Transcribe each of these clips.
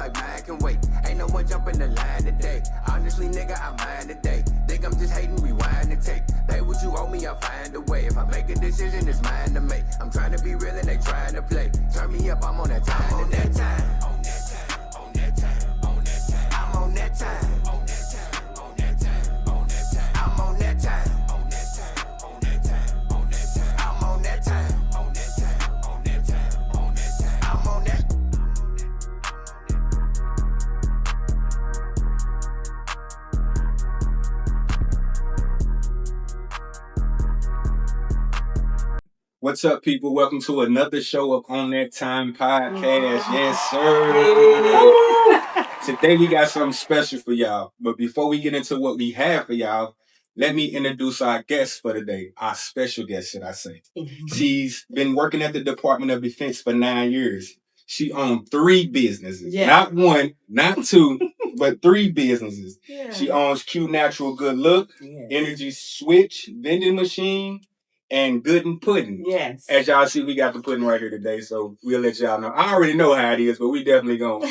like man can wait. Ain't no one jumping the line today. Honestly, nigga, I mind today. Think I'm just hating, rewind the tape. Pay what you owe me, I'll find a way. If I make a decision, it's mine to make. I'm trying to be real and they trying to play. Turn me up, I'm on that time. On that time. On that time. On that time. On that time. I'm on that time. On that time. On that time. On that time. I'm on that time. On that time. On that time. On that time. I'm on that time. On that time. On that time. On that time. I'm on that. What's up, people? Welcome to another show of On That Time podcast. Yes, sir. Today we got something special for y'all. But before we get into what we have for y'all, let me introduce our guest for today. Our special guest, should I say. She's been working at the Department of Defense for 9 years. She owns 3 businesses. Yeah. Not one, not 2, but 3 businesses. Yeah. She owns Q Natural Good Look, Energy Switch, Vending Machine, and Goodin Pudding. Yes. As y'all see, we got the pudding right here today, so we'll let y'all know. I already know how it is, but we definitely gonna,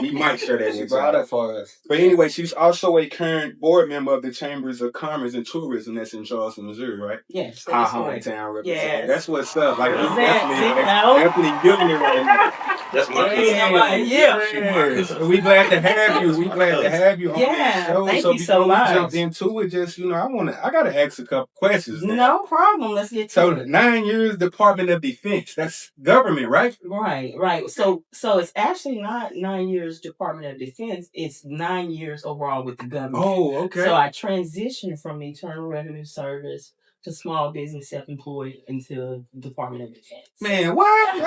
we might share that with y'all. It for us. But anyway, she's also a current board member of the Chambers of Commerce and Tourism that's in Charleston, Missouri, right? Yes. Our hometown representative. Yes. That's what's up. Like, we definitely giving it right now. That's my we glad to have you. We glad to have you on this show. Thank you so much. Before we jump into it, just, I gotta ask a couple questions now. No problem. Let's get to it. 9 years Department of Defense. That's government, right? Right. So it's actually not 9 years Department of Defense. It's 9 years overall with the government. Oh, okay. So I transitioned from Internal Revenue Service to small business self-employed into Department of Defense. Man, what?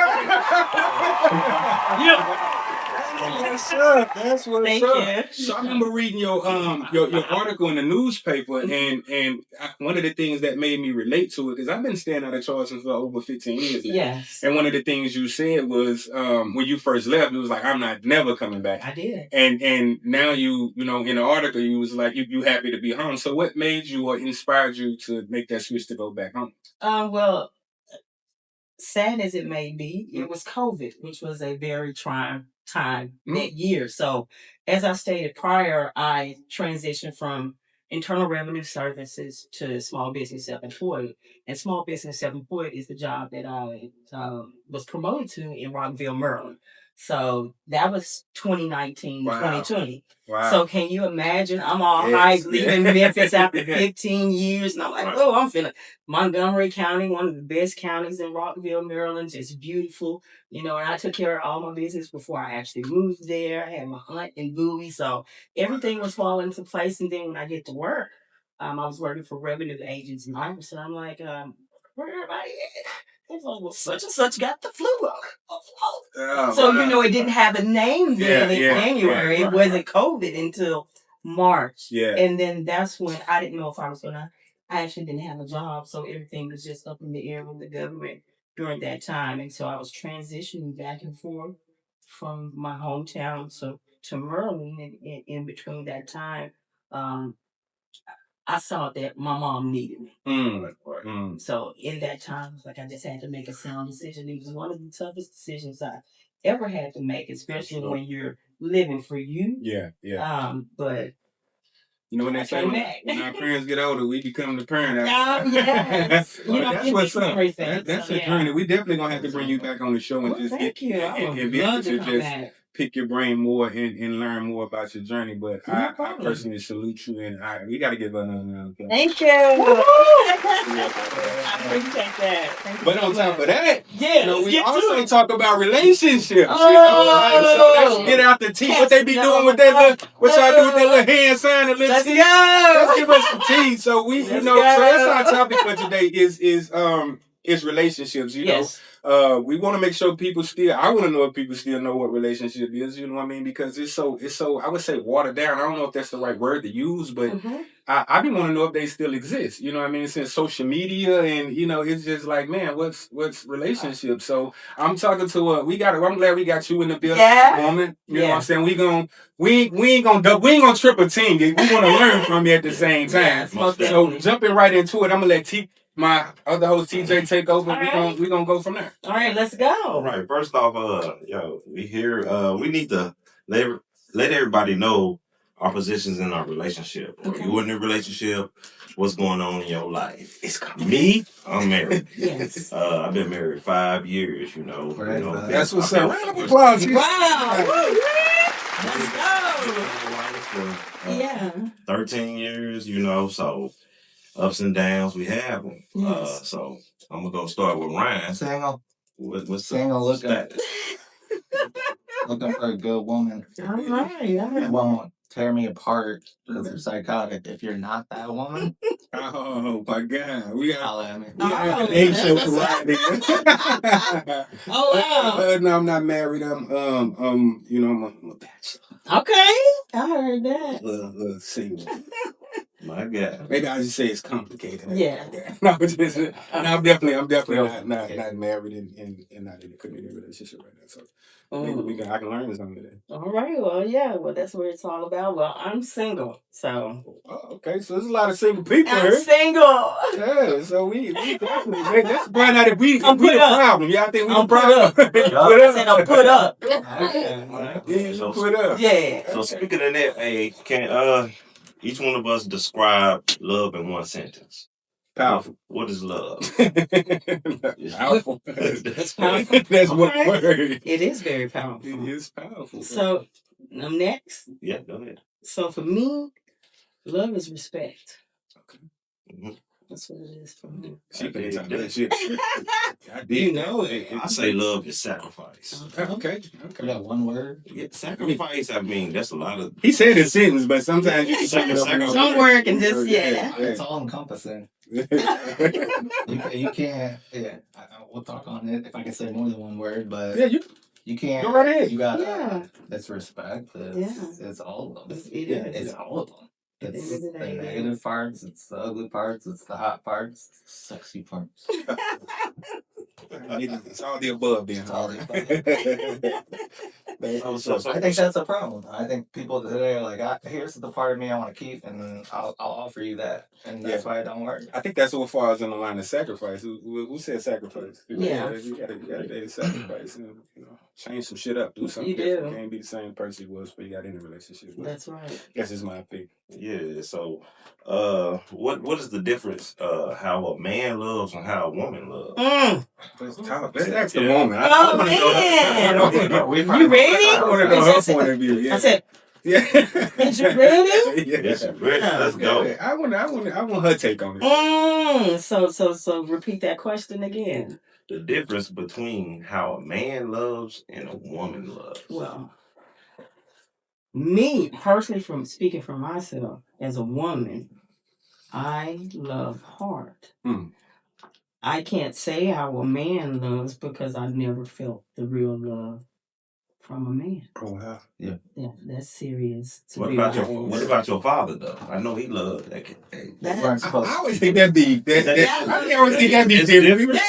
That's up. That's what's Thank up. You. So I remember reading your article in the newspaper, and one of the things that made me relate to it, because I've been staying out of Charleston for over 15 years now. Yes. And one of the things you said was when you first left, it was like, I'm not never coming back. I did. And now you in the article, you was like, you happy to be home. So what made you or inspired you to make that switch to go back home? Well, sad as it may be, it was COVID, which was a very trying time that year. So as I stated prior, I transitioned from Internal Revenue Services to small business self-employed. And small business self-employed is the job that I was promoted to in Rockville, Maryland. So that was 2019, wow. 2020. Wow. So can you imagine? I'm all hyped leaving Memphis after 15 years. And I'm like, I'm feeling Montgomery County, one of the best counties in Rockville, Maryland. Just beautiful. And I took care of all my business before I actually moved there. I had my aunt in Bowie. So everything was falling into place. And then when I get to work, I was working for revenue agents in Iverson. I'm like, where everybody at? It's like, well, such and such got the flu. So, it didn't have a name then in January. It wasn't COVID until March. Yeah. And then that's when I didn't know if I actually didn't have a job. So everything was just up in the air with the government during that time. And so I was transitioning back and forth from my hometown to Maryland. And in between that time, I saw that my mom needed me. So in that time, I just had to make a sound decision. It was one of the toughest decisions I ever had to make, especially when you're living for you. Yeah. But when they say when our parents get older, we become the parent. Yes. That's what's up. That's a journey. We definitely gonna have to bring you back on the show and just be able to just pick your brain more and learn more about your journey. But I personally salute you, and we got to give another round. Thank you. I appreciate that. But on top of that, we also to talk about relationships. Oh. So let's get out the tea. What they be doing with that little, what y'all do with that little hand sign and little tea? Let's give us some tea. So so that's our topic for today is relationships. Yes. We want to make sure I want to know if people still know what relationship is, you know what I mean? Because it's so, I would say watered down. I don't know if that's the right word to use, but I be want to know if they still exist, you know what I mean? Since social media and, it's just like, man, what's relationships? So I'm talking to I'm glad we got you in the building, woman. You know what I'm saying? We ain't gonna trip a team. We want to learn from you at the same time. So jumping right into it, I'm gonna let my other host TJ take over. We're gonna go from there. All right, let's go. All right. First off, we here. We need to let everybody know our positions in our relationship. Okay. You in a relationship? What's going on in your life? It's me. I'm married. Yes. I've been married 5 years. Right, That's what's up. Round of applause. Wow. Let's go. Yeah. 13 years. So ups and downs we have them. Yes. So I'm gonna go start with Ryan. Single. What's Single the looking, status? looking for a good woman. All right. That won't tear me apart because they're psychotic. If you're not that woman, Oh my God, we got. holla at me. Oh, Ain't that's so what's up. Friday. Oh wow. No, I'm not married. I'm I'm a bachelor. Okay. I heard that. Little single. My God. Maybe I just say it's complicated. Yeah. No, I'm definitely Real not married and not in a committed relationship right now. So maybe I can learn something today. All right. Well, yeah. Well, that's what it's all about. Well, I'm single, so. Oh, okay, so there's a lot of single people I'm here. single. Yeah, so we definitely let's find out if we I'm the put up. problem. Y'all think we the I'm put problem? up. I said I'm put up. Yeah, you put up. Yeah. So speaking of that, hey, can each one of us describe love in one sentence? Powerful. What is love? Powerful. It's powerful. That's one Okay. word. It is very powerful. It is powerful. So I'm next. Yeah, go ahead. So for me, love is respect. Okay. Mhm. That's what it is for me. She I talk dig that shit. I did. You know it. I say love is sacrifice. Okay. We got one word. Yeah, sacrifice. I mean, that's a lot of. He said a sentence, but sometimes you can sum it up. Sacrifice. Some work and just yeah. It's all encompassing. You can't. Yeah, we'll talk on it if I can say more than one word, but Yeah, you can't. Go right ahead. You got Yeah. It's respect. It's all of them. It is. It's all of them. At the It's end of the the day, it negative is. parts. It's the ugly parts. It's the hot parts. It's the sexy parts. It's all the above, then. It's all the So I think that's a problem. I think people today are like, here's the part of me I want to keep, and I'll offer you that, and that's why it don't work. I think that's what falls in the line of sacrifice. Who said sacrifice? Yeah. You gotta date sacrifice. And, change some shit up. Do something You different. do. You can't be the same person you was, but you got in a relationship. That's right. That's just my opinion. yeah. So, what is the difference? How a man loves and how a woman loves. Let's talk. Let's ask the woman. Oh man. You ready? I said, yeah. Is you ready? Yes, ready. Let's go. I want her take on it. So repeat that question again. The difference between how a man loves and a woman loves. Well, me personally, from speaking for myself as a woman, I love hard. I can't say how a man loves because I never felt the real love from a man. Oh wow. Yeah, that's serious. What about your father though? I know he loved that kid. I always think that'd be I always think that'd be different.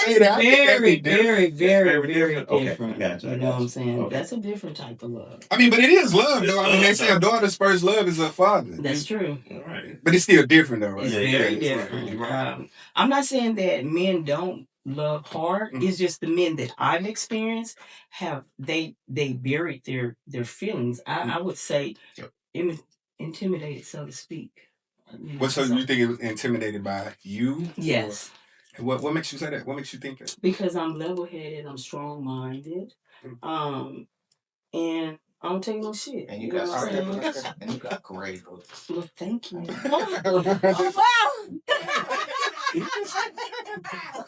Very different. Okay, gotcha. You know what I'm saying? Okay. That's a different type of love. I mean, but it is love though. I mean, they say a daughter's first love is her father. That's true. All right. But it's still different though, right? It's very different. Right. I'm not saying that men don't love hard. It's just the men that I've experienced have they buried their feelings. I would say intimidated, so to speak. So you think it was intimidated by you? Yes. Or, what makes you say that? What makes you think that? Because I'm level-headed, I'm strong-minded, and I don't take no shit. And you got and you got great looks. Well, thank you. Oh wow!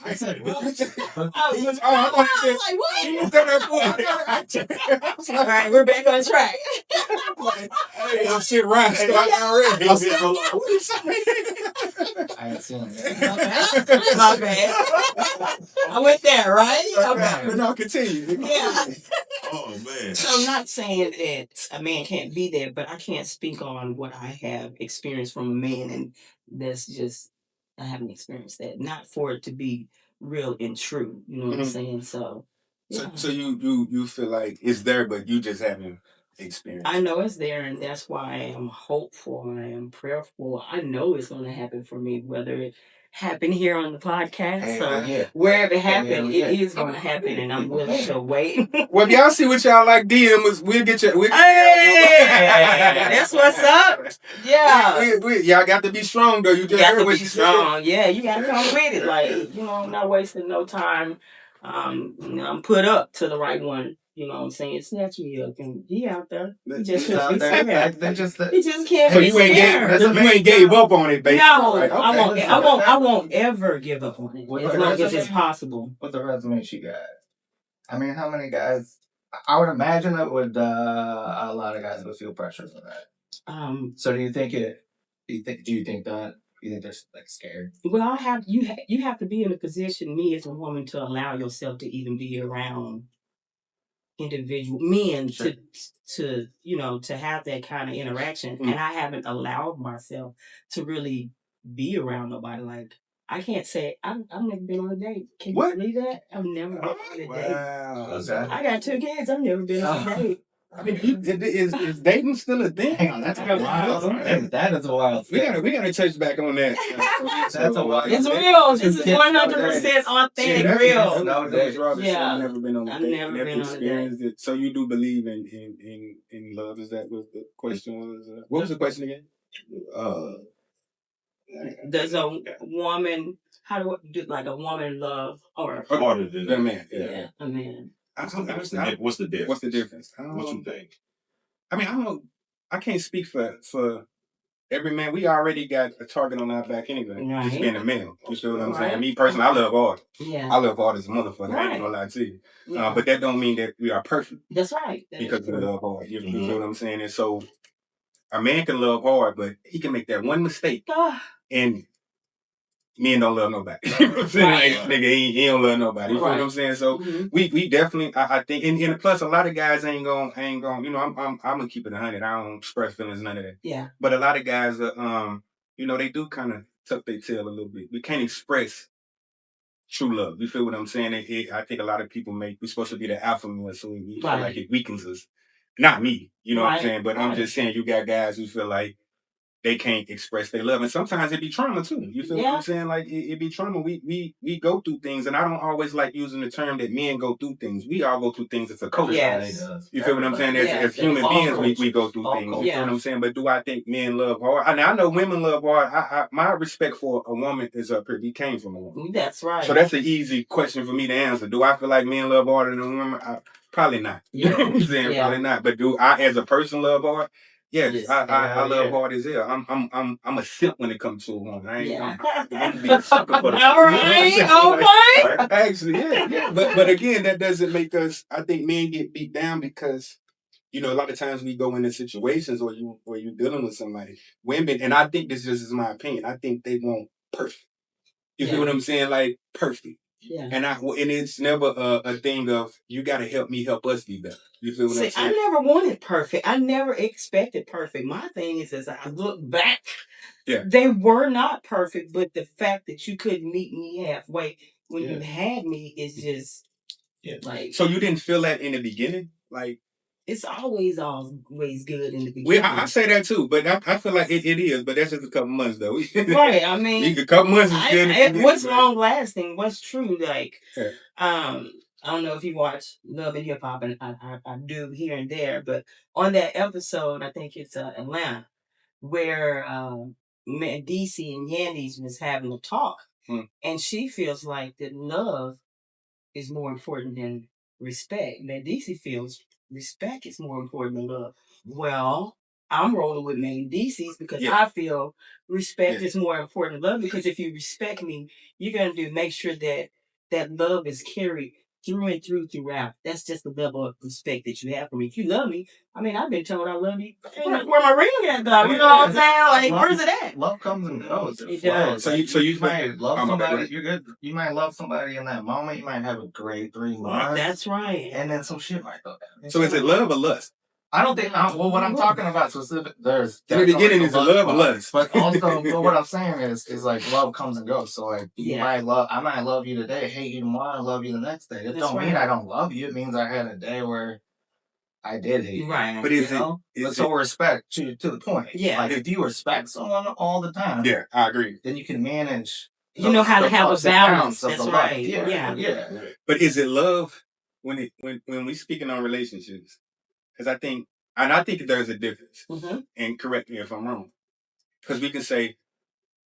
I said, what? All right, we're back on track. Hey, I'm shit right. Already. I ain't seen it. My bad. I went there, right? Okay. But no, continue. Yeah. Oh man. So I'm not saying that a man can't be there, but I can't speak on what I have experienced from a man, and that's just I haven't experienced that. Not for it to be real and true. You know what I'm saying? So yeah. So you feel like it's there, but you just haven't experienced. I know it's there, and that's why I am hopeful. I am prayerful. I know it's going to happen for me, whether happen here on the podcast. Hell So yeah. wherever it Hell happens, yeah. it is going to happen, and I'm willing to wait. Well, if y'all see what y'all like DMs, we'll get you. Hey, that's what's up. Yeah. Y'all got to be strong though. You You just got heard to what be she strong. Yeah, you got to come with it. Like, I'm not wasting no time. I'm put up to the right one. You know what I'm saying? Snatch me up, and he out there. He just He's out can't be there. scared. They just He just can't So be you ain't scared. gave up on it, baby. No, Right, okay. I won't ever give up on it With as the long as resume? it's possible. With the resume she got. I mean, how many guys? I would imagine that would a lot of guys would feel pressure from that. So do you think it? Do you think that? Do you think they're like scared? Well, you have to be in a position, me as a woman, to allow yourself to even be around individual men Sure. to have that kind of interaction, and I haven't allowed myself to really be around nobody. Like, I can't say I've never been on a date. Can you believe that? I've never been on a date. Wow. Okay. I got 2 kids. I've never been on a date. I mean, is dating still a thing? Hang on, that's a wild. That is a wild. We gotta touch back on that. That's a wild. It's real. This is 100% authentic, real. No days. Yeah. I've never been on a I've date. never Never been on a experienced it. So you do believe in love? Is that what the question was? What was the question again? Does a woman, how do like a woman love or Harder than A that. man. yeah, a man? What's the difference? What's the difference? What you think? I mean, I don't. I can't speak for every man. We already got a target on our back anyway. Right. Just being a male. You feel what I'm saying? Right. Me personally, I love art. Yeah. I love art as a motherfucker. I Right. ain't gonna lie to you. Yeah. But that don't mean that we are perfect That's right. That is because we true. love art. You feel what I'm saying? And so a man can love hard, but he can make that one mistake and men don't love nobody. You know what I'm saying? Right. Like, nigga, he don't love nobody. You feel what I'm saying? So we definitely, I think, and plus a lot of guys ain't gonna, you know, I'm gonna keep it 100. I don't express feelings, none of that. Yeah. But a lot of guys are, you know, they do kind of tuck their tail a little bit. We can't express true love. You feel what I'm saying? I think a lot of people we're supposed to be the alpha male, so we feel like it weakens us. Not me, you know what I'm saying? But I'm just saying you got guys who feel like they can't express their love. And sometimes it be trauma too. You feel what I'm saying? Like it be trauma. We go through things, and I don't always like using the term that men go through things. We all go through things as a culture. Yes. You feel what I'm saying? As human beings, we go through things. You feel what I'm saying? But do I think men love hard? I know women love hard. My respect for a woman is up here. He came from a woman. That's right. So that's an easy question for me to answer. Do I feel like men love harder than a woman? Probably not. You know what I'm saying? Probably not. But do I, as a person, love hard? Yes, I love hard as hell. I'm a simp when it comes to a woman. I'm gonna be a sucker for the. All right, okay. Actually, yeah. But again, that doesn't make us. I think men get beat down because a lot of times we go into situations where you're dealing with somebody. Women, and I think this just is my opinion. I think they want perfect. You feel what I'm saying? Like perfect. Yeah. And it's never a thing of you got to help me help us be better. You feel what I'm saying? I never wanted perfect. I never expected perfect. My thing is, as I look back, they were not perfect. But the fact that you couldn't meet me halfway when you had me is just like. So you didn't feel that in the beginning, like. It's always good in the beginning. I say that too, but I feel like it is, but that's just a couple months though. Right. I mean, a couple months is good. What's long lasting? What's true? Like, I don't know if you watch Love and Hip Hop, and I do here and there, but on that episode, I think it's Atlanta, where DC and Yandy's was having a talk, and she feels like that love is more important than respect. That DC feels respect is more important than love. Well, I'm rolling with Main DC's because I feel respect is more important than love, because if you respect me, you're going to make sure that love is carried through and throughout. That's just the level of respect that you have for me. If you love me, I mean, I've been told I love you. Where my ring at, though? You know what I'm saying? Like, where's it at? Love comes and goes. It does. So you might love somebody. You're good. You might love somebody in that moment. You might have a great 3 months. That's right. And then some shit might go down. So is it love or lust? I don't think. Well, what I'm talking about specific. There's in the beginning is love or lust, but also, but what I'm saying is like love comes and goes. So like, I might love you today, hate you tomorrow, love you the next day. It don't mean I don't love you. It means I had a day where I did hate you. Right. But so respect to the point. Yeah. Like if you respect someone all the time. Yeah, I agree. Then you can manage You know how to have a balance. Of That's the right. love. Yeah. But is it love when we speaking on relationships? Because I think there's a difference. Mm-hmm. And correct me if I'm wrong. Because we can say,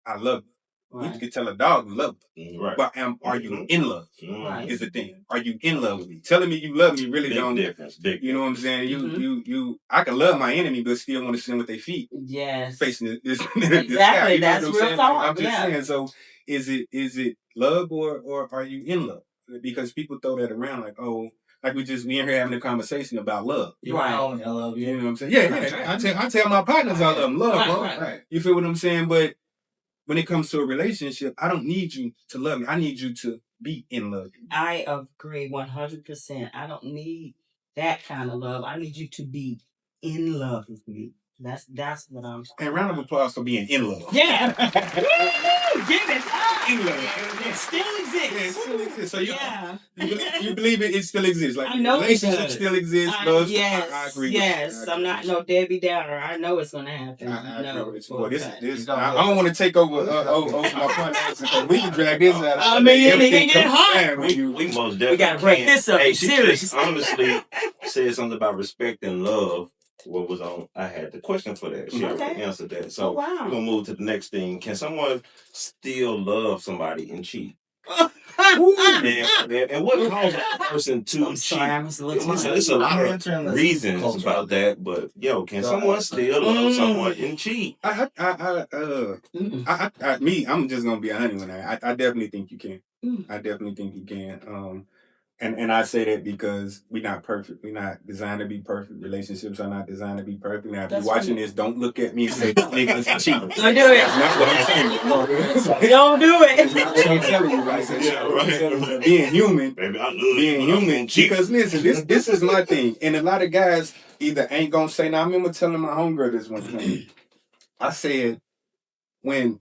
I love you. Right. You can tell a dog you love you. Right. But are you in love? Right. Is the thing. Are you in love with me? Telling me you love me really Big don't. difference. Big You know what I'm saying? Mm-hmm. You. I can love my enemy, but still want to sin with their feet. Yes. Facing this Exactly. sky. You know That's what I'm real saying? talk. I'm just saying. So is it love or are you in love? Because people throw that around like, oh, like we in here having a conversation about love. You right. I love you. You know what I'm saying? Yeah. I tell my partners I love them. Love, bro. Right. You feel what I'm saying? But when it comes to a relationship, I don't need you to love me. I need you to be in love. I agree 100%. I don't need that kind of love. I need you to be in love with me. That's what I'm. And round of applause for being in love. Yeah. Give it up. In love. It still exists. Yeah, it still exists. So Yeah. you believe it still exists. Like I know it relationship does. still exists. Love, Yes. I agree Yes. with you. I'm not no Debbie Downer. I know it's gonna happen. I agree No. with you. Boy, this You I don't want to take over my podcast because we can drag this out. I mean, it can get hot. We most definitely gotta break this up. Hey, It's she serious. just honestly said something about respect and love. What was on? I had the question for that. She already answered that. So we're gonna move to the next thing. Can someone still love somebody and cheat? and what causes a person to cheat? It's a lot of reasons about that, but can someone still love someone and cheat? I'm just gonna be 100 with that. I definitely think you can. I definitely think you can. And I say that because we're not perfect. We're not designed to be perfect. Relationships are not designed to be perfect. Now, if you're watching this, don't look at me and say, niggas cheating. Don't do it. That's not what I'm saying. Don't do it. That's not what I'm telling you right now. Being human. Baby, I love being human. Because listen, this is my thing. And a lot of guys either ain't gonna say, now I remember telling my homegirl this one time. I said, when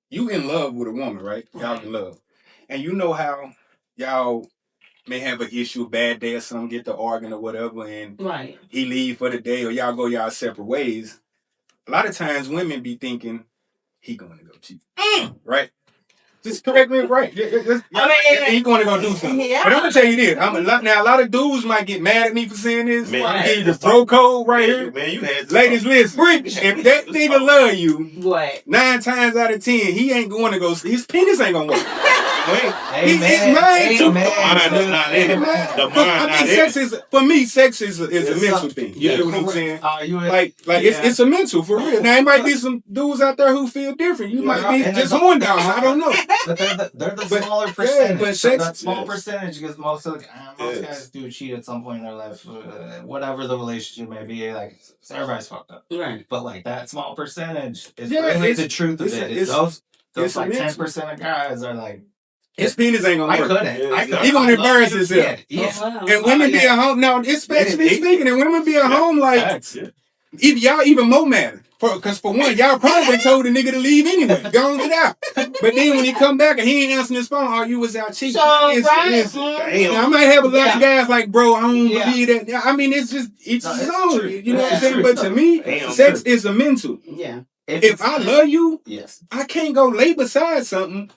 you in love with a woman, right? Y'all in love. And you know how y'all may have an issue, a bad day or something, get to arguing or whatever, and he leave for the day or y'all go y'all separate ways. A lot of times women be thinking, he going to go cheat. Right? Just correct me, right? He going to go do something. Yeah. But I'm going to tell you this. Now, a lot of dudes might get mad at me for saying this. Man, the bro code right here. Man, you had ladies, listen. If that nigga love you, 9 times out of 10, he ain't going to go. His penis ain't going to work. His mind too. I think sex is, for me, sex is a mental thing. You know what I'm saying? It's a mental, for real. Now, it might be some dudes out there who feel different. You might be just horn down. I don't know. But they're the smaller percentage. But that small percentage, because most guys do cheat at some point in their life, whatever the relationship may be. Like, everybody's fucked up. Right. But like that small percentage is really the truth of it. Those like 10% of guys are like, his penis ain't gonna work. I couldn't. He gonna embarrass himself. Yeah. And women be at home now, especially speaking, and women be at home like, if y'all even more mad. Because for one, y'all probably told the nigga to leave anyway. Go on, get out. But then when he come back and he ain't answering his phone, you was out cheating. I might have a lot of guys like, bro, I don't believe that. I mean, it's just, it's own. You know what I'm saying? But to me, sex is a mental. Yeah. If I love you, I can't go lay beside something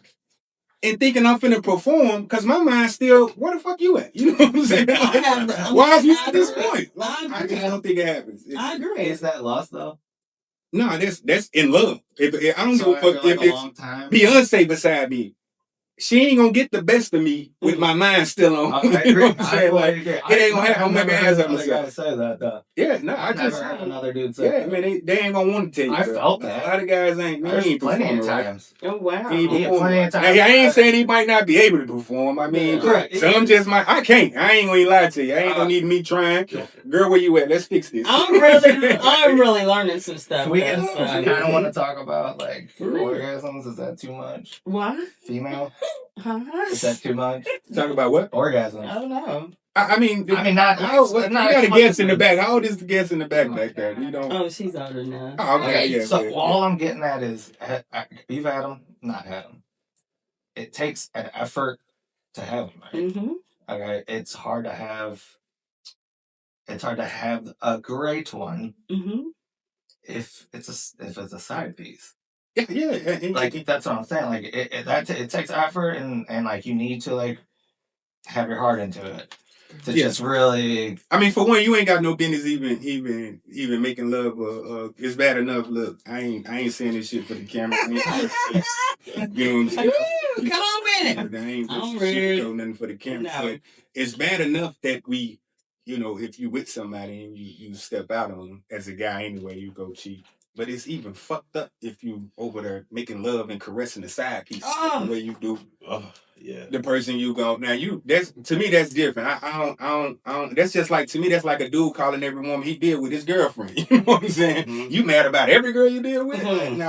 and thinking I'm finna perform because my mind's still, where the fuck you at? You know what I'm saying? Why are you at this point? I don't think it happens. I agree. Is that lust though? No, that's in love. I don't give a fuck if it's Beyonce beside me. She ain't gonna get the best of me with my mind still on. I agree. It ain't gonna happen. I'm making ass up myself. Gotta say that though. Yeah, no, I never just heard another dude say. Yeah, man, they ain't gonna want to tell you. I felt that. A lot of guys ain't. There's plenty of times. Oh wow. Plenty of times. I ain't saying he might not be able to perform. I mean, some just might. I can't. I ain't gonna lie to you. I ain't gonna need me trying. Girl, where you at? Let's fix this. I'm really learning some stuff. I don't want to talk about like orgasms. Is that too much? What? Female. Is that too much? Talk about what? Orgasms. I don't know. I mean, not. You got a guest in the back. How old is the guest in the back there? You don't. Oh, she's older now. Oh, okay. Yeah. So all I'm getting at is, you've had them, not had them. It takes an effort to have them. Right? Mm-hmm. Okay, it's hard to have a great one if it's a side piece. Yeah. Like that's what I'm saying. Like it takes effort and like you need to like have your heart into it to just really. I mean, for one, you ain't got no business even making love. It's bad enough. Look, I ain't saying this shit for the camera. You know what I'm saying? Come on with it. I ain't just shit nothing for the camera. No. But it's bad enough that we, if you with somebody and you step out on them as a guy anyway, you go cheat. But it's even fucked up if you over there making love and caressing the side piece the way you do. Yeah. The person you go now, that's to me that's different. I don't. That's just like to me that's like a dude calling every woman he did with his girlfriend. You know what I'm saying? Mm-hmm. You mad about every girl you deal with? Mm-hmm.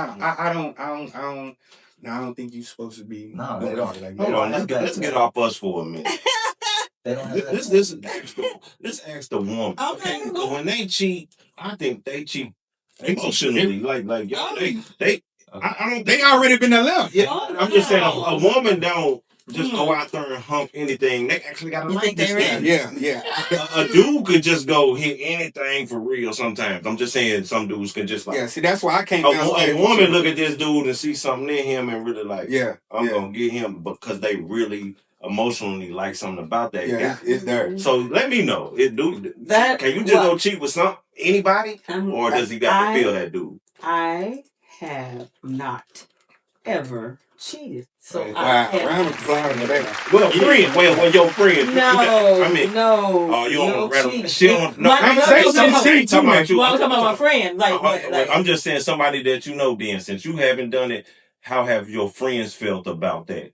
I don't think you're supposed to be. No, they don't. Like let's get off us for a minute. They don't have let's ask the woman. Okay, because when they cheat, I think they cheat emotionally. Like y'all, they. I don't. They already been left. Yeah, I'm just saying a woman don't just go out there and hump anything. They actually gotta like this thing. Yeah. A dude could just go hit anything for real sometimes. I'm just saying some dudes can just like. Yeah, see that's why I can't. A woman look at this dude and see something in him and really like. I'm gonna get him because they really emotionally like something about that guy. It's there. So let me know. Can you just go cheat with anybody, or does he got to feel that dude? I have not ever cheated. So round of applause for that. Well, your friend. No. You don't rattle. She don't. No, I'm talking about you. Well, I'm talking about my friend. Like, I'm just saying somebody that you know. Then, since you haven't done it, how have your friends felt about that?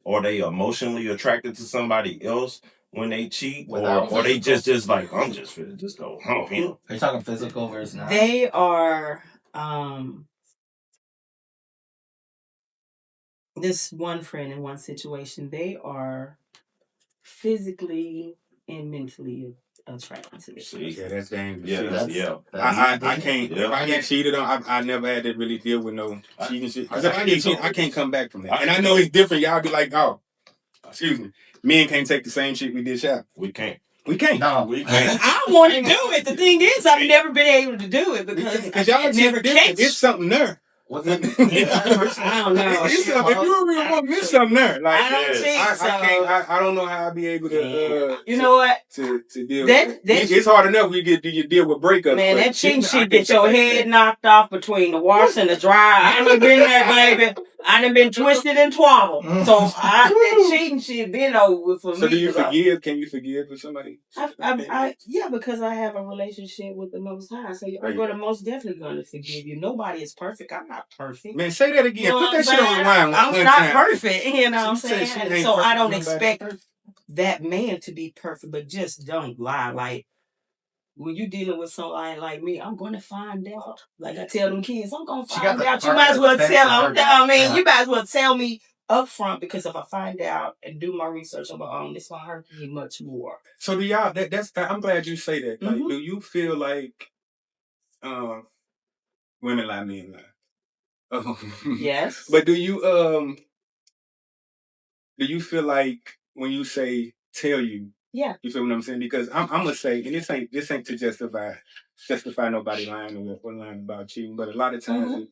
Are they emotionally attracted to somebody else when they cheat, or they just like I'm just finna just go hump him? Are you talking physical versus not? They are. This one friend in one situation, they are physically and mentally attracted to this. Yeah, that's dangerous. Yeah, I can't. If I get cheated on, I never had to really deal with no cheating shit. Because if I get cheated, I can't come back from that. And I know it's different. Y'all be like, oh, excuse me, men can't take the same shit we did shop. We can't. No, we can't. I want to do it. The thing is, I've never been able to do it because y'all never catch. It's something there. I don't know. If you're a real woman, there's something there. Like, I don't cheat. I don't know how I'll be able to. You know what? To deal with it. It's hard enough we deal with breakups. Man, that cheating shit get your head knocked off between the washer and the dryer. I done been there, baby. I done been twisted and twaddled. So that cheating shit been over for me. So do you forgive? Can you forgive for somebody? Yeah, because I have a relationship with the Most High. So I'm most definitely going to forgive you. Nobody is perfect. I'm not perfect. Man, say that again. Put that shit on rewind. I'm not perfect. You know what I'm saying? So I don't expect that man to be perfect, but just don't lie. Like, when you dealing with somebody like me, I'm going to find out. Like I tell them kids, I'm going to find out. You might as well tell them. You might as well tell me up front, because if I find out and do my research on my own, it's going to hurt me much more. So do y'all, I'm glad you say that. Like, do you feel like women lie, men lie? Yes. But do you feel like when you say tell you, you feel what I'm saying? Because I'm gonna say, and this ain't to justify nobody lying or lying about cheating, but a lot of times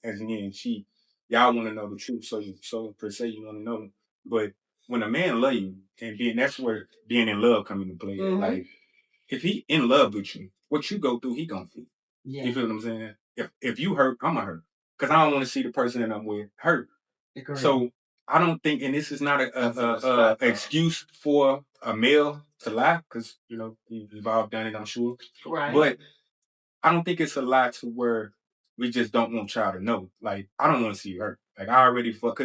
as men cheat, y'all want to know the truth, so per se you want to know. But when a man love you, and that's where being in love come into play. Like, if he in love with you, what you go through, he gonna feel. Yeah. You feel what I'm saying? If you hurt, I'm gonna hurt, because I don't want to see the person that I'm with hurt. Agreed. So I don't think, and this is not a excuse for a male to lie, because we've all done it, I'm sure. Right. But I don't think it's a lie to where we just don't want y'all to know. Like, I don't want to see you hurt. Like, I already fucked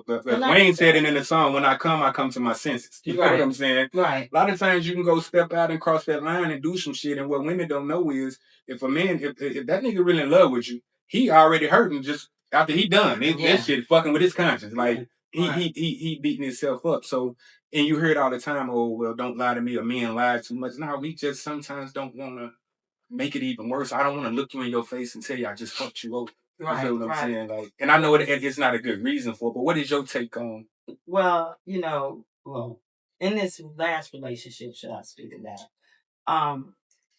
up. Wayne said it in the song, when I come to my senses. You know what I'm saying? Right. A lot of times you can go step out and cross that line and do some shit, and what women don't know is, if a man, if that nigga really in love with you, he already hurting just after he done. That shit fucking with his conscience. Like, he beating himself up. So, and you hear it all the time, oh, well, don't lie to me, or men lie too much. No, we just sometimes don't want to make it even worse. I don't want to look you in your face and tell you I just fucked you over. You feel what I'm saying? Like, and I know it's not a good reason for it, but what is your take on? Well, in this last relationship, should I speak of that?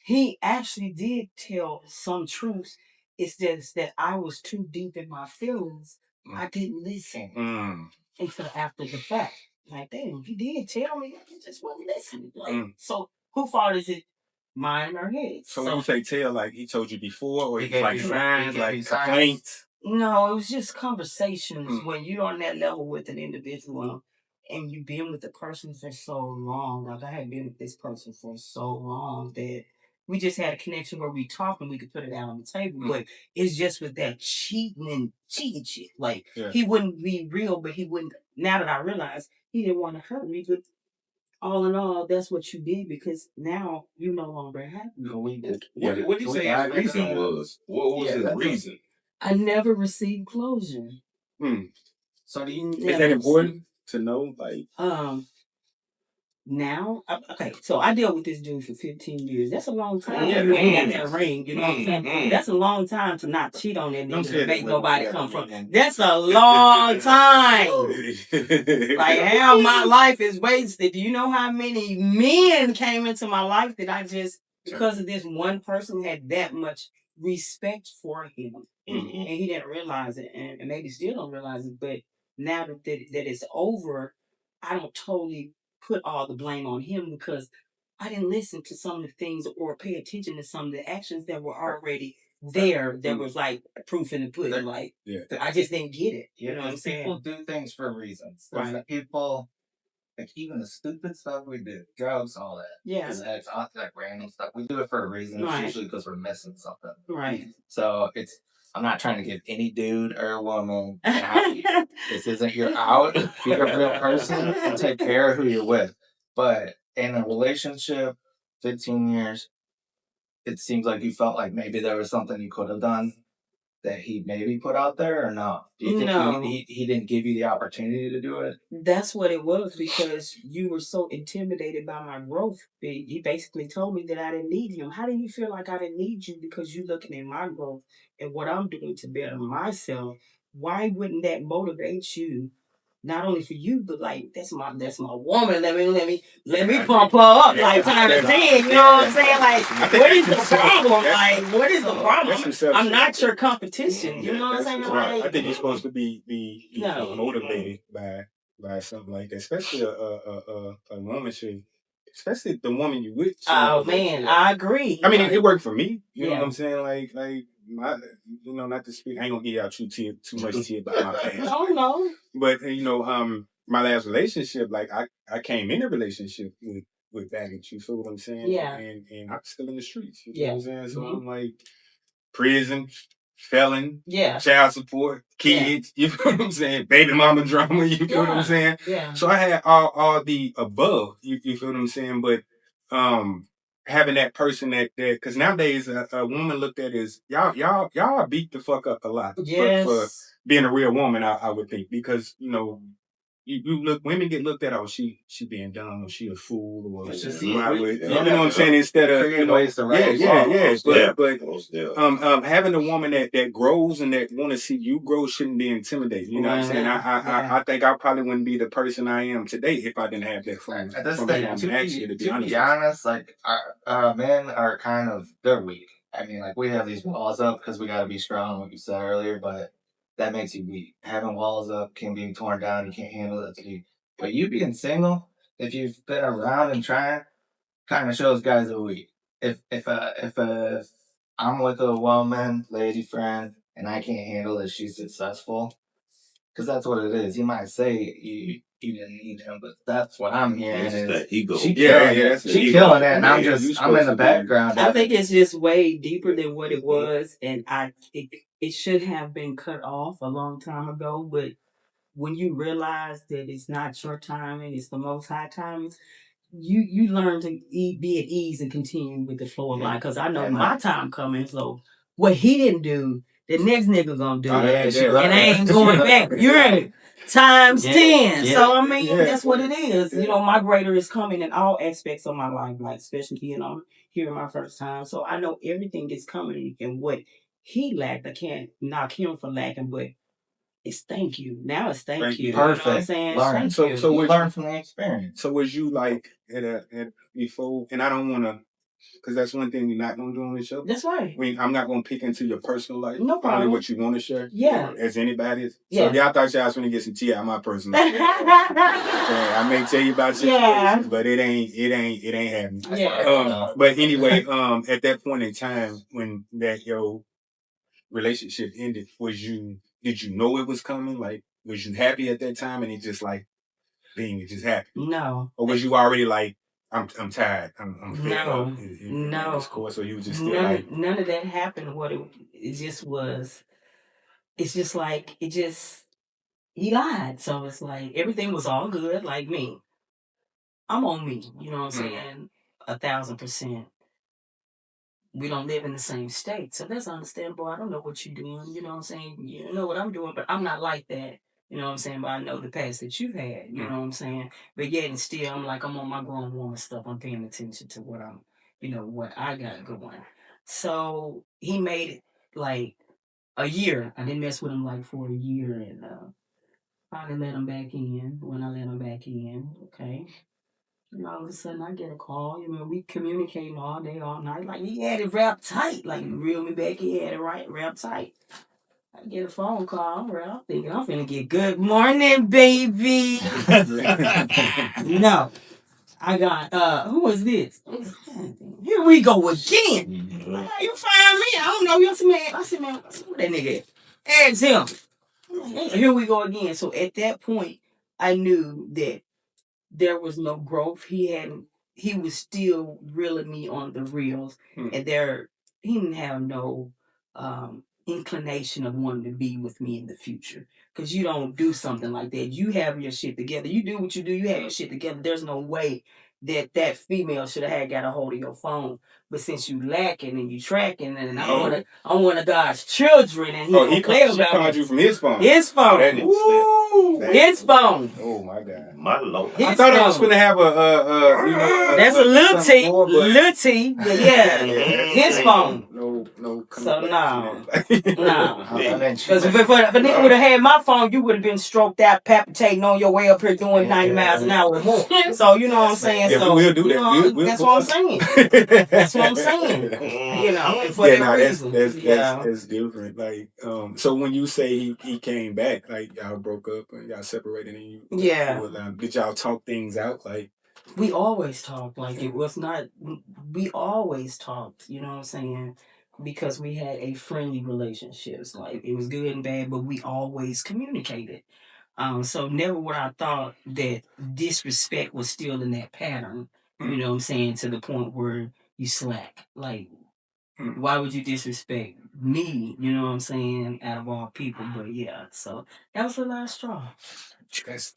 He actually did tell some truths It's just that I was too deep in my feelings. I didn't listen until after the fact. Like, damn, he did tell me. I just wasn't listening. Like, so who fault is it? Mine or his? So when you say tell, like he told you before, or He he's gave like you signs, like signs. complaints? No, it was just conversations when you're on that level with an individual and you've been with the person for so long. Like I had been with this person for so long that we just had a connection where we talked and we could put it out on the table. But it's just with that cheating shit. Like he wouldn't be real, but he wouldn't. Now that I realize he didn't want to hurt me, but all in all, that's what you did because now you no longer have me. No, we did. What did you say his reason was? What was his reason? I never received closure. So is that important to know? Like, now, okay, so I dealt with this dude for 15 years. That's a long time. You ain't got that ring, you know what I'm saying? That's a long time to not cheat on that nigga and make nobody come from. That's a long time. Like, hell, my life is wasted. Do you know how many men came into my life that I just, because of this one person, had that much respect for him? And he didn't realize it, and maybe still don't realize it, but now that it's over, I don't totally put all the blame on him because I didn't listen to some of the things or pay attention to some of the actions that were already there that was like proof in the pudding. Like, I just didn't get it. You know what I'm saying? People do things for reasons. Right. People, like even the stupid stuff we do, drugs, all that. Yeah. It's like random stuff. We do it for a reason. It's usually because we're missing something. Right. So I'm not trying to give any dude or a woman this isn't your out. Be a real person and take care of who you're with. But in a relationship, 15 years, it seems like you felt like maybe there was something you could have done that he maybe put out there, or no? Do you think he didn't give you the opportunity to do it? That's what it was because you were so intimidated by my growth. He basically told me that I didn't need him. How do you feel like I didn't need you because you're looking at my growth and what I'm doing to better myself? Why wouldn't that motivate you? Not only for you, but like that's my woman. Let me pump her up like times 10. You know what I'm saying? Like, what is the problem? Like, what is the problem? I'm not your competition. You know what I'm saying? Right. I think you're supposed to be motivated by something like that, especially a woman should. Especially the woman you with. Oh man, I agree. I mean, it worked for me. You know what I'm saying? Like my, not to speak. I ain't gonna give y'all too much tea about my past. No. But my last relationship, like I came in a relationship with baggage. You feel what I'm saying? Yeah. And I'm still in the streets. You know what I'm saying? So I'm like prison, felon, child support, kids. You feel what I'm saying? Baby mama drama. You feel what I'm saying? Yeah. So I had all the above. You feel what I'm saying? But having that person that because nowadays a woman looked at as y'all beat the fuck up a lot for being a real woman. I would think because you look, women get looked at, she being dumb or she a fool or you know what I'm saying, instead of but having a woman that grows and that want to see you grow shouldn't be intimidating. You know what I'm saying? I think I probably wouldn't be the person I am today if I didn't have that from to be honest, like our men are kind of, they're weak. I mean, like we have these walls up because we got to be strong, like you said earlier, but that makes you weak. Having walls up can be torn down. You can't handle it. But you being single, if you've been around and trying, kind of shows guys are weak. If I'm with a woman, lady friend, and I can't handle it, she's successful, because that's what it is. You might say you didn't need him, but that's what I'm hearing. Is that ego. She killing it, and I'm in the background. I think it's just way deeper than what it was, and it should have been cut off a long time ago. But when you realize that it's not your timing, it's the Most High timing, you learn to be at ease and continue with the flow of life. Because I know my time coming. So what he didn't do, the next nigga gonna do it, and I ain't going back. You're right. Times 10. So I mean, that's what it is. You know, my greater is coming in all aspects of my life, like especially here my first time. So I know everything is coming, and what he lacked, I can't knock him for lacking, but it's thank you. Now it's thank you. Perfect. You know what I'm saying? Learn. So we learn from the experience. So was you like at before? And I don't want to Because that's one thing we're not going to do on the show. That's right. I'm not going to pick into your personal life. No problem. Only what you want to share. Yeah. As anybody is. Yeah. So if y'all thought y'all was going to get some tea out of my personal life, I may tell you about situations, but it ain't happening. Yeah. But anyway, at that point in time when that relationship ended, did you know it was coming? Like, was you happy at that time and it just like it just happened? No. Or was you already like, I'm tired. I'm fed up. No. So you was just still none of that happened. What it just was. It's just like he lied. So it's like everything was all good. Like me, I'm on me. You know what I'm saying? 1,000%. We don't live in the same state, so that's understandable. I don't know what you're doing. You know what I'm saying? You know what I'm doing, but I'm not like that. You know what I'm saying? But I know the past that you've had. You know what I'm saying? But yet and still, I'm on my grown woman stuff. I'm paying attention to what what I got going. So he made it like a year. I didn't mess with him like for a year, and finally let him back in. When I let him back in, okay. And all of a sudden, I get a call. We communicating all day, all night. Like, he had it wrapped tight. Like, you reel me back, he had it wrapped tight. I get a phone call. I'm thinking, I'm finna get good morning, baby. No. I got, who is this? Here we go again. You find me? I don't know. You see, man. I said, man, who that nigga at? Ask him. I'm like, hey, here we go again. So at that point, I knew that there was no growth. He was still reeling me on the reels, and he didn't have no inclination of wanting to be with me in the future. Because you don't do something like that. You have your shit together. You do what you do. You have your shit together. There's no way that female should have got a hold of your phone. But since you lacking and you tracking, and I'm one of God's children, and he called you from his phone. His phone. His phone. Oh my God. My Lord. I thought I was gonna have that's a little T, but yeah, his phone. No. So no. Because if a nigga would have had my phone, you would have been stroked out, palpitating on your way up here doing 90 miles an hour or more. So you know what I'm saying. Yeah, so we'll do that. That's what I'm saying. That's what I'm saying. For that reason. That's different. Like, so when you say he came back, like y'all broke up and y'all separated, and did y'all talk things out? Like, we always talked. Like, it was not. We always talked. You know what I'm saying? Because we had a friendly relationships. Like, it was good and bad, but we always communicated. So never would I thought that disrespect was still in that pattern. You know what I'm saying? To the point where you slack. Like, why would you disrespect me? You know what I'm saying? Out of all people, but yeah. So that was the last straw. That's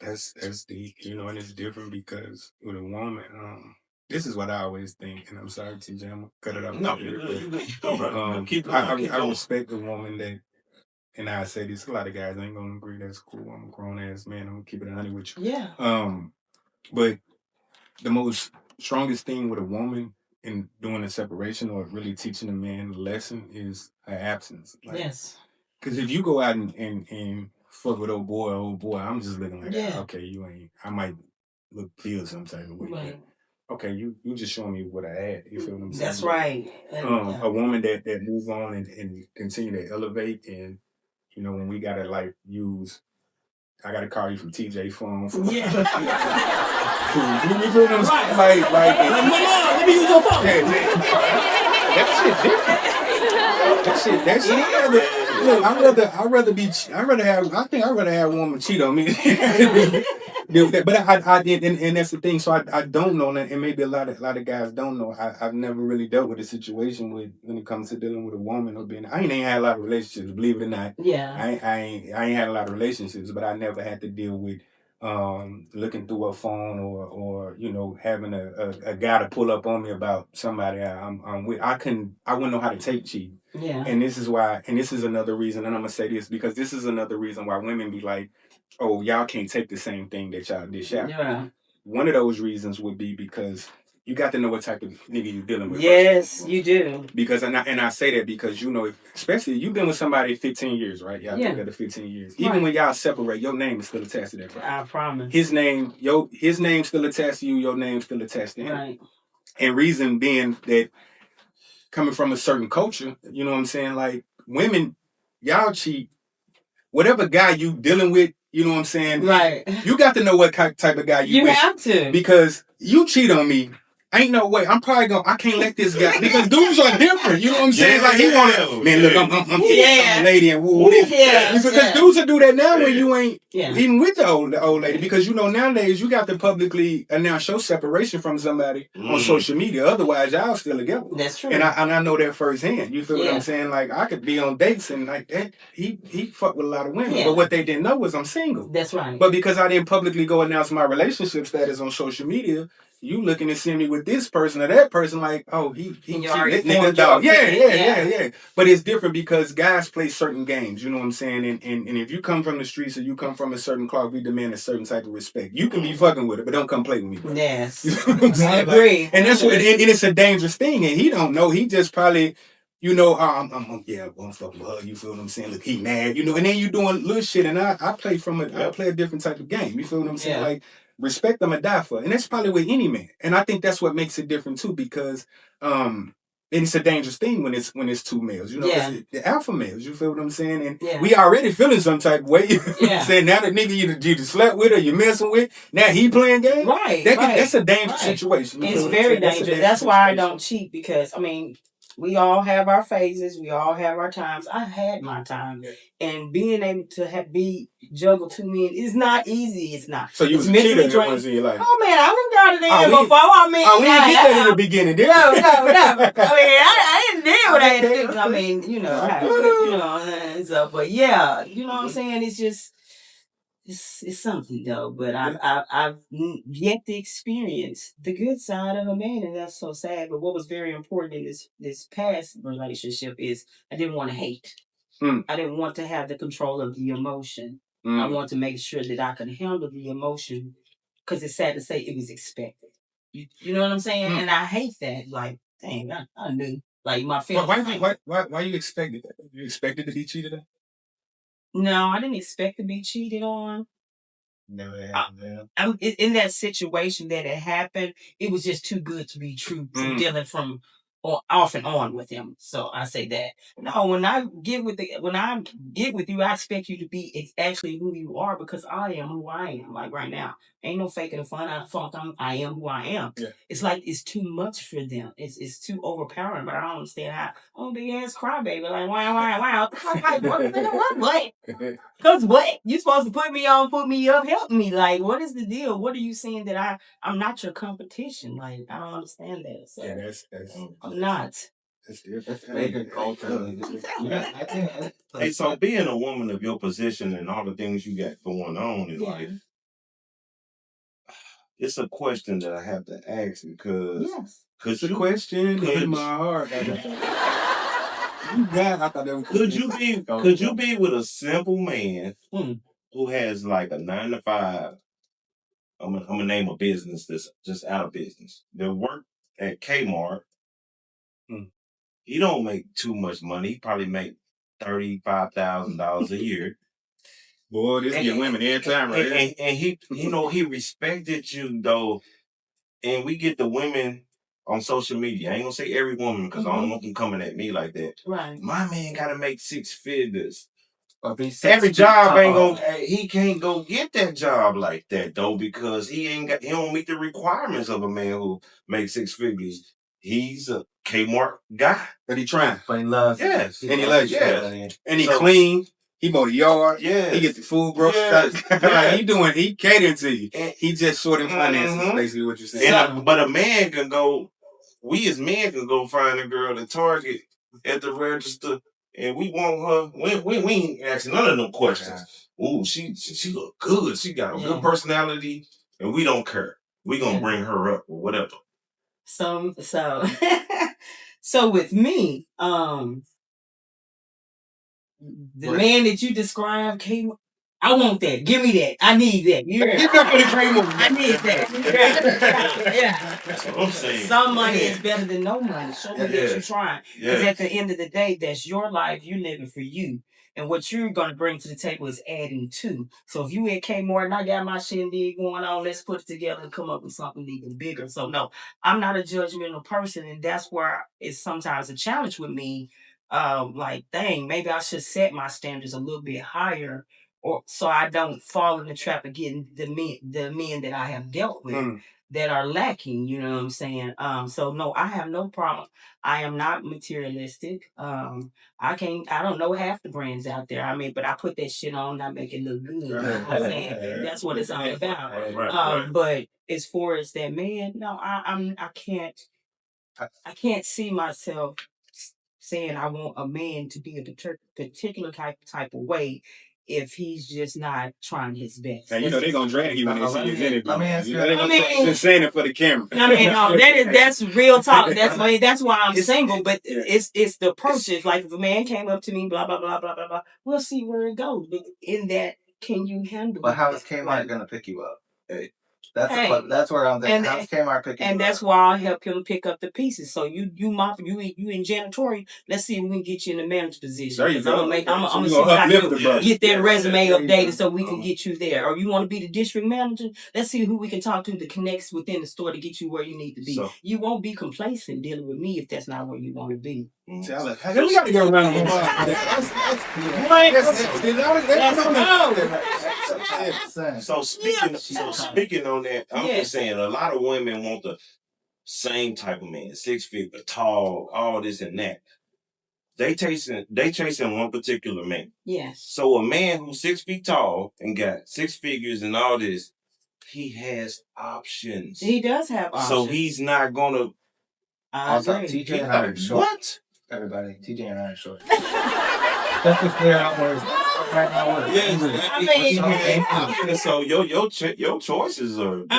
deep, and it's different because with a woman, this is what I always think, and I'm sorry, Teajay, I'm gonna cut it off. I respect a woman that, and I say this, a lot of guys ain't gonna agree. That's cool. I'm a grown ass man. I'm gonna keep it 100 with you. Yeah. But the most strongest thing with a woman in doing a separation or really teaching a man a lesson is her absence. Like, yes. Because if you go out and fuck with old boy, I'm just looking like, okay, you ain't. I might feel some type of way. Right. Okay, you just showing me what I had. You feel what I'm saying? That's right. A woman that moves on and continue to elevate, and when we gotta I gotta call you from TJ phone. Yeah. You feel what I'm saying? Like, Mama, let me use your phone. That shit. Look, I'd rather have a woman cheat on me. But I did, and that's the thing. So I don't know, and maybe a lot of guys don't know. I've never really dealt with a situation when it comes to dealing with a woman or being. I ain't had a lot of relationships, believe it or not. Yeah. I ain't had a lot of relationships, but I never had to deal with looking through a phone or having a guy to pull up on me about somebody I'm with. I wouldn't know how to take cheating. Yeah. And this is another reason, and I'm gonna say this because this is another reason why women be like, oh, y'all can't take the same thing that y'all dish out. Yeah. One of those reasons would be because you got to know what type of nigga you're dealing with. Yes, you do. Because and I say that because especially you've been with somebody 15 years, right? Y'all together 15 years. Even when y'all separate, your name is still attached to that person. I promise. His name still attached to you. Your name still attached to him. Right. And reason being that coming from a certain culture, you know what I'm saying? Like women, y'all cheat. Whatever guy you dealing with, you know what I'm saying? Right. You got to know what type of guy you with. You have to. Because you cheat on me. Ain't no way. I can't let this guy, because dudes are different. You know what I'm saying? Like he wanna, man, look, I'm a lady and woo. Because dudes will do that now when you ain't even with the old lady. Because you know nowadays you got to publicly announce your separation from somebody on social media. Otherwise, y'all still together. That's true. And I know that firsthand. You feel what I'm saying? Like I could be on dates and like that he fucked with a lot of women. But what they didn't know was I'm single. That's right. But because I didn't publicly go announce my relationship status on social media, you looking to see me with this person or that person, like, oh, he this nigga dog. Yeah. But it's different because guys play certain games, you know what I'm saying? And if you come from the streets or you come from a certain cloth, we demand a certain type of respect. You can be fucking with it, but don't come play with me, bro. Yes. You know what I'm saying? I agree. Like, and that's what, and it's a dangerous thing, and he don't know. He just probably, you know, I'm fucking with her. You feel what I'm saying? Look, he mad, you know. And then you doing little shit, and I play I play a different type of game. You feel what I'm saying? Like respect them and die for, and that's probably with any man. And I think that's what makes it different too, because and it's a dangerous thing when it's two males. You know, the alpha males. You feel what I'm saying? And we already feeling some type of way. You know what I'm saying? Now the nigga you slept with or you messing with, now he playing games. Right. That's a dangerous situation. It's very dangerous. That's why I don't cheat, because I mean, we all have our phases. We all have our times. I had my time, and being able to be juggle two men is not easy. It's not. So you was a cheater in once in your life. Oh man, I was got it in before. I mean, we didn't get that in the beginning, did we? No. I mean, I didn't do what I had to do. I mean, you know, so, but yeah, you know what I'm saying. It's just. It's something though, but I've yet to experience the good side of a man, and that's so sad. But what was very important in this past relationship is I didn't want to hate. I didn't want to have the control of the emotion. I want to make sure that I could handle the emotion, because it's sad to say it was expected. You know what I'm saying? And I hate that. Like, dang, I knew. Like my feelings. Why you expected that? You expected to be cheated on? No, I didn't expect to be cheated on. Never happened. In that situation that it happened, it was just too good to be true. Dealing from off and on with him, so I say that. No, when I get with you, I expect you to be actually who you are, because I am who I am. Like right now, ain't no faking the fun. I am who I am. Yeah. It's like it's too much for them. It's too overpowering. But I don't understand how. Oh, big ass crybaby. Like wow. What? Because what? You supposed to put me on, put me up, help me. Like, what is the deal? What are you saying that I'm not your competition? Like, I don't understand that. So, that's I'm not. That's different. That's major culture. Hey, so being a woman of your position and all the things you got going on in life, it's a question that I have to ask, because it's a question in my heart. Could you be with a simple man who has like a 9 to 5? I'm gonna name a business that's just out of business. They work at Kmart. He don't make too much money. He probably make $35,000 a year. Boy, this get women every time, right? And he, he respected you though. And we get the women on social media. I ain't gonna say every woman, because I don't want them coming at me like that. Right. My man gotta make 6 figures. Every job ain't gonna. He can't go get that job like that though, because he don't meet the requirements of a man who makes 6 figures. He's a Kmart guy, but he trying. But he loves. Yes, and he loves. Yes, and he clean. He mow the yard. Yes. He gets the food, groceries. Like he catering to you. He just short in finances, basically what you're saying. But a man can go. We as men can go find a girl at Target at the register, and we want her. We ain't asking none of them questions. Ooh, she look good. She got a good personality, and we don't care. We gonna bring her up or whatever. So with me, the man that you described I want that. Give me that. I need that. Yeah. Give up for the cream on I need that. Yeah. That's what I'm saying. Some money is better than no money. Show me that you're trying. Because at the end of the day, that's your life. You living for you. And what you're going to bring to the table is adding to. So if you at Kmart and I got my shindig going on, let's put it together and come up with something even bigger. So no, I'm not a judgmental person. And that's where it's sometimes a challenge with me. Like, dang, maybe I should set my standards a little bit higher, or so I don't fall in the trap of getting the men that I have dealt with that are lacking. You know what I'm saying? So no, I have no problem. I am not materialistic. I don't know half the brands out there. I mean, but I put that shit on, I make it look good. You know what I'm saying? That's what it's all about. Right. But as far as that man, no, I can't see myself saying I want a man to be a particular type of way if he's just not trying his best. And you know they're gonna drag you when they see his interview. Let me ask you. Just saying it for the camera. I mean, no, that's real talk. That's why I'm single. But it's the approach. It's like if a man came up to me, blah blah blah blah blah blah. We'll see where it goes. But in that, can you handle? But how is Kmart gonna pick you up? That's where I'm thinking. How's Kmart picking you up? And that's why I help him pick up the pieces. So you mop, you in janitorial. Let's see if we can get you in the manager position. There you go. I'm gonna see what I can get that resume updated so we can get you there. Or you want to be the district manager? Let's see who we can talk to that connects within the store to get you where you need to be. So, you won't be complacent dealing with me if that's not where you want to be. We got to go around the So speaking on that, I'm just saying a lot of women want the same type of man, 6 feet, tall, all this and that. They chasing one particular man. Yes. So a man who's 6 feet tall and got 6 figures and all this, he has options. He does have options. So he's not gonna. Also, TJ and I are short. What? Everybody, TJ and I are short. Just to clear out where right now. Yes, so your choices are. Look,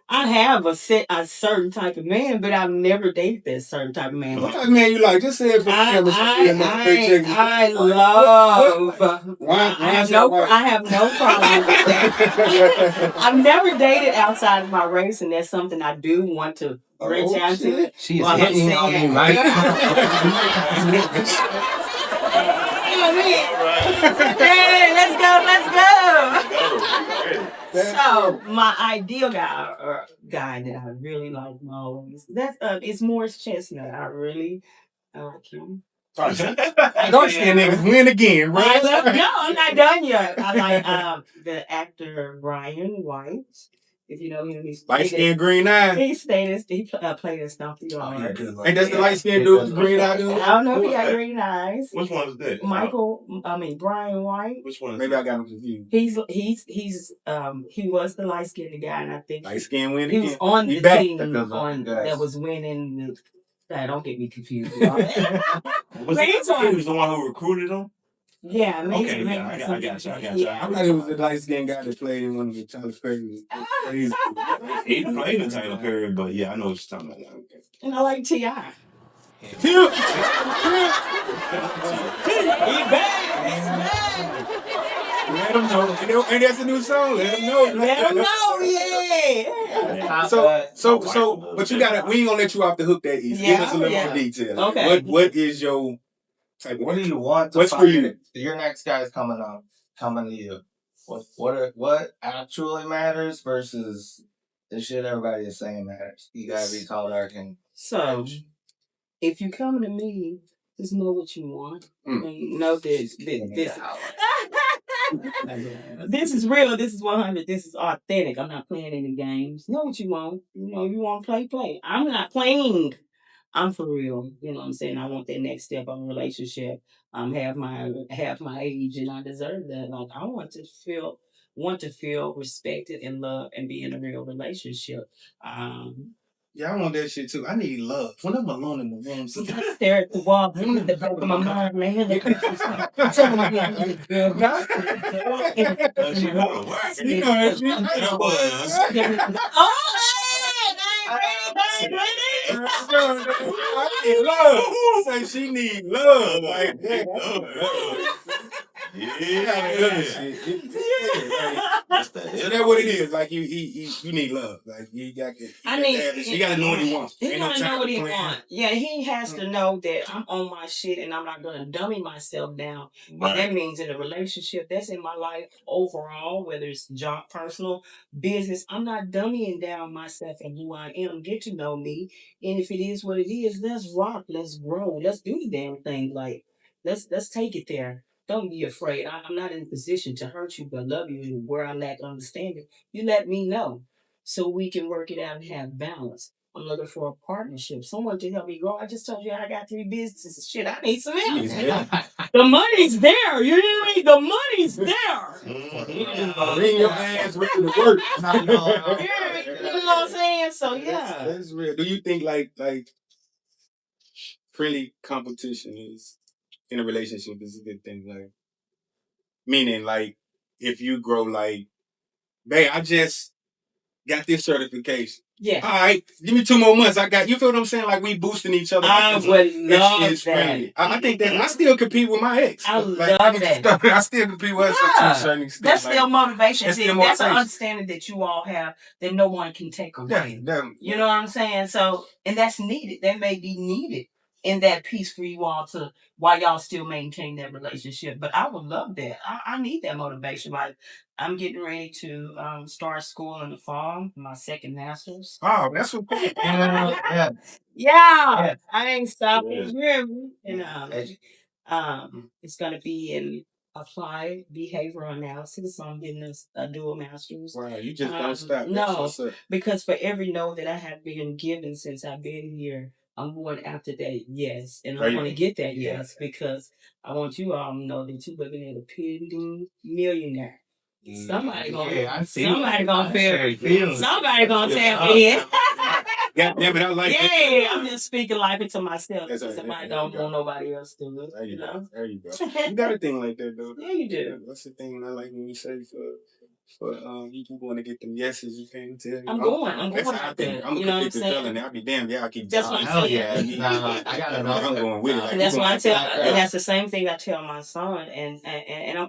I have a certain type of man, but I've never dated that certain type of man. What type of man you like? Just say it for I have no problem with that. I've never dated outside of my race, and that's something I do want to branch out to. She's hitting on me right Let's go. So my ideal guy or guy that I really like always, that's it's Morris Chestnut. I really like him. Dark skin niggas win again, right? No, I'm not done yet. I like the actor Ryan White. If you know him, he's light skin, green eyes. He played in Stumpy Yard. Ain't that the light skin dude with the green eyes? I don't know if he got green eyes. Which one is that? Brian White. Which one? Maybe I got him confused. He was the light skinned guy, and I think light skin win he again. was on the team that was winning. Don't get me confused. Was he the one who recruited him? Yeah, maybe. Okay, I got you. I thought it was the light skinned guy that played in one of the Tyler Perry. He played in Tyler Perry, but yeah, I know what you're talking about. Okay. And I like T.I. He back. Let him know. And that's a new song. Let him know. Yeah. So, but you gotta. We ain't gonna let you off the hook that easy. Give us a little more detail. Okay. What is your type? What do you want? What's for you? Your next guy is coming to you. What actually matters versus the shit everybody is saying matters. You gotta be tall, dark, and so. If you come to me, just know what you want. Know this. This is real. This is 100. This is authentic. I'm not playing any games. Know what you want. You know, you want to play. I'm not playing. I'm for real. You know what I'm saying? I want that next step of a relationship. Have my age, and I deserve that. Like I want to feel respected and loved and be in a real relationship. Yeah, I want that shit too. I need love. When I'm alone in the room, I stare at the wall. I'm in the back of my mind, man. I need love. Say she need love. Like That's what it is. Like you need love. Like you got to know what he wants. He gotta know what he wants. Yeah, he has to know that I'm on my shit and I'm not gonna dummy myself down. Right. And that means in a relationship, that's in my life overall, whether it's job, personal, business, I'm not dummying down myself and who I am. Get to know me. And if it is what it is, let's rock, let's grow, let's do the damn thing. Like let's take it there. Don't be afraid. I'm not in a position to hurt you, but love you. And where I lack understanding, you let me know so we can work it out and have balance. I'm looking for a partnership, someone to help me grow. I just told you I got 3 businesses. Shit, I need some help. The money's there. You hear me? The money's there. Bring your ass ready to work. You know what I'm saying? So yeah, that's real. Do you think like friendly competition is in a relationship is a good thing? Like meaning like if you grow like, babe, I just got this certification. Yeah. All right, give me 2 more months. I got you. Feel what I'm saying? Like we boosting each other. I would love that. I think that I still compete with my ex. I love that. I still compete with her to a certain extent. That's still motivation. That's an understanding that you all have that no one can take away. You know what I'm saying? So, and that's needed. That may be needed in that piece for you all to while y'all still maintain that relationship. But I would love that. I need that motivation. Like I'm getting ready to start school in the fall, my second master's. Oh, that's what cool. Yeah. I ain't stopping. And it's gonna be in applied behavioral analysis. So I'm getting a dual master's. Wow, you just don't stop. No, because for every no that I have been given since I've been here, I'm going after that yes. And I want to get that yes because I want you all to know that you're looking at a pending millionaire. Somebody gonna tap in. God damn it, I like it. Yeah, I'm just speaking life into myself. Somebody don't want nobody else to do it. There you go. You got a thing like that though. Yeah, you do. What's the thing I like when you say for you want to get them yeses, you can't tell me. I'm going I think. I'm gonna keep feeling that. I'll be damn, I keep that's what I'm saying. Yeah. I gotta know. I'm going with it. And that's what I tell and that's the same thing I tell my son and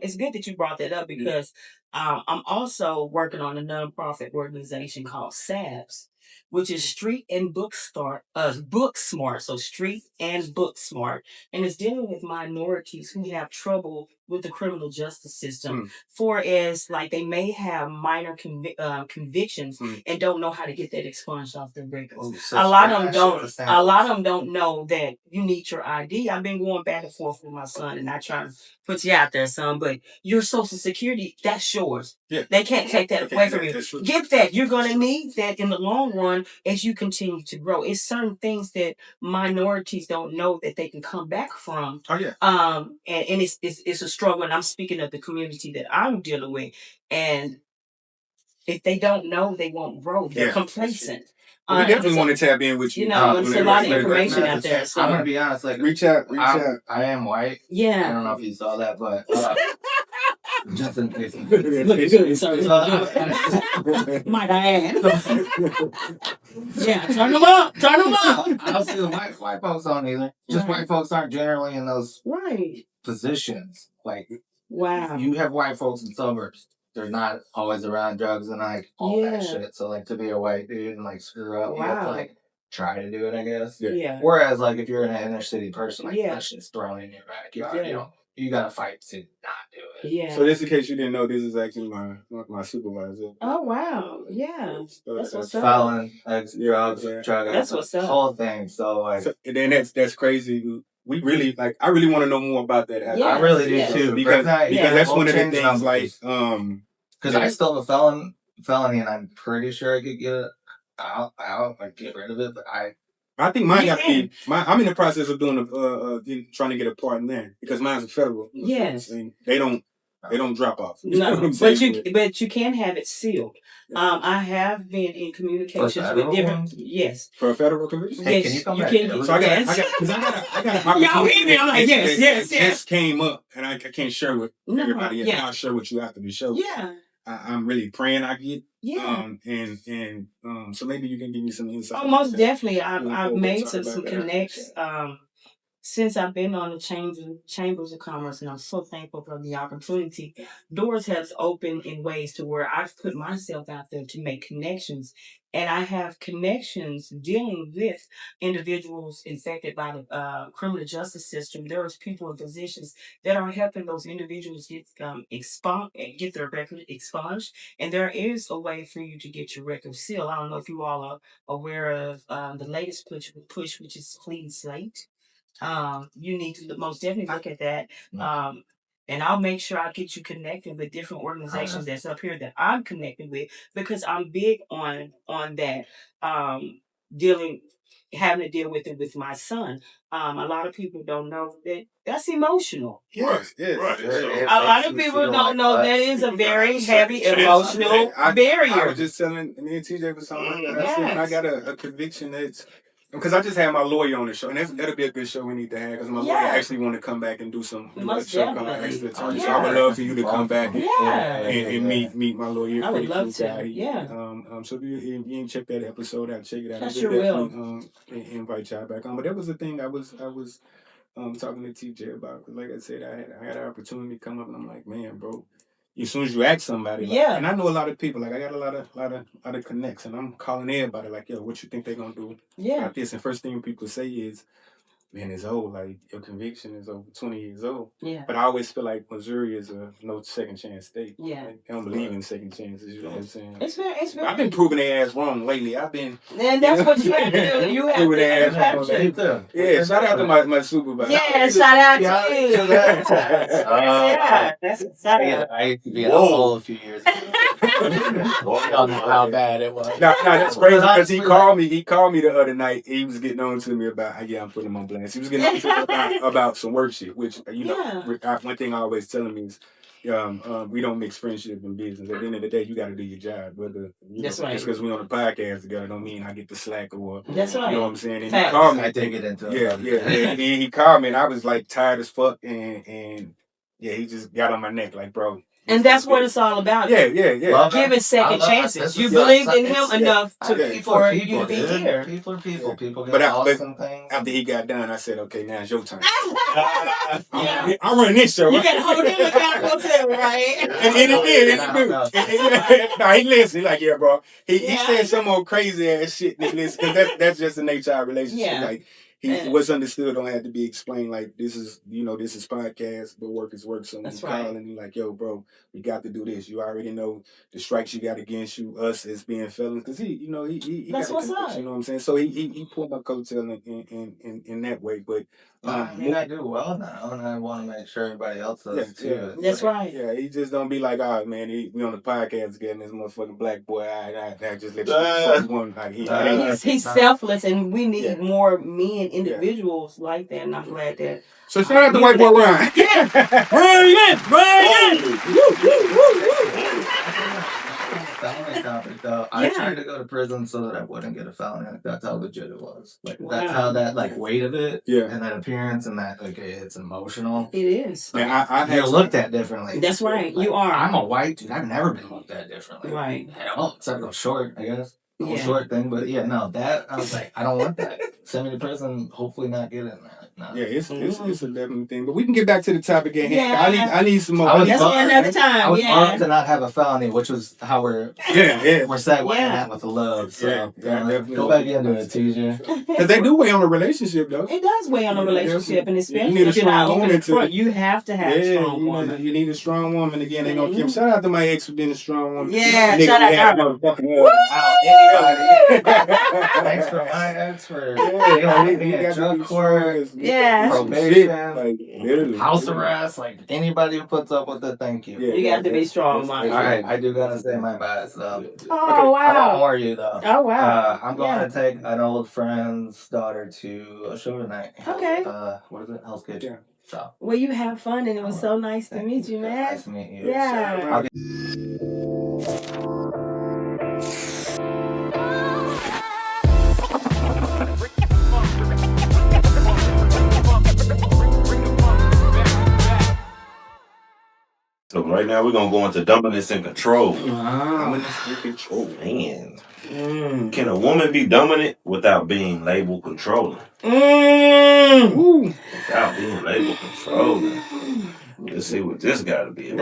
it's good that you brought that up because I'm also working on a nonprofit organization called SABS, which is Street and Book Smart. So Street and Book Smart. And it's dealing with minorities who have trouble with the criminal justice system. For as like they may have minor convictions and don't know how to get that expunged off their records. A lot of them don't know that you need your ID. I've been going back and forth with my son and I try to put you out there, son, but your social security, that's yours. Yeah. They can't take that away from you. Get that. You're going to need that in the long run as you continue to grow. It's certain things that minorities don't know that they can come back from. Oh, yeah. And it's a struggle. And I'm speaking of the community that I'm dealing with. And if they don't know, they won't grow. They're complacent. We definitely want to tap in with you. You know, there's a lot of information out there. So. I'm going to be honest. Like, reach out. I am white. Yeah. I don't know if you saw that, but just in case. Looking good. Sorry. Might I add. Yeah, turn them up. I don't see the white folks on either. Just white folks aren't generally in those positions. Like, wow. You have white folks in suburbs. They're not always around drugs and like all that shit. So like to be a white dude and like screw up, you have to like try to do it, I guess. Yeah. Whereas like if you're an inner city person, like that shit's thrown in your backyard. You gotta fight to not do it. Yeah. So just in case you didn't know, this is actually my supervisor. Oh wow. Yeah. That's what's up. Felon, drugs, drug. That's what's up. Whole thing. So like and then that's crazy. We really I really want to know more about that. Yeah. I really do too. Because that's one of the things like because I still have a felony and I'm pretty sure I could get it out, like get rid of it, but I think mine got to be. I'm in the process of doing trying to get a pardon there because mine's a federal. Yes, they don't drop off. No, but you can have it sealed. I have been in communications with different. Yes, for a federal conviction. Hey, can you come back? So I got. Y'all hear me? I'm like yes. This came up and I can't share with everybody. Yeah, I'll share with you after the show. Yeah. I'm really praying I get. Yeah. So maybe you can give me some insight. Oh, most definitely. I've made some connects. since I've been on the chambers of commerce, and I'm so thankful for the opportunity, doors has opened in ways to where I've put myself out there to make connections, and I have connections dealing with individuals infected by the criminal justice system. There's people in positions that are helping those individuals get their record expunged, and there is a way for you to get your record sealed. I don't know if you all are aware of the latest push, which is clean slate. You need to most definitely look at that. And I'll make sure I get you connected with different organizations that's up here that I'm connected with, because I'm big on that. Dealing Having to deal with it with my son. A lot of people don't know that that's emotional. Yes. A lot of people don't know that is a very heavy emotional barrier. I was just telling me and TJ was something like that. I said, I got a conviction that's because I just had my lawyer on the show, and that'll be a good show we need to have because my lawyer actually want to come back and do a show extra time. So I would love for you to come back and meet my lawyer. I would love to. So if you ain't check that episode out, check it out. I sure will. Invite y'all back on. But that was the thing I was talking to TJ about. Like I said, I had an opportunity to come up, and I'm like, man, bro. As soon as you ask somebody, and I know a lot of people, like I got a lot of connects, and I'm calling everybody, like, yo, what you think they're gonna do about this? And first thing people say is, man, it's old. Like your conviction is over 20 years old. Yeah. But I always feel like Missouri is a no second chance state. Yeah. Like, I don't believe in second chances. You know what I'm saying? It's very. I've been proving their ass wrong lately. I've been. And that's what you have to do. You have proving their ass wrong. Yeah. Shout out to my supervisor. Yeah. Shout out to you. That's exciting. I used to be at a hole a few years ago. I don't know how bad it was. No, that's crazy because he called me. He called me the other night. He was getting on to me about, I'm putting him on blast. He was getting on to me about some work shit, which, one thing I always tell him is, we don't mix friendship and business. At the end of the day, you got to do your job. Whether just because we on a podcast together don't mean I get the slack or that's right. You know what I'm saying? And he called me. I take it into he called me and I was like tired as fuck and he just got on my neck like, bro. And that's what it's all about. Yeah. Giving second chances. You believed in him enough for you to be here. People are people. People get lost in things. After he got done, I said, okay, now it's your turn. I'm running this show. You got to hold him accountable too, right? And he did. No, he listened. He like, yeah, bro. He said some old crazy ass shit. Because that's just the nature of our relationship. Yeah. Like, what's understood don't have to be explained. Like, this is podcast, but work is work. So when you call and you're like, yo, bro, we got to do this. You already know the strikes you got against you, us as being felons. Because he that's got what's up. You know what I'm saying? So he pulled my coattail in that way. But I do well now, and I want to make sure everybody else does too. Yeah. That's right. Yeah, he just don't be like, oh man, we on the podcast getting this motherfucking black boy. I just let you one. Like, he's selfless, and we need more men, individuals like that. And I'm glad that. So shout out to Whiteboi Ryan. Felony topic though. I tried to go to prison so that I wouldn't get a felony. That's how legit it was. Like that's how that weight of it and that appearance and that it's emotional. It is. And I you're looked at differently. That's right. You are. I'm a white dude. I've never been looked at differently. Right. At all, except I'm short, I guess. Short thing, but that I was like, I don't want that. Send me to prison. Hopefully not get in there. No. Yeah, it's a definite thing. But we can get back to the topic at hand. I need some more. That's for another time. I was armed to not have a felony, which was how we're segueing that with the love. So go back into it, TJ. Because they do weigh on a relationship, though. It does weigh on a relationship, and especially if you're not open front, you have to have a strong woman. You need a strong woman. Again, they gonna keep. Shout out to my ex for being a strong woman. Yeah, shout out to her. Thanks for my ex for drug court, probation, house arrest. Like anybody who puts up with it, thank you. You got to be strong, man. All right, I do gotta say my bias though. Oh wow! I don't more you though. Oh wow! I'm going to take an old friend's daughter to a show tonight. Okay. What is it? Hell's Kitchen. Yeah. So. Well, you have fun, and it was so nice to meet you, man. Nice to meet you. Yeah. So right now we're gonna go into dominance and control. Dominance and control. Man. Can a woman be dominant without being labeled controlling? This got to be a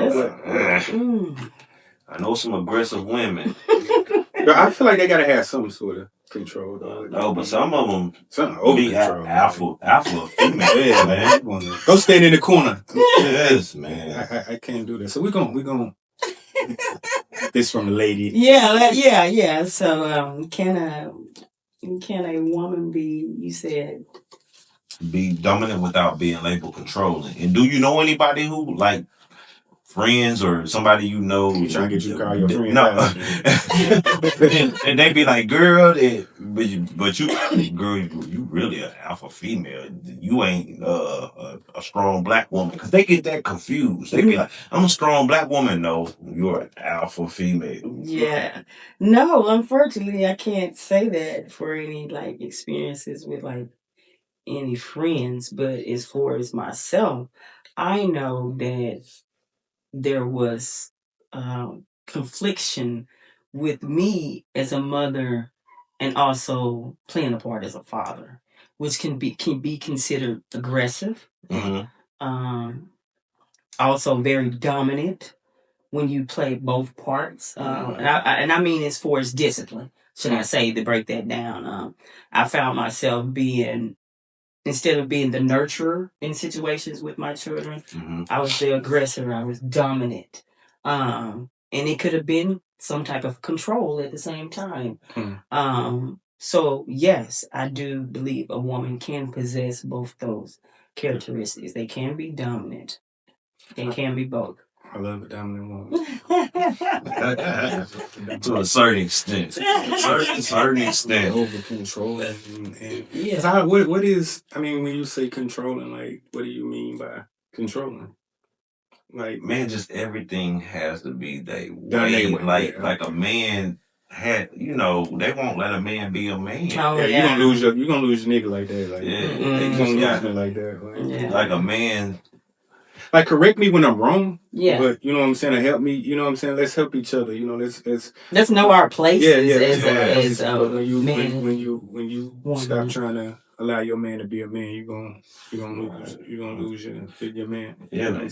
I know some aggressive women. I feel like they gotta have some sort of control though. No, but some of them be alpha female. Yeah, man. Go stand in the corner. Yes, man. I can't do that. So we're gonna this from the lady. Yeah. So can a woman be? You said be dominant without being labeled controlling. And do you know anybody who like friends or somebody you know? You trying to get you call your friend? No. and they be like, girl, but you, girl, you really an alpha female. You ain't a strong black woman. Because they get that confused. They be like, I'm a strong black woman. No, you're an alpha female. Yeah. No, unfortunately, I can't say that for any like experiences with like any friends. But as far as myself, I know that there was confliction with me as a mother and also playing a part as a father, which can be considered aggressive. Also very dominant when you play both parts. And I mean as far as discipline, should I say, to break that down. I found myself being, instead of being the nurturer in situations with my children, I was the aggressor. I was dominant. And it could have been some type of control at the same time. So yes, I do believe a woman can possess both those characteristics. They can be dominant. They can be both. I love a dominant woman. To a certain extent. Certain extent. Over control and yeah. What is, I mean, when you say controlling, like, what do you mean by controlling? Like, man, just everything has to be they way. Like a man had, they won't let a man be a man. Oh, yeah, you're gonna lose your nigga like that. Like, they gonna lose me like that. Like a man. Like, correct me when I'm wrong. Yeah. But you know what I'm saying, to help me, you know what I'm saying, let's help each other. Let's know our places as when you stop trying to allow your man to be a man, you're gonna lose your man. Yeah, I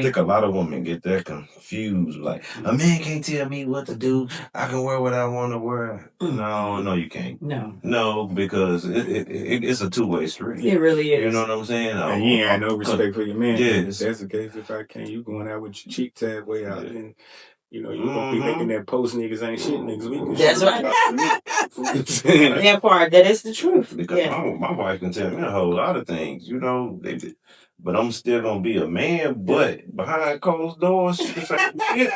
think a lot of women get that confused. Like, a man can't tell me what to do. I can wear what I want to wear. No, you can't. No, because it's a two-way street. It really is. You know what I'm saying? And you ain't got no respect for your man. Yeah. If that's the case, if I can't, you going out with your cheek tab way out, and you're gonna be making that post niggas ain't shit next week. That's right. That part, that is the truth. Because my wife can tell me a whole lot of things, but I'm still gonna be a man. But behind closed doors, she can say shit.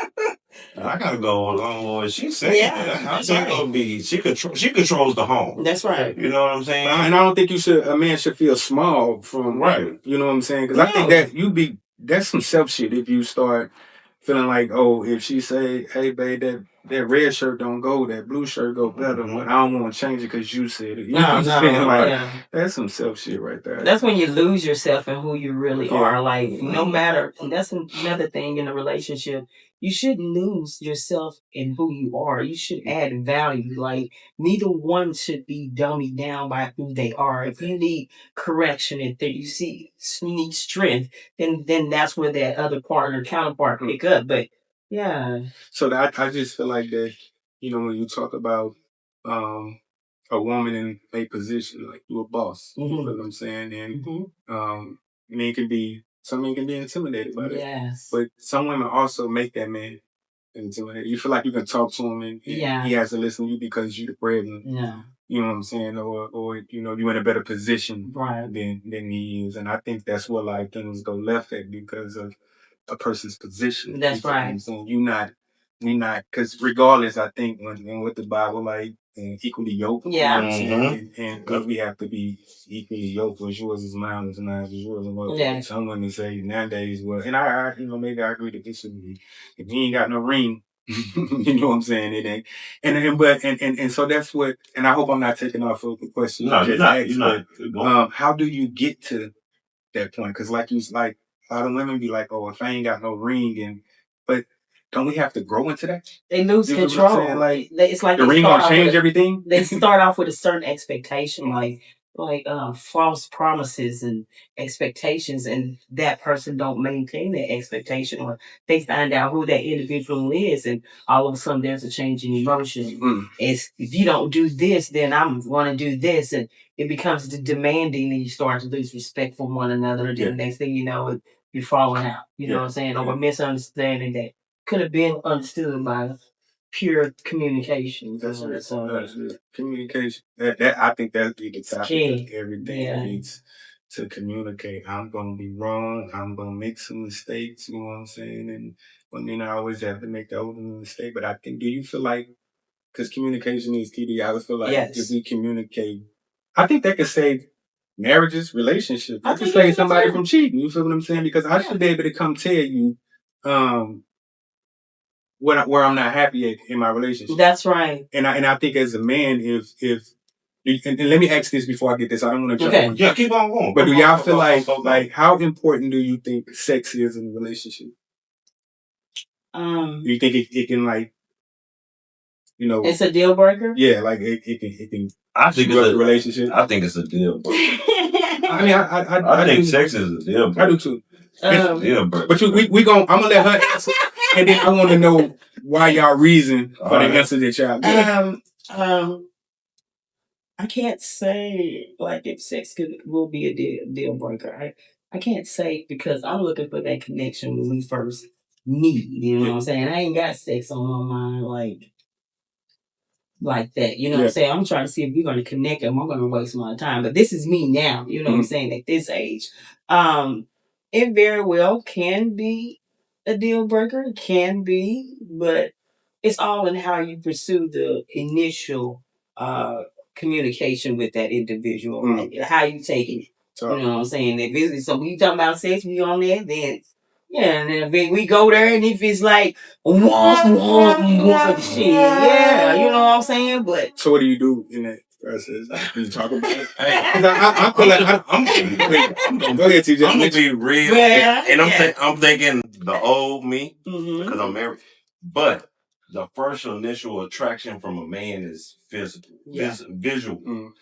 I gotta go along with what she said. I'm not gonna be. She controls the home. That's right. You know what I'm saying? And I don't think a man should feel small from right. You know what I'm saying? Because I think that that's some self shit if you start feeling like, oh, if she say, hey, babe, that red shirt don't go, that blue shirt go better, but I don't want to change it because you said it. You know what I'm saying? Like, that's some self shit right there. That's when you lose yourself and who you really are. Like, no matter, and that's another thing in a relationship, you shouldn't lose yourself in who you are. You should add value. Like, neither one should be dummied down by who they are. If you need correction, if you need strength, then that's where that other partner, counterpart pick up. But yeah. So I just feel like that, when you talk about a woman in a position, like you a boss, you know what I'm saying? And some men can be intimidated by that. Yes. But some women also make that man intimidated. You feel like you can talk to him and he has to listen to you because you're the breadwinner. Yeah. You know what I'm saying? Or you're in a better position than he is. And I think that's where like things go left at because of a person's position. That's right. So you're not, because regardless, I think when with the Bible, like, equally yoked. Yeah. And we have to be equally yoked. What's yours is mine, what's mine is yours. And some women say nowadays, well, and I maybe I agree that this should be, if he ain't got no ring, you know what I'm saying? It ain't. And so that's what, and I hope I'm not taking off of the question. No, you're not. How do you get to that point? Because like a lot of women be like, oh, if I ain't got no ring, but don't we have to grow into that? They lose control. Like, it's like the ring gonna change everything. They start off with a certain expectation, like false promises and expectations, and that person don't maintain that expectation, or they find out who that individual is, and all of a sudden there's a change in emotion. It's, if you don't do this, then I'm going to do this, and it becomes demanding, and you start to lose respect for one another. And the next thing you know, you're falling out. You know what I'm saying? Or a misunderstanding that could have been understood by pure communication. That's right. Communication. That I think that'd be the topic of everything needs to communicate. I'm gonna be wrong. I'm gonna make some mistakes. You know what I'm saying? And I always have to make the ultimate mistake. But I think, do you feel like, because communication is key, I would feel like if we communicate, I think that could save marriages, relationships. I could save somebody from cheating. You feel what I'm saying? Because I should be able to come tell you, where I'm not happy at in my relationship. That's right. And I think as a man, if and let me ask this before I get this. I don't want to jump on. Yeah, keep on going. But do y'all feel like how important do you think sex is in a relationship? Do you think it can, like, you know, it's a deal breaker? Yeah, like it can. I think it's a relationship. I think it's a deal breaker. I mean, I think sex is a deal breaker. I do too. Deal breaker. But I'm gonna let her answer, and then I want to know why y'all reason for the answer that y'all get. I can't say like if sex will be a deal breaker. I can't say, because I'm looking for that connection when we first meet. You know what I'm saying? I ain't got sex on my mind like that. You know what I'm saying? I'm trying to see if we're going to connect and I'm going to waste my time. But this is me now. You know what I'm saying? At this age, it very well can be a deal breaker. It can be, but it's all in how you pursue the initial communication with that individual, like how you take it. You know what I'm saying? If it's, so we talking about sex, we on there, then and then if we go there, and if it's like for the shit, you know what I'm saying? But so what do you do in that process? Do you talk about it? I feel like I'm go ahead, TJ. I'm gonna be real, and I'm thinking the old me, because I'm married, but the first initial attraction from a man is physical, visual.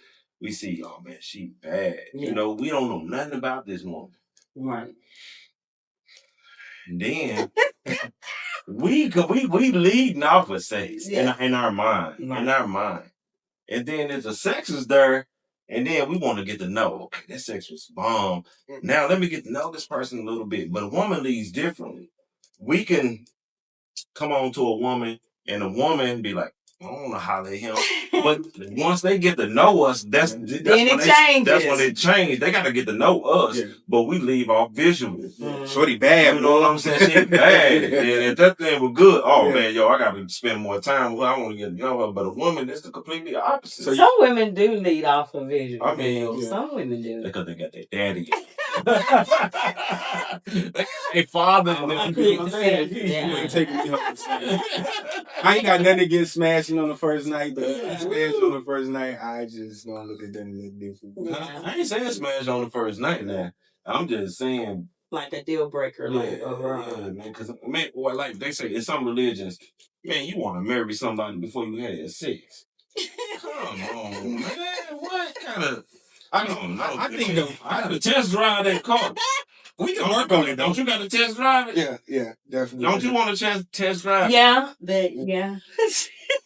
We see, oh man, she bad. You know, we don't know nothing about this woman. Right. And then we leading off with sex in our mind, in our mind. And then if the sex is there, and then we want to get to know, okay, that sex was bomb. Now let me get to know this person a little bit. But a woman leads differently. We can come on to a woman, and a woman be like, I don't want to holler at him. But once they get to know us, that's when it changes. They got to get to know us, but we leave off visually. Shorty bad, you know what I'm saying? She bad. And if that thing was good, man, I got to spend more time with her. I want to get to know her. But a woman, it's the completely opposite. So some women do lead off of visual. I mean, some women do. Because they got their daddy. They father. I ain't got nothing against smashing on the first night, but if you smash on the first night, I just gonna look at them a little different. I ain't saying smash on the first night now. I'm just saying like a deal breaker, man. Because man, or like they say in some religions, man, you want to marry somebody before you had sex. Come on, man. What kind of? I don't know. I think I got to test drive that car. We can work on it. Don't you got to test drive it? Yeah, definitely. Don't you want to test drive? Yeah,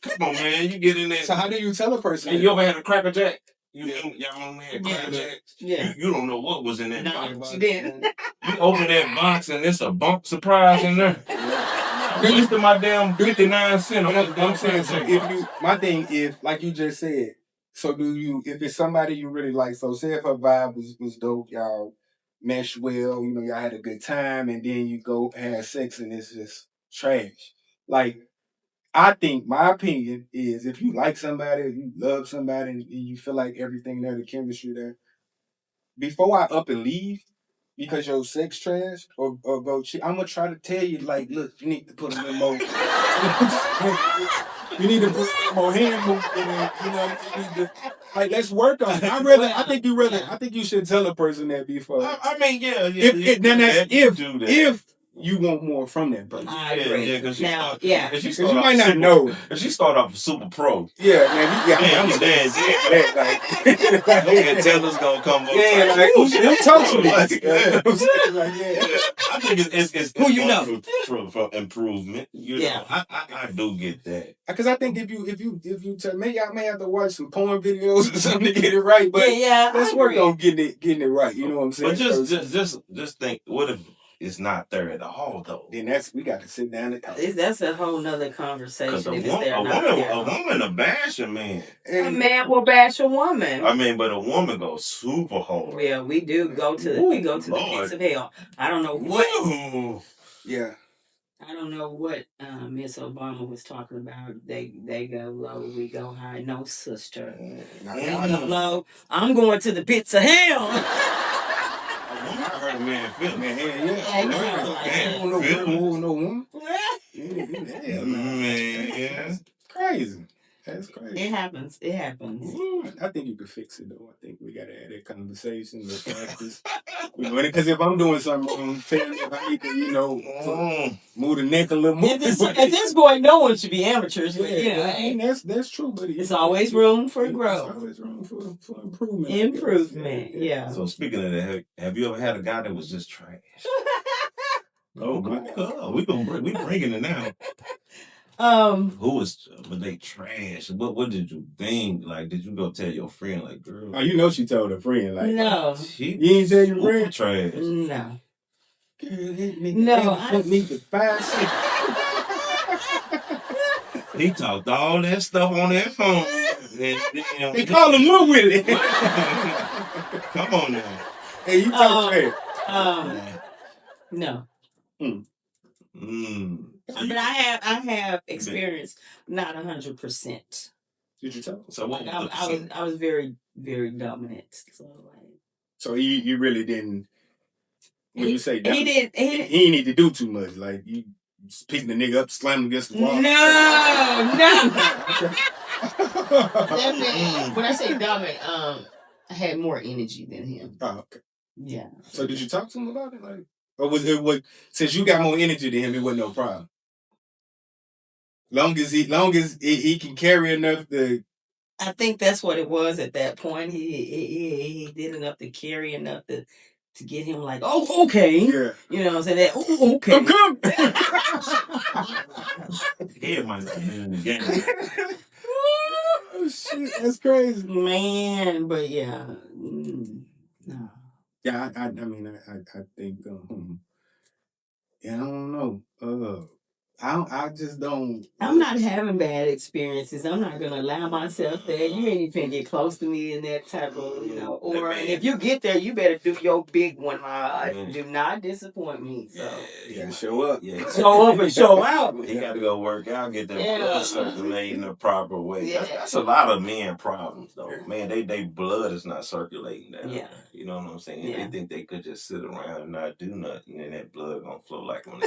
Come on, man. You get in there. So how do you tell a person? Hey, you ever had a Cracker Jack? Y'all only had Cracker Jack? Yeah. You don't know what was in that box. You didn't. You open that box and it's a bump surprise in there. Give to my damn 59 cents. I'm saying, so my thing is, like you just said, so if it's somebody you really like, so say if her vibe was dope, y'all mesh well, y'all had a good time, and then you go have sex and it's just trash. Like, I think my opinion is, if you like somebody, or you love somebody, and you feel like everything there, the chemistry there, before I up and leave, because your sex trash or go cheat, I'm gonna try to tell you, like, look, you need to put a little more. You need to put some more hand movement in it. You need to, like, let's work on it. I think you should tell a person that before. I mean, yeah. If you want more from that person. I agree. Because you might not know. If she start off a super pro. Yeah, man. I'm then Taylor's gonna come up. Yeah, like who talks to me? I think it's who you know for improvement. You know, I do get that. Because I think if you tell, maybe I may have to watch some porn videos or something to get it right, but let's work on getting it right. You know what I'm saying? But just think, what if it's not there at all though? Then we got to sit down and talk. That's a whole nother conversation. Because a woman will bash a man. A man will bash a woman. I mean, but a woman goes super hard. Yeah, we do go to the pits of hell. I don't know what. Ooh. Yeah. I don't know what Miss Obama was talking about. They go low, we go high. No, sister. They go low. I'm going to the pits of hell. I heard a man feel man. No woman. Man, crazy. That's crazy. It happens. I think you could fix it though. I think we gotta have that conversation, the practice. Because if I'm doing something wrong, tell me if I need to, move the neck a little more. At this point, no one should be amateurs. That's true. But it's always room for growth. It's always room for improvement. Yeah. So speaking of that, have you ever had a guy that was just trash? Oh my God, we bringing it now. Who was? But they trash. What did you think? Like, did you go tell your friend? Like, girl. Oh, you know she told her friend. Like, no. You ain't tell your friend? Trash. No. Girl, put me to 5 seconds. He talked all that stuff on that phone. They call him Lil Willie. Come on now. Hey, you talk trash. No. But I have experience, not 100%. Did you tell? So what? I was very, very dominant. So you really didn't. When you say dominant, he didn't need to do too much. Like you just picking the nigga up, slamming against the wall. No. When I say dominant, I had more energy than him. Oh, okay. Yeah. So did you talk to him about it? Like, or was it since you got more energy than him, it wasn't no problem? Long as he can carry enough to. I think that's what it was at that point. He did enough to carry enough to get him like, oh, okay. Yeah. You know what I'm saying? That, oh, okay. I'm coming. Yeah, my game. Oh, shit. That's crazy. Man, but yeah. No. Yeah, I mean, I think, yeah, I don't know. I just don't. I'm not having bad experiences. I'm not gonna allow myself there. You ain't even get close to me in that type of, aura. And if you get there, you better do your big one. Do not disappoint me. So You gotta show up. Yeah. Show up and show out. He got to go work out, get that blood circulating the proper way. That's a lot of men problems, though. Man, they blood is not circulating down. Yeah. You know what I'm saying? Yeah. They think they could just sit around and not do nothing, and that blood gonna flow like when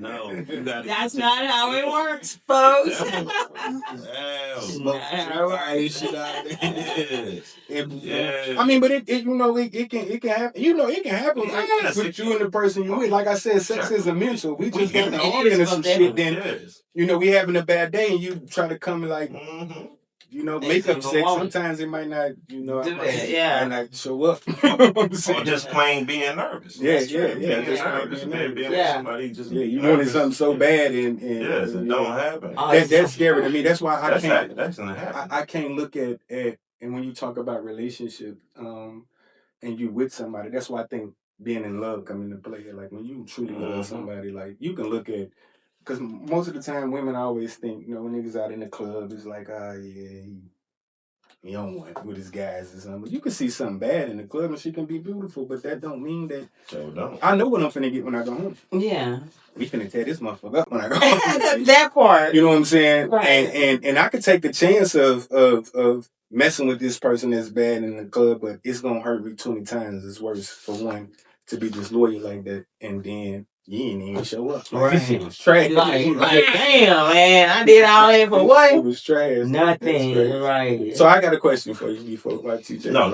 No, you gotta. That's not how it works, folks. I mean, but it can happen. It can happen with you and the person you with. Like I said, sex is a mental. We just got to argue some shit. Then we having a bad day, and you try to come and like. Make up sex. Sometimes it might not, I might not show up. Or just plain being nervous. Yeah. Somebody just you wanted something so bad and it don't happen. That's scary to me. That's why I can't. That's gonna happen. I can't look at and when you talk about relationship, and you with somebody, that's why I think being in love come into play. Like when you truly love somebody, like you can look at. Because most of the time, women always think, when niggas out in the club, it's like, he don't want with his guys or something. But you can see something bad in the club and she can be beautiful, but that don't mean that. So don't. I know what I'm finna get when I go home. Yeah. We finna tear this motherfucker up when I go home. That part. You know what I'm saying? Right. And I could take the chance of messing with this person that's bad in the club, but it's gonna hurt me 20 times. It's worse for one to be disloyal like that, and then You didn't even show up. Right. This shit was trash. Like, damn, man, I did all that for what? It was trash. Nothing. Right. So I got a question for you before TJ. No.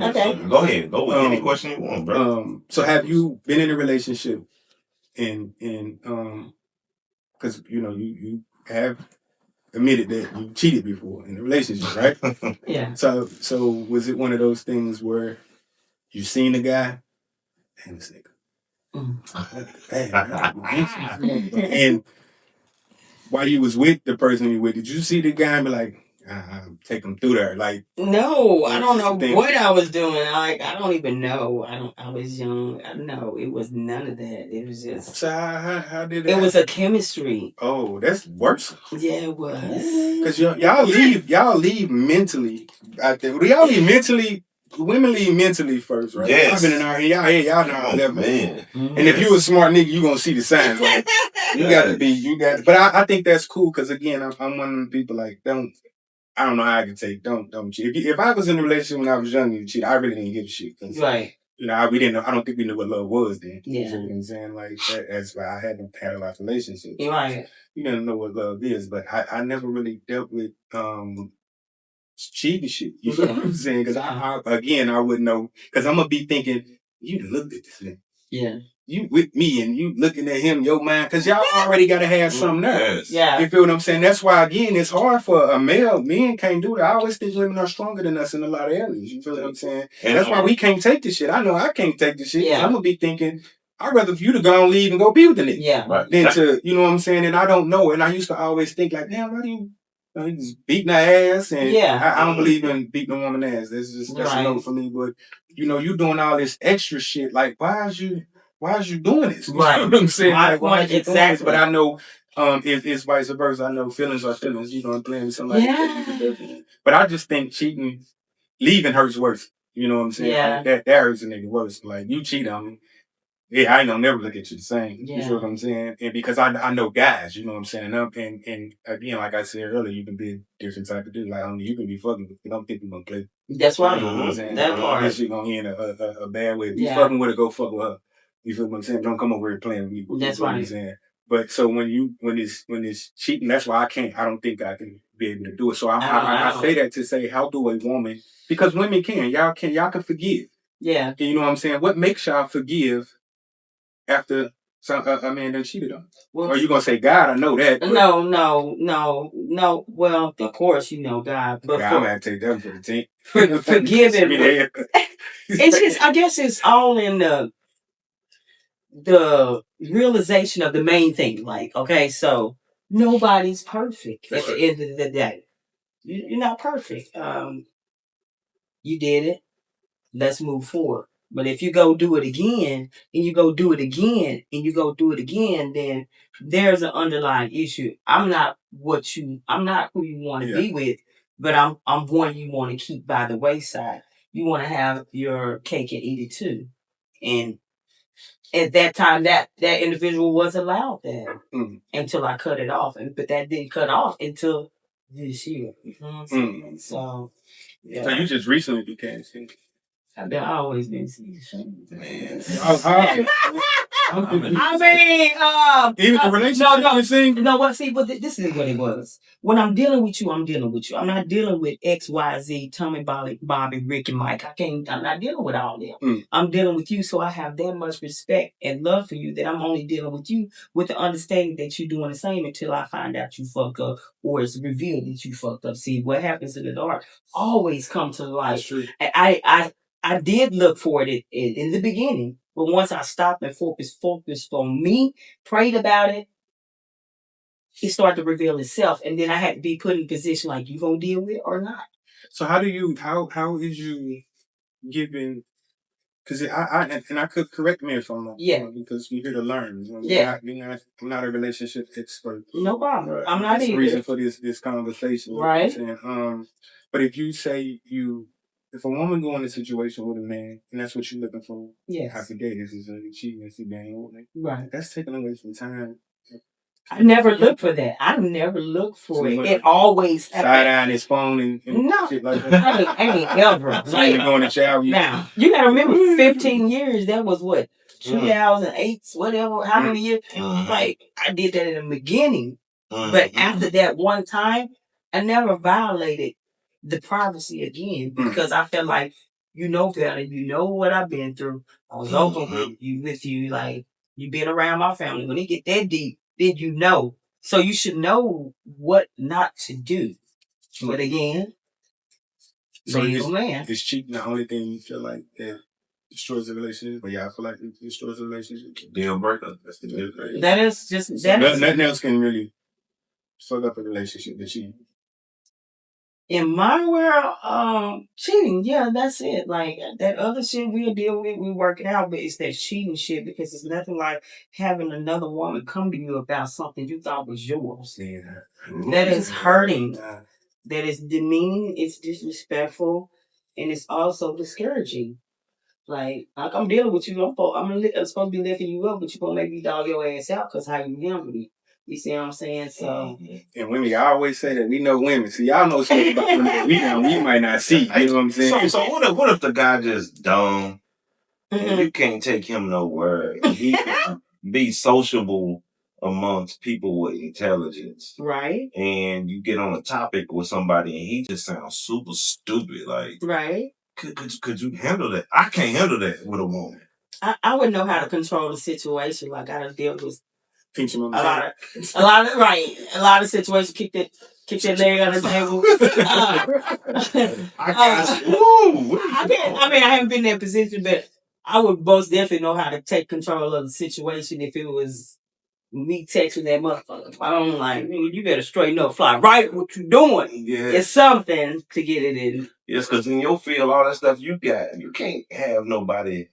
Okay. Go ahead. Go with any question you want, bro. So have you been in a relationship and because you have admitted that you cheated before in a relationship, right? Yeah. So was it one of those things where you seen the guy and this nigga? And while you was with the person you with, did you see the guy and be like, take him through there? Like, no, I don't know what I was doing. I don't even know. I was young. I know it was none of that. It was just. So how did it? It was a chemistry. Oh, that's worse. Yeah, it was. Because y'all leave mentally. I think y'all leave mentally. Women leave mentally first, right? Yes. I've been in our y'all know how that man. And if you a smart nigga, you gonna see the signs. Like, you got to be. But I think that's cool because again, I'm one of them people like I don't know how I can take don't cheat. If I was in a relationship when I was young and cheat, I really didn't give a shit. Right. We didn't know. I don't think we knew what love was then. Yeah. You know what I'm saying? Like that's why I hadn't had a lot of relationships. Right. You didn't know what love is, but I never really dealt with cheating shit. You know what I'm saying? Because I wouldn't know. Because I'm gonna be thinking, you looked at this thing. Yeah. You with me and you looking at him, your mind, because y'all already gotta have something there. Yeah. You feel what I'm saying? That's why again it's hard for a male. Men can't do that. I always think women are stronger than us in a lot of areas. You feel what I'm saying? And that's why we can't take this shit. I know I can't take this shit. Yeah. I'm gonna be thinking, I'd rather for you to go and leave and go be with the nigga. Yeah. Right. Than to, you know what I'm saying? And I don't know. And I used to always think like, damn, why do you he's beating her ass, and I don't believe in beating a woman's ass. That's a no for me. But you doing all this extra shit. Like, why is you doing this? You know what I'm saying? Like, why is you doing this? But I know it's vice versa. I know feelings are feelings. You know, I'm playing with somebody. Yeah. But I just think leaving hurts worse. You know what I'm saying? Yeah. Like, that hurts a nigga worse. Like, you cheat on me. Yeah, I ain't gonna never look at you the same. Yeah. You know what I'm saying? And because I know guys, you know what I'm saying? And again, like I said earlier, you can be a different type of dude. Like, you can be fucking with, I don't think you're gonna play. That's right. You know what I'm saying? That part. This shit gonna end a bad way. If you fucking with her, go fuck with her. You feel what I'm saying? Don't come over here playing with me. That's right. What I'm saying? But so when it's cheating, that's why I don't think I can be able to do it. So I say that to say, how do a woman, because women y'all can forgive. Yeah. And you know what I'm saying? What makes y'all forgive after a man that cheated on? Well, or you gonna say God? I know that. No. Well, of course you know God, but I'm gonna take that for the team. Forgiving. It's just, I guess, it's all in the realization of the main thing. Like, okay, so nobody's perfect at the end of the day. You're not perfect. You did it. Let's move forward. But if you go do it again, and you go do it again, and you go do it again, then there's an underlying issue. I'm not who you want to be with, but I'm one you want to keep by the wayside. You want to have your cake and eat it too. And at that time, that individual was allowed that until I cut it off. But that didn't cut off until this year. You know what I'm saying? So, yeah. So you just recently became single? I've always been single. Man. Even the relationship is single? No, what? See, but this is what it was. When I'm dealing with you, I'm dealing with you. I'm not dealing with X, Y, Z, Tommy, Bobby, Rick, and Mike. I'm not dealing with all them. I'm dealing with you, so I have that much respect and love for you that I'm only dealing with you with the understanding that you're doing the same until I find out you fucked up or it's revealed that you fucked up. See, what happens in the dark always comes to light. That's true. And I did look for it in the beginning, but once I stopped and focused on me, prayed about it, it started to reveal itself, and then I had to be put in a position like, you gonna deal with it or not? So how is you giving? Because I could correct me if I'm wrong. Yeah. Because we're here to learn. I'm not a relationship expert. No problem. Right. I'm not either. That's the reason for this conversation. Right. You know what I'm saying? But if you say if a woman go in a situation with a man and that's what you're looking for, after day, this is an achievement, right? That's taken away from time. I never look for that. I never look for it. It always happens. Side eye on his phone and no, shit like that. I ain't ever. Like, going to shower. Now, you got to remember, 15 years, that was what? 2008, whatever, how many years. Like, I did that in the beginning. But after that one time, I never violated the privacy again because I felt like, you know better. You know what I've been through. I was open with you. Like, you been around my family. When it get that deep, then you know. So you should know what not to do. But again, so is cheating the only thing you feel like that destroys the relationship? Or y'all feel like it destroys the relationship? Deal breaker. That's the deal breaker. That is just nothing else can really fuck up a relationship that cheating. In my world, cheating, yeah, that's it. Like, that other shit we'll deal with, we work it out, but it's that cheating shit because it's nothing like having another woman come to you about something you thought was yours. Yeah. That is hurting. That is demeaning, it's disrespectful, and it's also discouraging. Like I'm dealing with you, I'm supposed to be lifting you up, but you're going to make me dog your ass out because how you handle me. You see what I'm saying? So, and women, y'all always say that we know women. See, y'all know stuff about women that we might not see. You know what I'm saying? So what if the guy just dumb and you can't take him nowhere? He can be sociable amongst people with intelligence, right? And you get on a topic with somebody and he just sounds super stupid. Like, right? Could you handle that? I can't handle that with a woman. I wouldn't know how to control the situation. Like, I done dealt with pinch him on the a lot of situations. Kick that leg on the table. I haven't been in that position, but I would most definitely know how to take control of the situation if it was me texting that motherfucker. I'm like, you better straighten up, fly right. What you doing? Yeah, it's something to get it in. Yes, because in your field, all that stuff you got, you can't have nobody.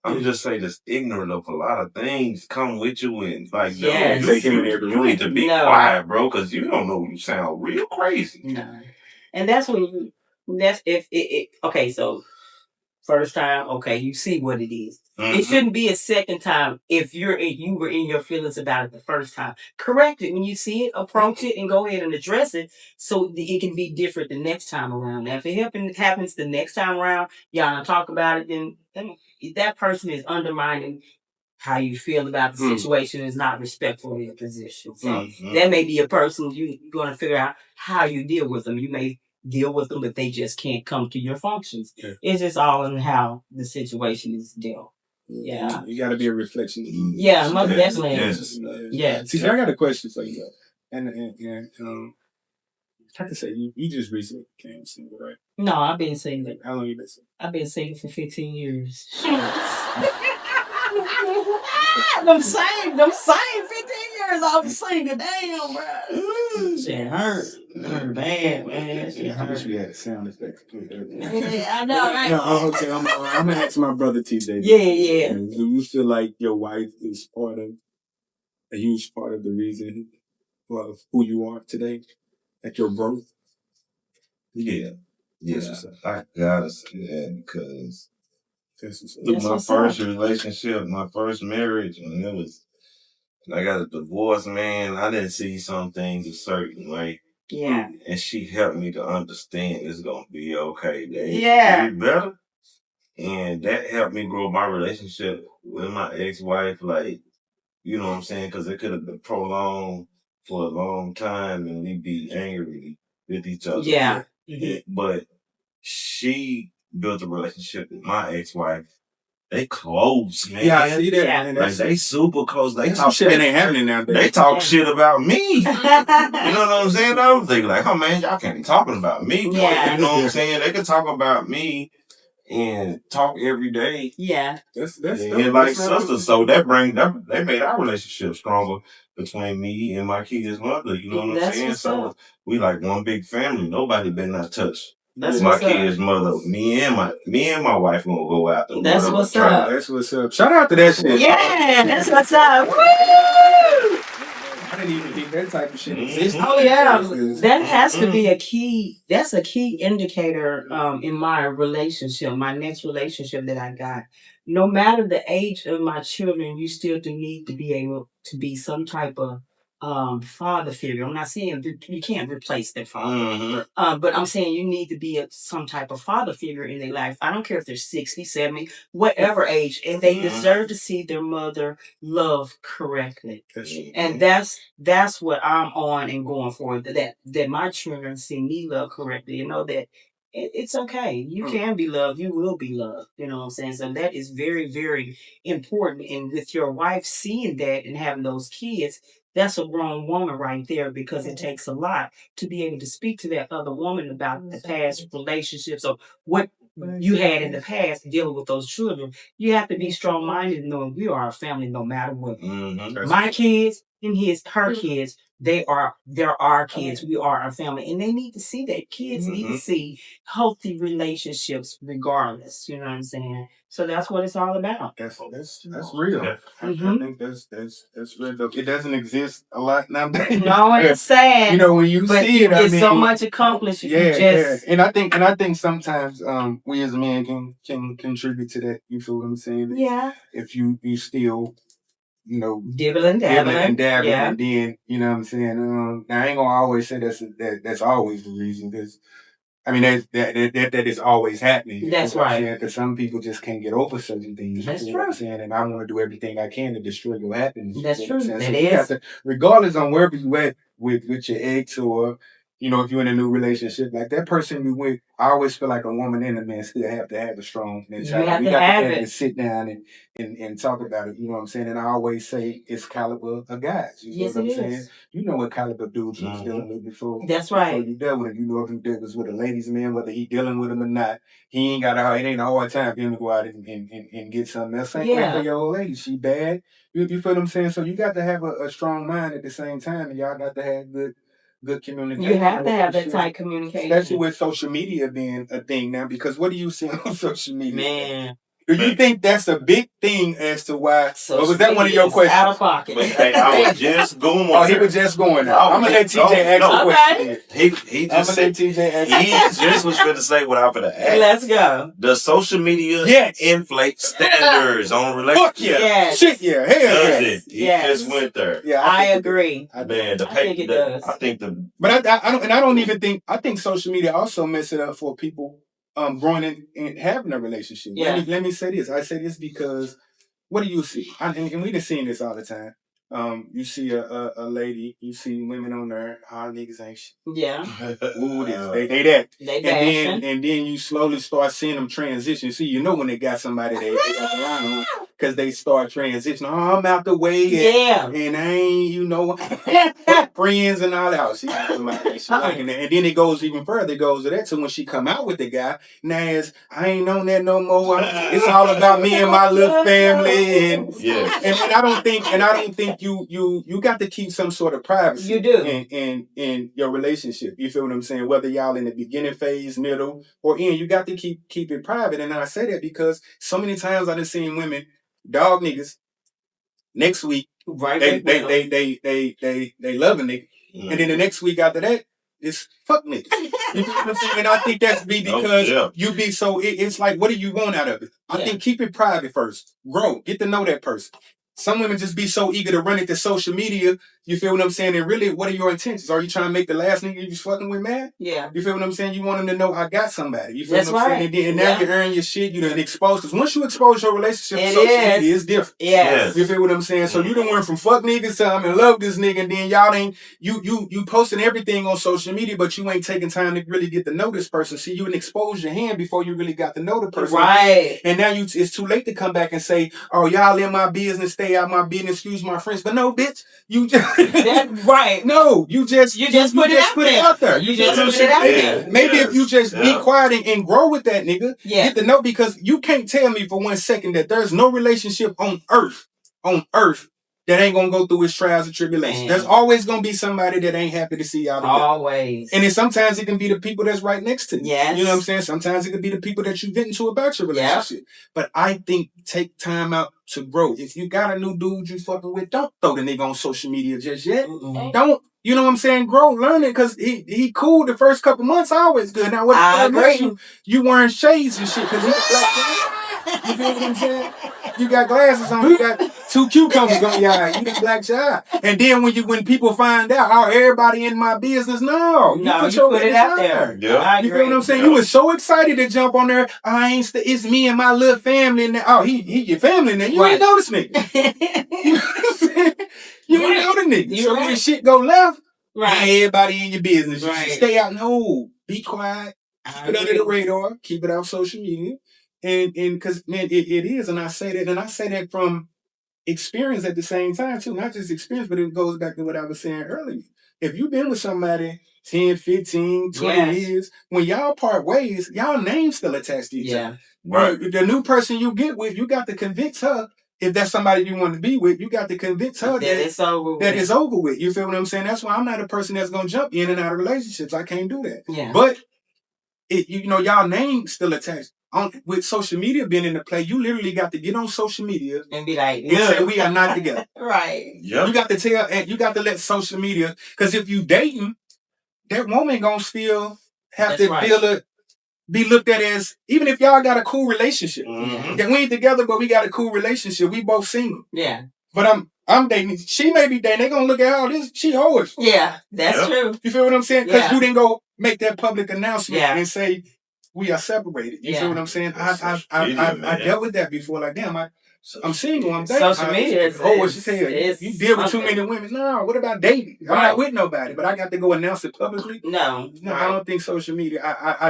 I'm just saying, that's ignorant of a lot of things come with you and like, yes. You need to be quiet, bro, because you don't know. You sound real crazy. No, and that's when okay. So first time, okay, you see what it is. It shouldn't be a second time if you were in your feelings about it the first time. Correct it when you see it, approach it, and go ahead and address it so that it can be different the next time around. Now, if it happens the next time around, y'all talk about it, then that person is undermining how you feel about the situation is not respectful of your position. So that may be a person you're going to figure out how you deal with them. You may deal with them, but they just can't come to your functions. Yeah. It's just all in how the situation is dealt. Yeah. You got to be a reflection. Yeah, most definitely. Yes. See, I got a question for you. And I can say you just recently became single, right? No, I've been single. How long you been single? I've been single for 15 years. them same 15 years I was single. Damn, bro. Shit hurt. Hurt bad, man. Shit hurt. I wish we had a sound effect. Yeah, I know, right? No, okay, I'm gonna ask my brother Teajay. Yeah. Do you feel like your wife is a huge part of the reason of who you are today? At your growth? Yeah. I gotta say that because through my first relationship, my first marriage, and I got a divorce, man, I didn't see some things a certain way. Yeah. And she helped me to understand it's gonna be okay. Yeah. Be better. And that helped me grow my relationship with my ex-wife, like, you know what I'm saying? Because it could have been prolonged for a long time and we'd be angry with each other. Yeah. But she built a relationship with my ex-wife. They close, man. Yeah, I see that. Yeah. Man, like, they super close. They talk shit ain't happening nowadays. They talk shit about me. You know what I'm saying? I'm thinking like, oh man, y'all can't be talking about me. Yeah. You know what I'm saying? They can talk about me and talk every day. Yeah. That's like sisters. So they made our relationship stronger between me and my kid's mother. You know what I'm saying? So we like one big family. Nobody better not touch my kid's mother. Me and my wife gonna go out there. That's what's up. That's what's up. Shout out to that shit. Yeah, that's what's up. Woo! I didn't even think that type of shit existed. Oh yeah, that has to be a key. That's a key indicator in my relationship, my next relationship that I got. No matter the age of my children, you still do need to be able to be some type of father figure. I'm not saying you can't replace their father, but I'm saying you need to be some type of father figure in their life. I don't care if they're 60, 70, whatever age, and they deserve to see their mother loved correctly. And that's what I'm on and going for. That my children see me loved correctly. You know that. It's okay. You can be loved. You will be loved. You know what I'm saying? So that is very, very important. And with your wife seeing that and having those kids, that's a grown woman right there, because it takes a lot to be able to speak to that other woman about the past relationships or what you had in the past dealing with those children. You have to be strong minded, knowing we are a family no matter what. My kids and her kids, they're our kids. We are our family, and they need to see that. Kids need to see healthy relationships regardless. You know what I'm saying? So that's what it's all about. That's real. Yeah. I think that's real. Though. It doesn't exist a lot nowadays. No, it's sad. You know, when you see it, it's so much accomplished. Yeah. And I think sometimes we as men can contribute to that. You feel what I'm saying? Yeah. If you still, you know, dibbling and dabbling, yeah. And then, you know what I'm saying? Now I ain't gonna always say that's always the reason, because I mean, that is always happening. That's right. Because some people just can't get over certain things. That's true. What I'm saying? And I want to do everything I can to destroy your happiness. That's true. So you have to, regardless on wherever you at with your ex, or, you know, if you're in a new relationship, like that person you with, I always feel like a woman and a man still have to have a strong mentality. We got to have it. Sit down and talk about it. You know what I'm saying? And I always say it's caliber of guys. You know what I'm saying? You know what caliber dudes you was dealing with before. That's right. Before you dealt with him. You know if you dealt with a ladies' man, whether he dealing with him or not. It ain't a hard time for him to go out and get something else. Same way for your old lady. She bad. You feel what I'm saying? So you got to have a strong mind at the same time, and y'all got to have good communication. You have to have that tight communication. Especially with social media being a thing now, because what do you see on social media? Man. Do you think that's a big thing as to why? Or was that one of your questions? Out of pocket. But, hey, I was just going. Oh, he was just going now. I'm gonna let TJ ask a question. He just said TJ ask. He just was going to say what I'm going to ask. Let's go. Does social media inflate standards on relationships? Fuck yeah. Yes. Shit yeah. Hell yes. He just went there. Yeah, I agree. Man, I think it does. I think But I don't even think. I think social media also mess it up for people. Growing and having a relationship. Yeah. Let me say this. I say this because what do you see? And we've been seeing this all the time. You see a lady, you see women on there, all niggas ain't shit. Yeah. Ooh, this, they that. They and then you slowly start seeing them transition. See, you know when they got somebody they got around because they start transitioning. Oh, I'm out the way. And I ain't, you know, friends and all that. See, and then it goes even further. It goes to that. So when she come out with the guy, now it's, I ain't on that no more. It's all about me and my little family. And I don't think you got to keep some sort of privacy. You do in your relationship. You feel what I'm saying? Whether y'all in the beginning phase, middle, or end, you got to keep it private. And I say that because so many times I've seen women dog niggas. Next week, they love a nigga, and then the next week after that, it's fuck niggas. You know what I'm saying? And I think that's because you be so. It's like, what do you want out of it? I think keep it private first. Grow, get to know that person. Some women just be so eager to run it to social media. You feel what I'm saying? And really, what are your intentions? Are you trying to make the last nigga you fucking with mad? Yeah. You feel what I'm saying? You want them to know I got somebody. You feel what I'm saying? And now you earn your shit. You done exposed. Because once you expose your relationship to social media, it's different. Yes. You feel what I'm saying? So you done went from fuck niggas to I'm in love with this nigga, and then y'all ain't you posting everything on social media, but you ain't taking time to really get to know this person. See, you done exposed your hand before you really got to know the person. Right. And now it's too late to come back and say, oh, y'all in my business, stay out my business, excuse my friends. But no, bitch, you just right. No, you just put it out there. You just put it out there. Maybe if you just be quiet and grow with that nigga, get to know, because you can't tell me for 1 second that there's no relationship on earth that ain't gonna go through its trials and tribulations. There's always gonna be somebody that ain't happy to see y'all together. Always. And then sometimes it can be the people that's right next to you. Yes. You know what I'm saying? Sometimes it could be the people that you venting to about your relationship. But I think take time out to grow. If you got a new dude you fucking with, don't throw the nigga on social media just yet. Don't. You know what I'm saying? Grow, learn it, because he cool the first couple months, always good. Now, you wearing shades and shit because he's black. You feel what I'm saying? You got glasses on, you got 2 cucumbers on your eye. You the black child. And then when people find out, oh, everybody in my business, no, you put your it out there. Yeah. You feel what I'm saying? You was so excited to jump on there. It's me and my little family. And oh, he your family now. You ain't know this nigga. You know what I'm saying? You ain't know the nigga. So when shit go left, everybody in your business. You should stay out. No, be quiet. Keep it under the radar. Keep it off social media. And because man, it is, and I say that from experience at the same time too. Not just experience, but it goes back to what I was saying earlier. If you've been with somebody 10, 15, 20 years, when y'all part ways, y'all names still attached to each other. Right. The new person you get with, you got to convince her, if that's somebody you want to be with, you got to convince her that it's over with. You feel what I'm saying? That's why I'm not a person that's gonna jump in and out of relationships. I can't do that. Yeah. But y'all names still attached. With social media being in the play, you literally got to get on social media and be like, and say we are not together. Right. Yep. You got to tell, and you got to let social media, because if you dating, that woman gonna still have be looked at as, even if y'all got a cool relationship. Mm-hmm. That we ain't together, but we got a cool relationship. We both single. Yeah. But I'm dating. She may be dating. They gonna look at all this. She hoes. Yeah, that's true. You feel what I'm saying? Because you didn't go make that public announcement and say we are separated. You feel what I'm saying? I dealt with that before. Like, damn, I'm single. I'm dating. Social media is what she said. You deal with too many women. No, what about dating? I'm not with nobody, but I got to go announce it publicly. No, I don't think social media.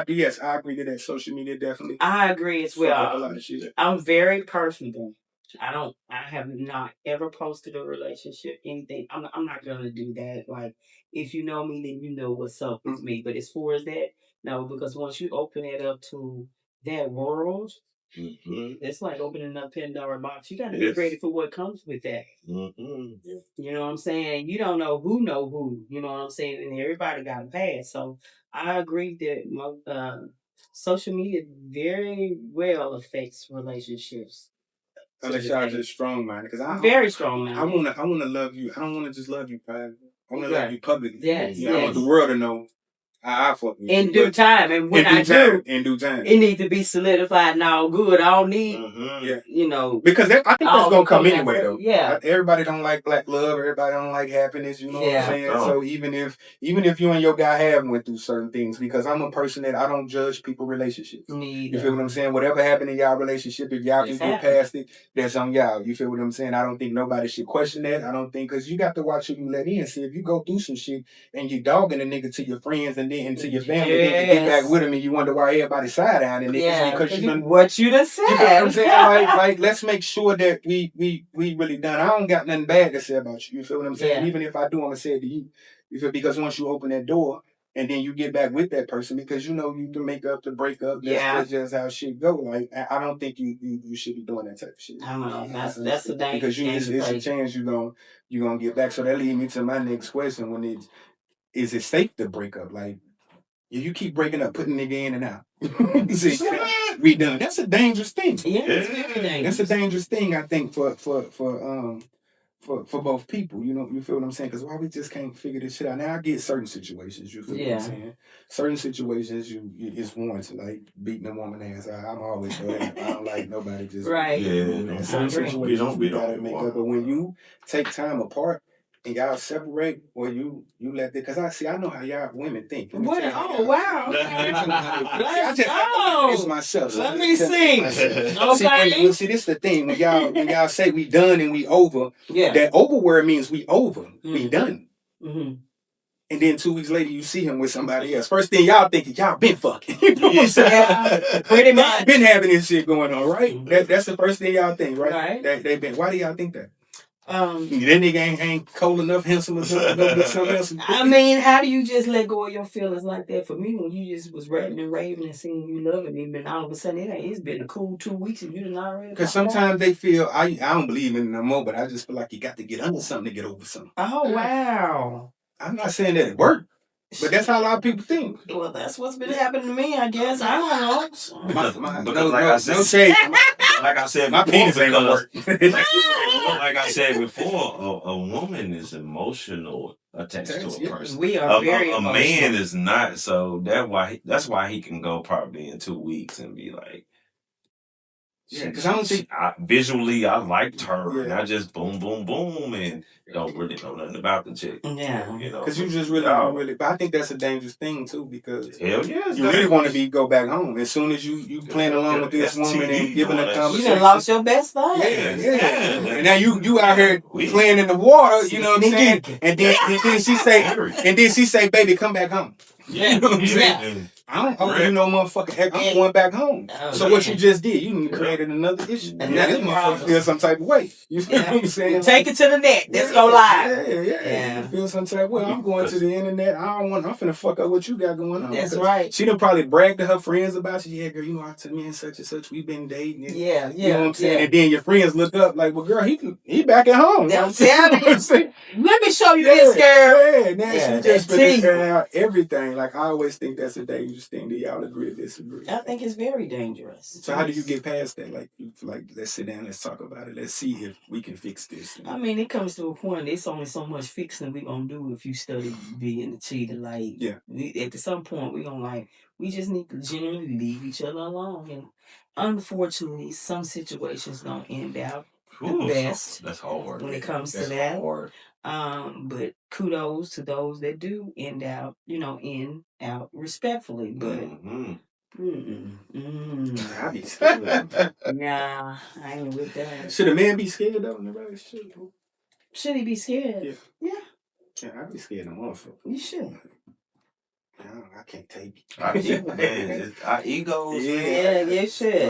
Yes, I agree to that. Social media definitely. I agree as well. A lot of shit. I'm very personable. I have not ever posted a relationship, anything. I'm not gonna do that. Like, if you know me, then you know what's up with me. But as far as that, no, because once you open it up to that world, it's like opening up Pandora box. You gotta be ready for what comes with that. You know what I'm saying? You don't know who. You know what I'm saying? And everybody got a past. So I agree that social media very well affects relationships. Unless y'all just strong minded, because I'm very strong minded. I wanna love you. I don't wanna just love you privately. I wanna love you publicly. Yes. I want the world to know I fuck with you. In due time, and when I do, in due time, it needs to be solidified and all good. I don't need, because I think that's gonna come anyway though. Yeah, everybody don't like black love. Everybody don't like happiness. You know what I'm saying? So even if you and your guy have went through certain things, because I'm a person that I don't judge people relationships. You feel what I'm saying? Whatever happened in y'all relationship, if y'all can get past it, that's on y'all. You feel what I'm saying? I don't think nobody should question that. I don't think, because you got to watch who you let in. See, if you go through some shit and you dogging a nigga to your friends and then to your family, then you get back with him and you wonder why everybody's side eyeing it, because you done what you done said. You know what I'm saying? Like let's make sure that we really done. I don't got nothing bad to say about you. You feel what I'm saying? Even if I do, I'm gonna say it to you. You feel, because once you open that door and then you get back with that person, because you know you can make up the break up. That's just how shit go. Like, I don't think you should be doing that type of shit. I don't know. That's the danger. Because it's a chance you gonna get back. So that leads me to my next question: is it safe to break up? Like, you keep breaking up, putting nigga in and out. We done. That's a dangerous thing. Yeah, it's very dangerous. That's a dangerous thing, I think, for both people. You know, you feel what I'm saying? Because why we just can't figure this shit out. Now I get certain situations. You feel what I'm saying? Certain situations, it's warranted, like beating a woman ass. I'm always for that. I don't like nobody just certain situations we gotta make up. But when you take time apart and y'all separate, or you let it, because I know how y'all women think. What? Oh, wow. It's myself. Let me see. Okay. See, this is the thing. When y'all say we done and we over, that over word means we over. We done. Mm-hmm. And then 2 weeks later, you see him with somebody else. First thing y'all think is y'all been fucking. You know what I'm saying? Pretty much. Been having this shit going on, right? Mm-hmm. That's the first thing y'all think, right? They been. Why do y'all think that? That nigga ain't cold enough, handsome enough to go get something else. I mean, how do you just let go of your feelings like that? For me, when you just was ranting and raving and saying you loving me, and all of a sudden it's been a cool 2 weeks and you done already. Because sometimes they feel, I don't believe in it no more, but I just feel like you got to get under something to get over something. Oh, wow. I'm not saying that it worked, but that's how a lot of people think. Well, that's what's been happening to me, I guess. I don't know. No shade. Like I said, my penis ain't gonna work. Like I said before, a woman is emotional attached to a person. We are very emotional. A man is not, so that's why he can go probably in 2 weeks and be like, Yeah, because I don't think visually I liked her, and I just boom, boom, boom, and don't really know nothing about the chick. Yeah, because you just really don't really. But I think that's a dangerous thing too, because hell yeah, you really want to go back home as soon as you playing along with this woman and giving her conversation. You done lost your best thing. Yeah. And now you out here playing in the water. You know what I'm saying? And then she say, baby, come back home. Yeah, you know what I'm saying? I don't owe you no motherfucking heck. I'm going back home. So what you just did, you created another issue. And now this motherfucker feel some type of way. You feel what I'm saying? Take it to the net. Let's go live. Yeah. You feel some type of way. I'm going to the internet. I'm finna fuck up what you got going on. That's right. She done probably bragged to her friends about you. Yeah, girl, you know, I took me and such, we've been dating. And, yeah. You know what I'm saying? And then your friends look up like, well, girl, he back at home. I'm telling you. Let me show you this, girl. Yeah, now she just been figuring out everything. Like, I always think that's a dangerous thing. Do y'all agree or disagree? I think it's very dangerous. So how do you get past that? Like, let's sit down, let's talk about it. Let's see if we can fix this. I mean, it comes to a point. There's only so much fixing we gonna do if you study being a cheater. Like, at some point, we just need to generally leave each other alone. And unfortunately, some situations don't end out the best. That's hard when it comes to that. Hard. But kudos to those that do end out respectfully. But I be scared. Nah, I ain't with that. Should a man be scared though in the relationship? Should he be scared? Yeah. Yeah, I'd be scared of motherfucker. You should. I can't take it. Our egos. Yeah, you should.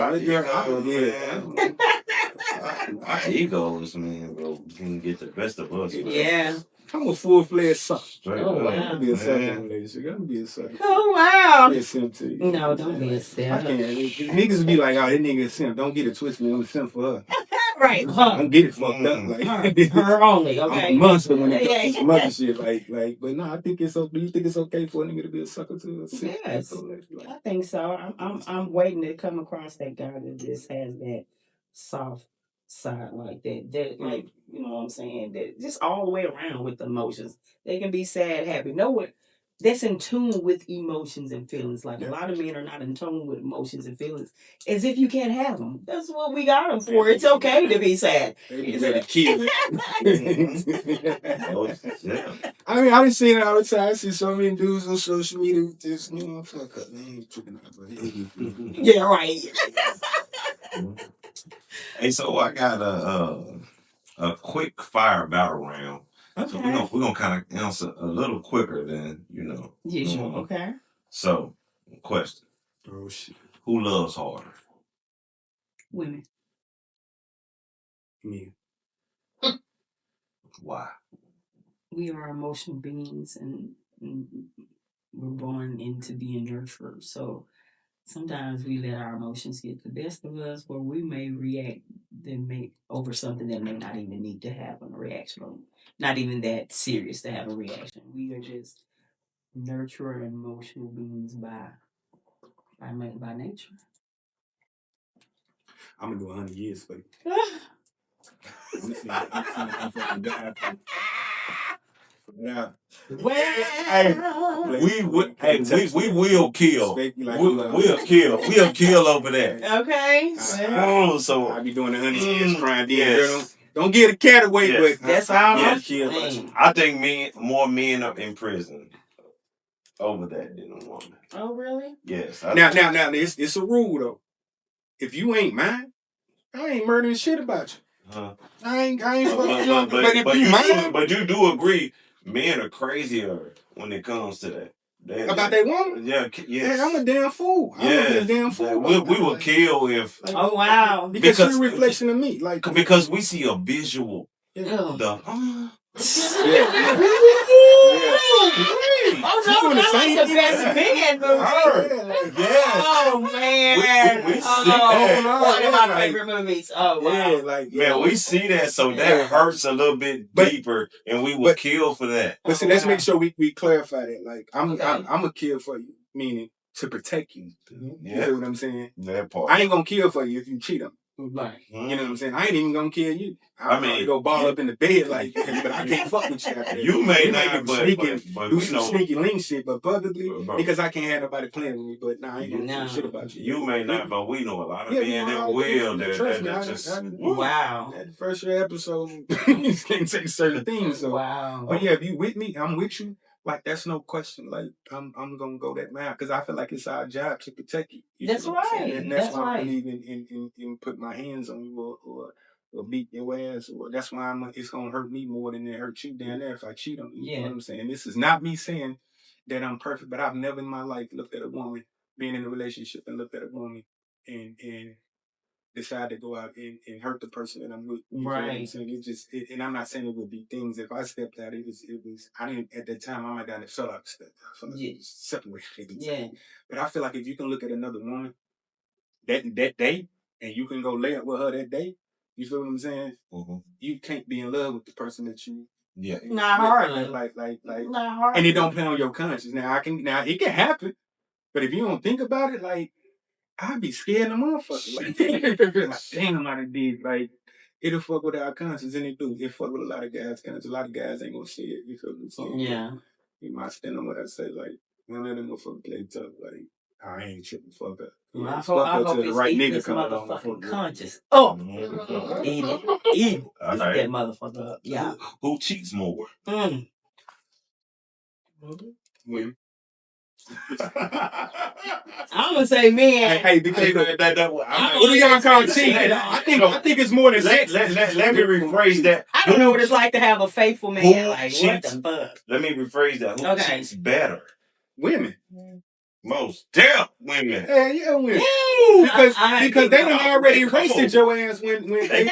Our egos, man, bro, can get the best of us. Man. Yeah. I'm a full-fledged sucker. Oh, wow. I'm gonna be a sucker in a relationship. I'm gonna be a sucker. Oh, wow. Be a simp to you. No, don't be a simp. I can't. Niggas be like, oh, this nigga a simp. Don't get it twisted. I'm a simp for her. Right. Don't get it fucked up. Like, her only, okay? I'm a monster when it comes to some other shit. Like, but no, I think it's okay. Do you think it's okay for a nigga to be a sucker to a simp? Yes. I think so. I'm waiting to come across that guy that just has that soft side like that like, you know what I'm saying, that just all the way around with the emotions. They can be sad, happy, know what, that's in tune with emotions and feelings. Like a lot of men are not in tune with emotions and feelings, as if you can't have them. That's what we got them for. It's okay to be sad. They be ready to kill. I mean, I've been seeing it all the time. I see so many dudes on social media with this, fuck up, man, tripping out, but yeah, right. Hey, so I got a quick fire battle round. Okay. So we're gonna kind of answer a little quicker than usual. Okay. So, question. Oh shit. Who loves harder? Women. Me. Why? We are emotional beings, and we're born into being nurtured. So sometimes we let our emotions get the best of us, where we may react over something that may not even need to have a reaction, or not even that serious to have a reaction. We are just nurtured emotional beings by nature. I'm gonna do 100 years for you. Yeah. Well, we will kill. We'll kill over that. Okay. So I be doing the 100 years crying. Yes. Don't get a cat away, but that's how I think more men are in prison over that than a woman. Oh, really? Yes. Now, it's a rule though. If you ain't mine, I ain't murdering shit about you. I ain't but you do agree, men are crazier when it comes to that. About that woman? Yeah, yes. I'm a damn fool. I'm a damn fool. We will kill if. Oh wow! Because you're a reflection of me, because we see a visual. Oh no, that was the best man movie. Oh man. We see that. One of my favorite movies. Oh wow. Man, we see that, so that hurts a little bit deeper, and we will kill for that. But see, let's make sure we clarify that. Like, I'm a kill for you, meaning to protect you. You know what I'm saying? That part. I ain't gonna kill for you if you cheat on me. Right. You know what I'm saying? I ain't even gonna kill you. I mean, go ball up in the bed like, but I can't fuck with you after that. You may we not, but do some sneaky link shit, but publicly, because I can't have nobody playing with me. But nah, I ain't gonna say shit about you. You may not, but we know a lot of men that will. That just wow. That first year episode, you can't say certain things. So. Wow. But yeah, if you with me, I'm with you. Like that's no question. Like I'm gonna go that mile because I feel like it's our job to protect you. That's right. And that's why I believe in put my hands on you or beat your ass. Or that's why it's gonna hurt me more than it hurt you down there if I cheat on you. You know what I'm saying? This is not me saying that I'm perfect, but I've never in my life looked at a woman, being in a relationship and looked at a woman and decide to go out and hurt the person that I'm with. You know what I'm saying? It's just, and I'm not saying it would be things. If I stepped out, it was, I didn't, at that time, I might not have felt like step out. I felt like it was separated. Yeah. But I feel like if you can look at another woman that day and you can go lay up with her that day, you feel what I'm saying? Mm-hmm. You can't be in love with the person that you. Yeah. Not hardly. Like, not hardly. And it don't play on your conscience. Now it can happen, but if you don't think about it, like, I'd be scared of the motherfucker. Like, damn, I done did. Like, it'll fuck with our conscience, and it do. It fuck with a lot of guys' conscience. A lot of guys ain't gonna see it. You feel what I'm saying? Yeah. You might stand on what I say, like, don't let them motherfucker play tough. Like, I ain't tripping, fuck up. Well, I hope it's right nigga motherfucking conscious. Oh! Eat it. Eat that motherfucker up. Yeah. Who cheats more? Women. I'm gonna say men. Hey, because what do y'all call cheating? I think it's more than sex. Let me rephrase that. I don't know what it's like to have a faithful man. Like, what the fuck? Let me rephrase that. Who cheats better? Women. Most deaf women. Yeah, women. Because they done already wasted your ass when they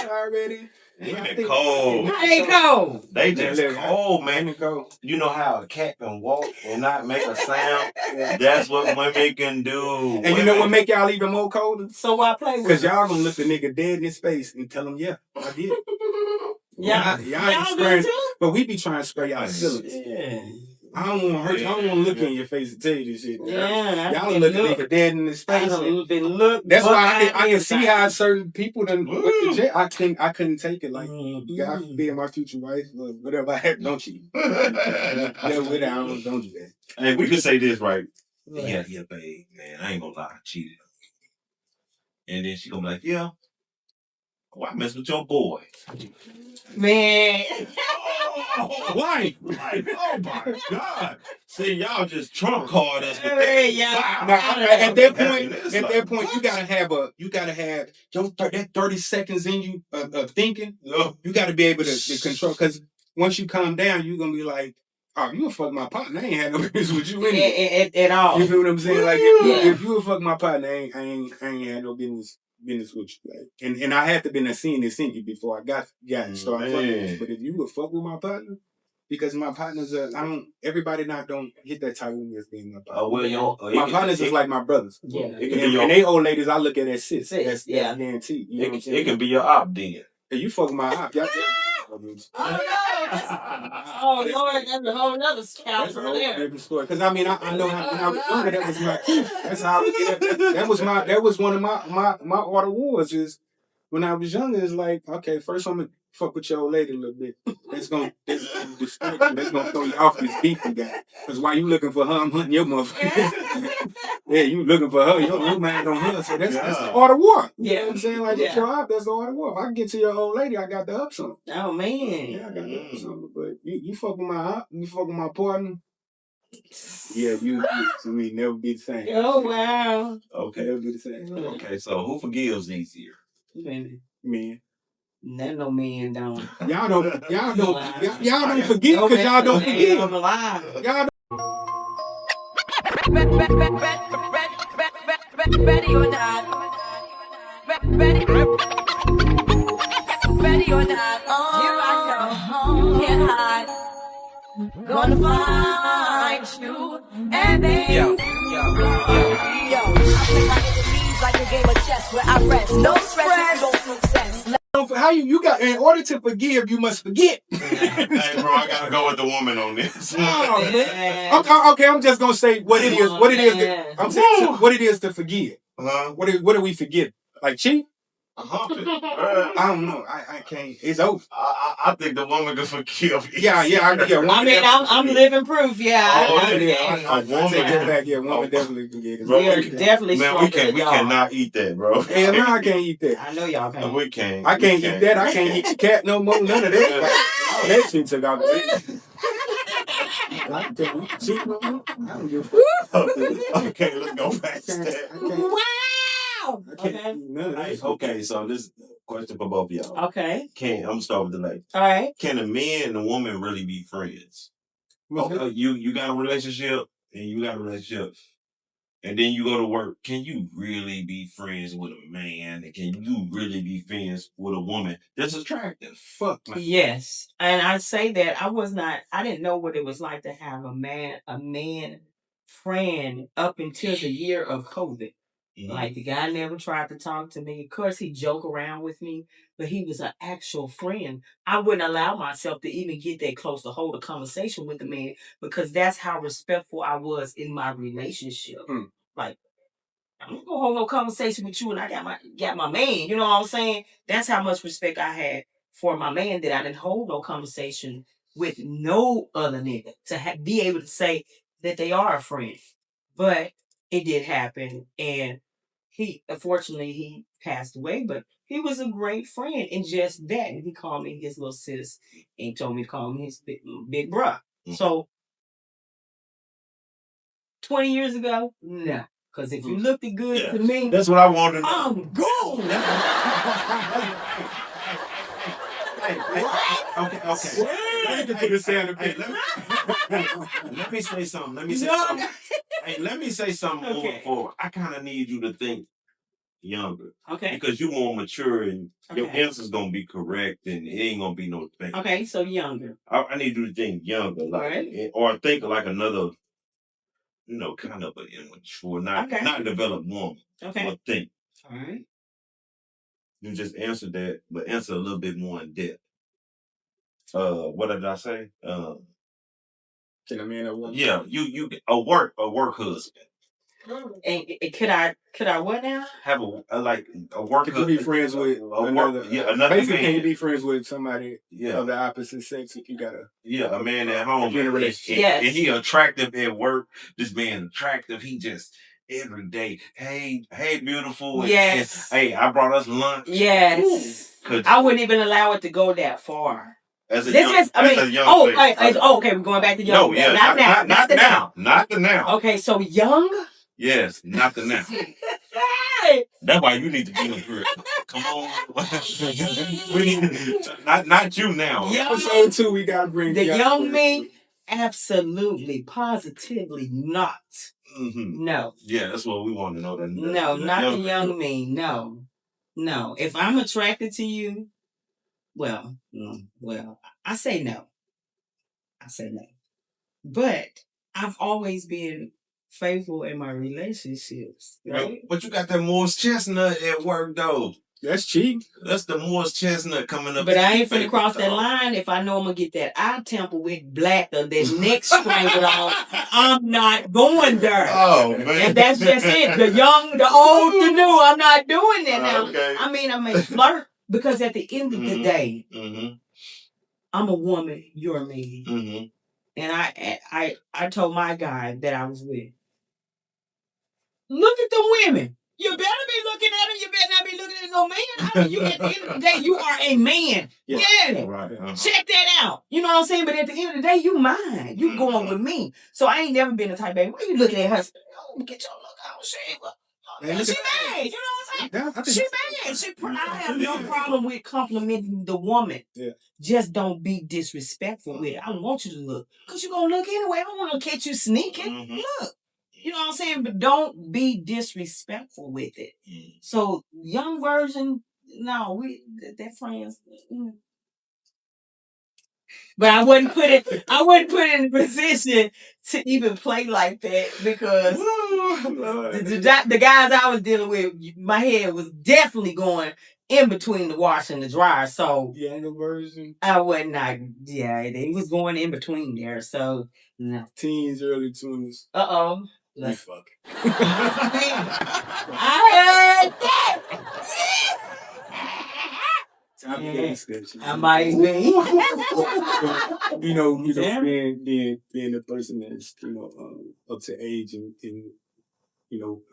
already. They cold. They cold. They just cold, man. You know how a cat can walk and not make a sound? That's what women can do. And you know what make y'all even more colder? So why play with because y'all gonna look the nigga dead in his face and tell him, yeah, I did. Y'all ain't spraying, but we be trying to spray y'all feelings. Yeah. I don't want to hurt you. I don't want to look in your face and tell you this shit. Yeah, y'all look at nigga dead in his face. That's why I can see how certain people done went to jail. I couldn't take it. Like, God being my future wife, whatever I had, don't cheat. Don't do that. Hey, we can say this right. Yeah, babe, man, I ain't gonna lie, I cheated. And then she gonna be like, yeah, why mess with your boy? Man. Wife. Oh my God. See, y'all just trump card us with that. At that point, you gotta have that 30 seconds in you of thinking. You gotta be able to control, because once you calm down, you're gonna be like, oh, you a fuck my partner. I ain't had no business with you anyway. At all. You feel what I'm saying? Like, if you a fuck my partner, I ain't had no business with you. Like, and I had to been seeing this in you before I got started fucking with you. But if you would fuck with my partner, because my partners everybody don't hit that title as being my partner. My partners is like my brothers. Yeah. And they old ladies I look at as sis. That's guaranteed. You know what I'm saying? It can be your op then. Hey, you fuck with my op. Y'all oh Lord, that's a whole nother scalp from there. Because I mean, I know how when I was younger, that was my that's how that was one of my order wars is when I was younger. It's like, okay, first I'm gonna fuck with your old lady a little bit. That's gonna throw you off this beef you got. Because while you looking for her, I'm hunting your motherfucker. Yeah, you looking for her, your man on her. So that's the order war. You know what I'm saying? Like, that's your op, that's the order war. If I can get to your old lady, I got the up something. Oh, man. Yeah, I got the up something. But you fuck with my op, you fuck with my partner. Yeah, so we never be the same. Oh, wow. Okay, never be the same. Okay, so who forgives easier? Men. That no man don't. Y'all don't forget because y'all don't forget. Y'all don't. Ready or not. Ready or not. Here I come. Can't hide. Gonna find you and then yo. I play my enemies like a game of chess where I rest. No stress, no success. How you got, in order to forgive, you must forget. Hey, bro, I gotta go with the woman on this. Okay, I'm just gonna say what it is. I'm saying what it is to forgive. What do we forget? Like cheat? I don't know. I can't. It's over. I think the woman could forgive me. Yeah. I mean, I'm living proof. Yeah. A woman get back. Yeah, woman definitely can get it. We are definitely man. We cannot eat that, bro. Hell no, I can't eat that. I know y'all can't. We can't. I can't eat that. I can't eat your cat no more. None of that. All that shit took out. Okay, let's go back to that. Wow. Okay, so this question for both of y'all. Okay. I'm gonna start with the lady. All right. Can a man and a woman really be friends? You got a relationship and you got a relationship. And then you go to work. Can you really be friends with a man? And can you really be friends with a woman that's attractive? Fuck, man. Yes. And I say that I didn't know what it was like to have a man friend up until the year of COVID. Mm-hmm. Like the guy never tried to talk to me. Of course, he joked around with me, but he was an actual friend. I wouldn't allow myself to even get that close to hold a conversation with the man because that's how respectful I was in my relationship. Like, I'm not gonna hold no conversation with you and I got my man. You know what I'm saying? That's how much respect I had for my man that I didn't hold no conversation with no other nigga to be able to say that they are a friend. But it did happen, and unfortunately he passed away, but he was a great friend in just that. And he called me his little sis and told me to call me his big bruh. Mm-hmm. So 20 years ago, no. Because if you looked good to me, that's what I wanted to know. I'm gone. Let me say something. Let me say something moving forward. I kind of need you to think younger. Okay. Because you're more mature and your answer's going to be correct and it ain't going to be no thing. Okay, so younger. I need you to think younger. Or think like another, kind of an immature, not developed woman. Okay. But think. All right. You just answered that, but answer a little bit more in depth. What did I say? Can a man or woman? Yeah, you a work husband. And could I what now? Have a work husband. Can you be friends with another? Basically, can you be friends with somebody of the opposite sex if you got a man at home? Yes. And he attractive at work. This man attractive. He just every day. Hey, beautiful. Yes. And, hey, I brought us lunch. Yes. I wouldn't even allow it to go that far. Okay, we're going back to young. No, yeah, not the now. Not the now. Okay, so young? Yes, not the now. That's why you need to be in the group. Come on. not you now. Episode 2, we got to bring the young me. Absolutely, positively not. Mm-hmm. No. Yeah, that's what we want to know. No, not the young me. No. If I'm attracted to you, well, I say no. But I've always been faithful in my relationships, right? But you got that Morris Chestnut at work, though. That's cheap. That's the Morris Chestnut coming up. But I ain't finna cross that line if I know I'm gonna get that eye temple with black or that neck strangled on. I'm not going there. Oh, man. And that's just it. The young, the old, the new. I'm not doing that now. Okay. I mean, I may flirt because at the end of the day, I'm a woman, you're a man. Mm-hmm. And I told my guy that I was with, look at the women. You better be looking at them. You better not be looking at no man. I mean, at the end of the day, you are a man. Yeah. Right. Check that out. You know what I'm saying? But at the end of the day, you mine. You going with me. So I ain't never been the type of, why you looking at her? Oh, get your look out. She bad. You know what I'm saying? She bad. I have no problem with complimenting the woman. Yeah. Just don't be disrespectful with it. I don't want you to look. Because you're going to look anyway. I don't want to catch you sneaking. Mm-hmm. Look. You know what I'm saying? But don't be disrespectful with it. Mm. So, young version, no, they're friends. Mm. But I wouldn't put it in a position to even play like that because the guys I was dealing with, my head was definitely going in between the wash and the dryer. So younger version, I was not. Yeah, they was going in between there. So no. Teens, early 20s. We fuck. I heard that. I might be. being the person that's up to age and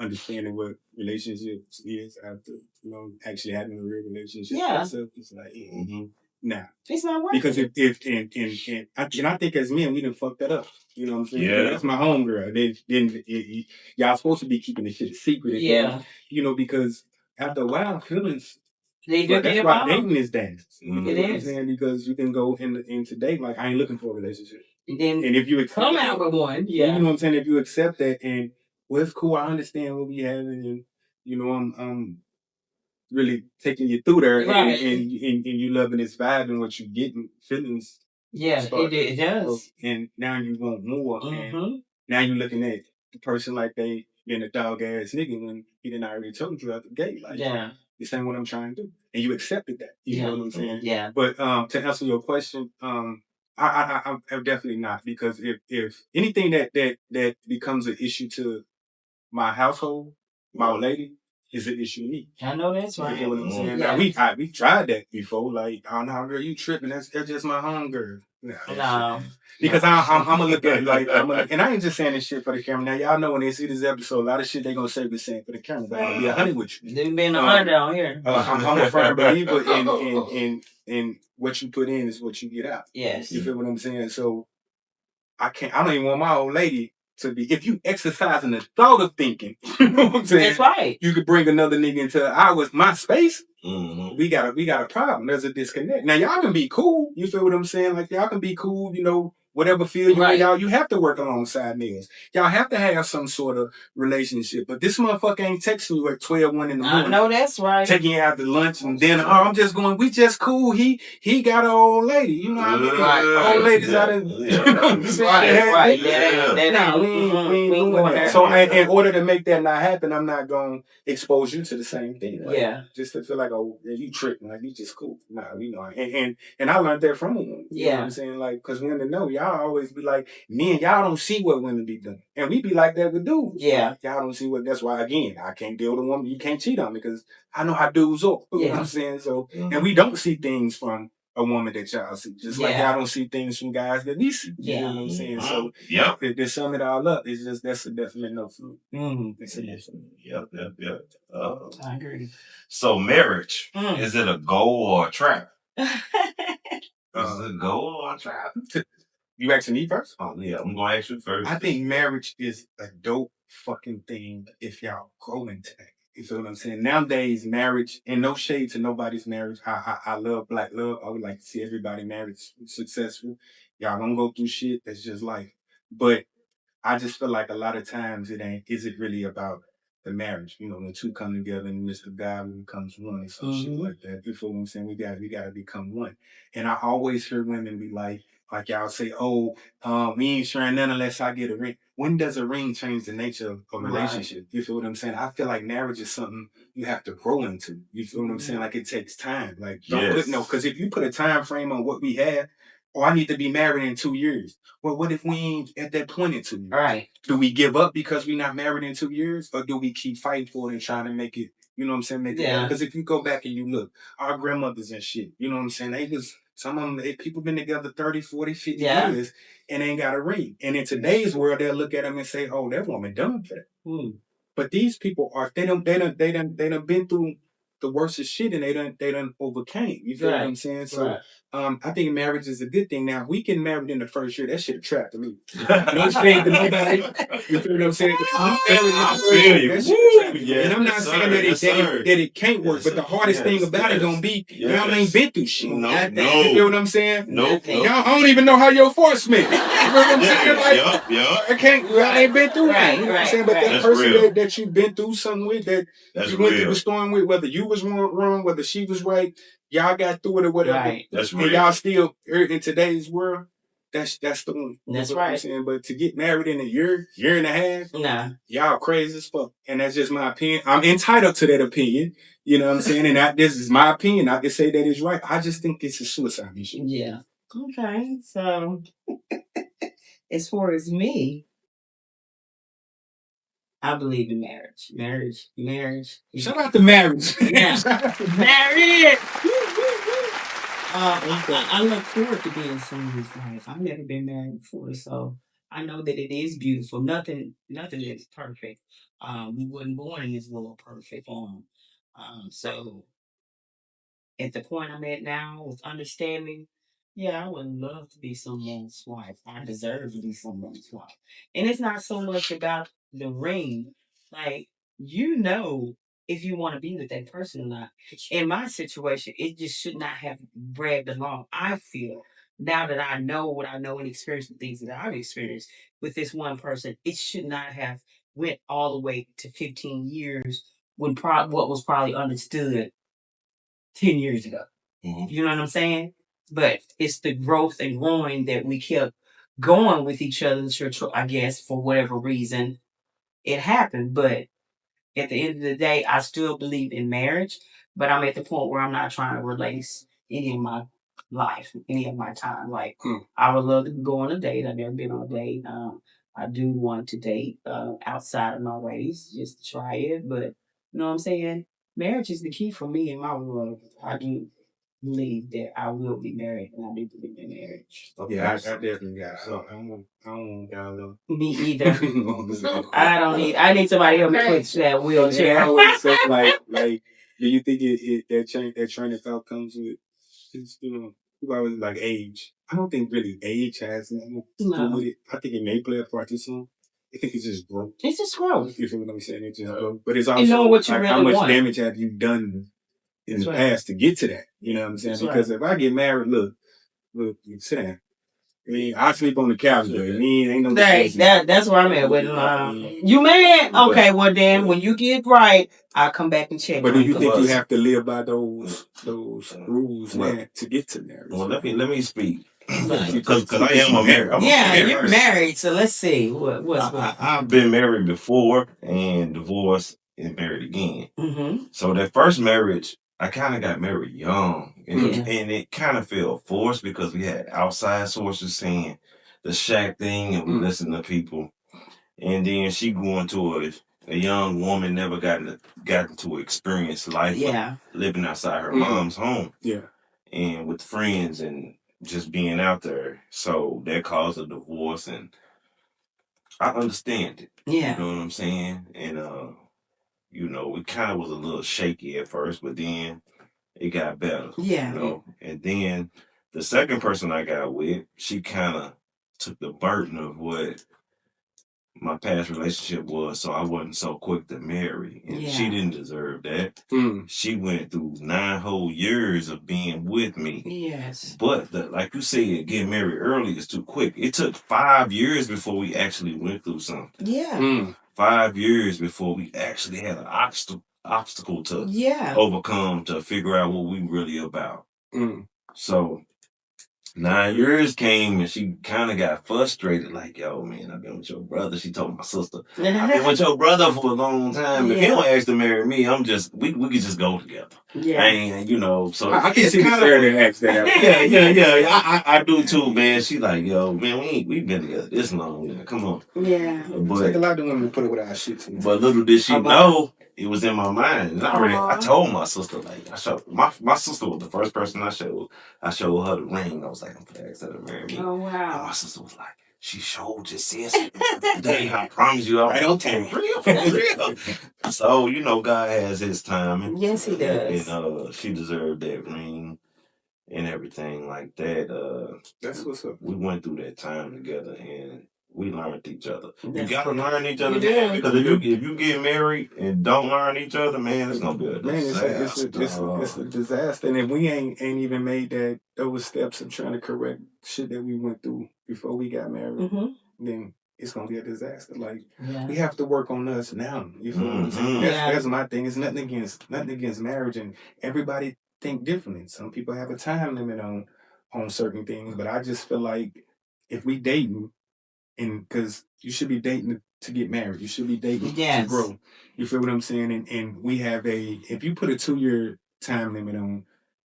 understanding what relationships is after actually having a real relationship. Yeah. So it's like nah. It's not working. Because if I think as men we done fucked that up. You know what I'm saying? Yeah. That's my homegirl. Y'all supposed to be keeping the shit secret. Yeah. Because after a while, feelings. They do That's get why involved. dating is dance. It is. Because you can go into dating like I ain't looking for a relationship. And if you accept come out with one, you know what I'm saying? If you accept that and it's cool, I understand what we having, and I'm really taking you through there, right. and you loving this vibe and what you getting, feelings. Yeah, it does. And now you want more, and now you're looking at the person like they being a dog ass nigga when he didn't already told you out the gate, like this ain't what I'm trying to do, and you accepted that. You know what I'm saying? Yeah. But to answer your question, I'm definitely not, because if anything that becomes an issue to my household, my old lady, is an issue to me. I know that's right. You know what I'm saying? Yeah. Now we tried that before. Like, oh no, girl, you tripping? That's just my homegirl. No. Because I'm gonna look at it like and I ain't just saying this shit for the camera. Now y'all know when they see this episode, a lot of shit they gonna say we're saying for the camera. But I'll be 100 with you. They've been 100 down here. I'm a firm believer in what you put in is what you get out. Yes. You feel what I'm saying? So I don't even want my old lady to be, if you exercising the thought of thinking, you know what I'm saying? That's right. You could bring another nigga into my space. Mm-hmm. We got a problem. There's a disconnect. Now y'all can be cool. You feel what I'm saying? Like y'all can be cool, whatever field you're in, y'all, you have to work alongside niggas. Y'all have to have some sort of relationship. But this motherfucker ain't texting you at 12:01 in the morning. I know that's right. Taking you out to lunch and dinner. Oh, I'm just going, we just cool. He got an old lady. You know what I mean? Right. Old ladies out in right. We ain't doing that. So in order to make that not happen, I'm not gonna expose you to the same thing. Like, just to feel like, oh, you tripping, like you just cool. Nah, and I learned that from a woman. You know what I'm saying? Like, because women know, y'all always be like, men, y'all don't see what women be doing. And we be like that with dudes. Yeah. Like, y'all don't see that's why, again, I can't deal with a woman. You can't cheat on me because I know how dudes are. You know what I'm saying? So, and we don't see things from a woman that y'all see. Just like y'all don't see things from guys that we see. You know what I'm saying? So, to sum it all up, it's just, that's a definite no for me. It's a definite. Yep. I agree. So, marriage, is it a goal or a trap? Is it a goal or a trap? You asking me first? Oh, yeah, I'm going to ask you first. I think marriage is a dope fucking thing if y'all grow into that. You feel what I'm saying? Nowadays, marriage, and no shade to nobody's marriage. I love black love. I would like to see everybody married successful. Y'all gonna go through shit. That's just life. But I just feel like a lot of times is it really about the marriage? When two come together and Mr. God becomes one or some shit like that. You feel what I'm saying? We gotta become one. And I always hear women be like y'all say, oh, we ain't sharing none unless I get a ring. When does a ring change the nature of a relationship? You feel what I'm saying? I feel like marriage is something you have to grow into. You feel what I'm saying? Like, it takes time. Like, because if you put a time frame on what we have, I need to be married in 2 years. Well, what if we ain't at that point in 2 years? Right. Do we give up because we're not married in 2 years? Or do we keep fighting for it and trying to make it, you know what I'm saying? Because if you go back and you look, our grandmothers and shit, you know what I'm saying? Some of them, people been together 30, 40, 50 years and ain't got a ring. And in today's world, they'll look at them and say, oh, that woman done for that. But these people they done been through the worst of shit and they done overcame. You feel what I'm saying? So I think marriage is a good thing. Now, if we get married in the first year, that shit attracted me. No shade to nobody. You feel what I'm saying? And I'm not saying that it can't work, but the hardest thing about it gonna be y'all ain't been through shit. No. You feel what I'm saying? No. Y'all, I don't even know how your force smell. You know what I'm saying? Y'all ain't been through it. You know what I'm saying? But that person that you've been through something with, that you went through the storm with, whether you was wrong, whether she was right, y'all got through it or whatever. Right. That's and y'all still in today's world. That's the one. That's right. What I'm saying? But to get married in a year and a half, y'all crazy as fuck. And that's just my opinion. I'm entitled to that opinion. You know what I'm saying? And this is my opinion. I can say that it's right. I just think it's a suicide issue. Yeah. Okay. So, as far as me, I believe in marriage. Marriage. Shout out to marriage. Yeah. Married. I look forward to being someone's wife. I've never been married before, so I know that it is beautiful. Nothing is perfect. We wasn't born in this world perfect. So at the point I'm at now with understanding, yeah, I would love to be someone's wife. I deserve to be someone's wife. And it's not so much about the ring. Like, if you want to be with that person or not. In my situation, it just should not have dragged along. I feel now that I know what I know and experience the things that I've experienced with this one person, it should not have went all the way to 15 years when what was probably understood 10 years ago. Mm-hmm. You know what I'm saying? But it's the growth and growing that we kept going with each other, I guess, for whatever reason it happened. But at the end of the day, I still believe in marriage, but I'm at the point where I'm not trying to release any of my life, any of my time. Like, I would love to go on a date. I've never been on a date. I do want to date outside of my race, just to try it. But you know what I'm saying? Marriage is the key for me in my world. I do believe that I will be married, and I do believe in marriage. Yeah, I definitely got. I don't want y'all. Me either. I need somebody to help me push that wheelchair. Yeah, I always say like, do you think that train of thought comes with, people always like age. I don't think really age has nothing to do with it. I think it may play a part to some. I think it's just growth. It's just growth. You feel what I'm saying? It's just growth. But it's also what you really how much want. damage have you done in the past to get to that? You know what I'm saying? That's because if I get married, look, sit down. I mean, I sleep on the couch, but ain't no. That's where I'm at with you man. Okay, well then when you get right, I'll come back and check. But do you think you have to live by those rules, man, to get to marriage? Well, let me speak. Because I am a married. You're married, so let's see what's going on. I've been married before and divorced and married again. Mm-hmm. So that first marriage, I kind of got married young, and it kind of felt forced because we had outside sources saying the shack thing, and we listened to people. And then she going to a young woman, never gotten to experience life, living outside her mom's home, and with friends and just being out there. So that caused a divorce, and I understand it. Yeah, you know what I'm saying, and it kind of was a little shaky at first, but then it got better. Yeah. And then the second person I got with, she kind of took the burden of what my past relationship was, so I wasn't so quick to marry. And she didn't deserve that. She went through 9 whole years of being with me. Yes. But like you said, getting married early is too quick. It took 5 years before we actually went through something. Yeah. 5 years before we actually had an obstacle to overcome to figure out what we really about. So 9 years came and she kind of got frustrated, like, yo, man, I've been with your brother. She told my sister, I've been with your brother for a long time. If he don't ask to marry me, we could just go together. Yeah. And, so I can see kind of ask that. Yeah. I do too, man. She like, yo, man, we've been together this long, man. Come on. Yeah. But take a lot of women to put it with our shit. But little did she know, it was in my mind. And I told my sister, like, my sister was the first person I showed her the ring. I was like, I'm gonna ask her to marry me. Oh, wow. And my sister was like, she showed just said today. I promise you, I'm right on time. For real. So, God has his timing. Yes, he does. And she deserved that ring and everything like that. That's what's up. We went through that time together and we learned each other. You gotta learn each other, man, because if you get married and don't learn each other, man, it's gonna be a disaster. It's a disaster. And if we ain't even made those steps of trying to correct shit that we went through before we got married, then it's gonna be a disaster. Like we have to work on us now. You feel what I'm saying? That's my thing. It's nothing against marriage, and everybody think differently. Some people have a time limit on certain things, but I just feel like if we dating, and because you should be dating to get married, you should be dating to grow. You feel what I'm saying? And we have if you put a 2-year time limit on,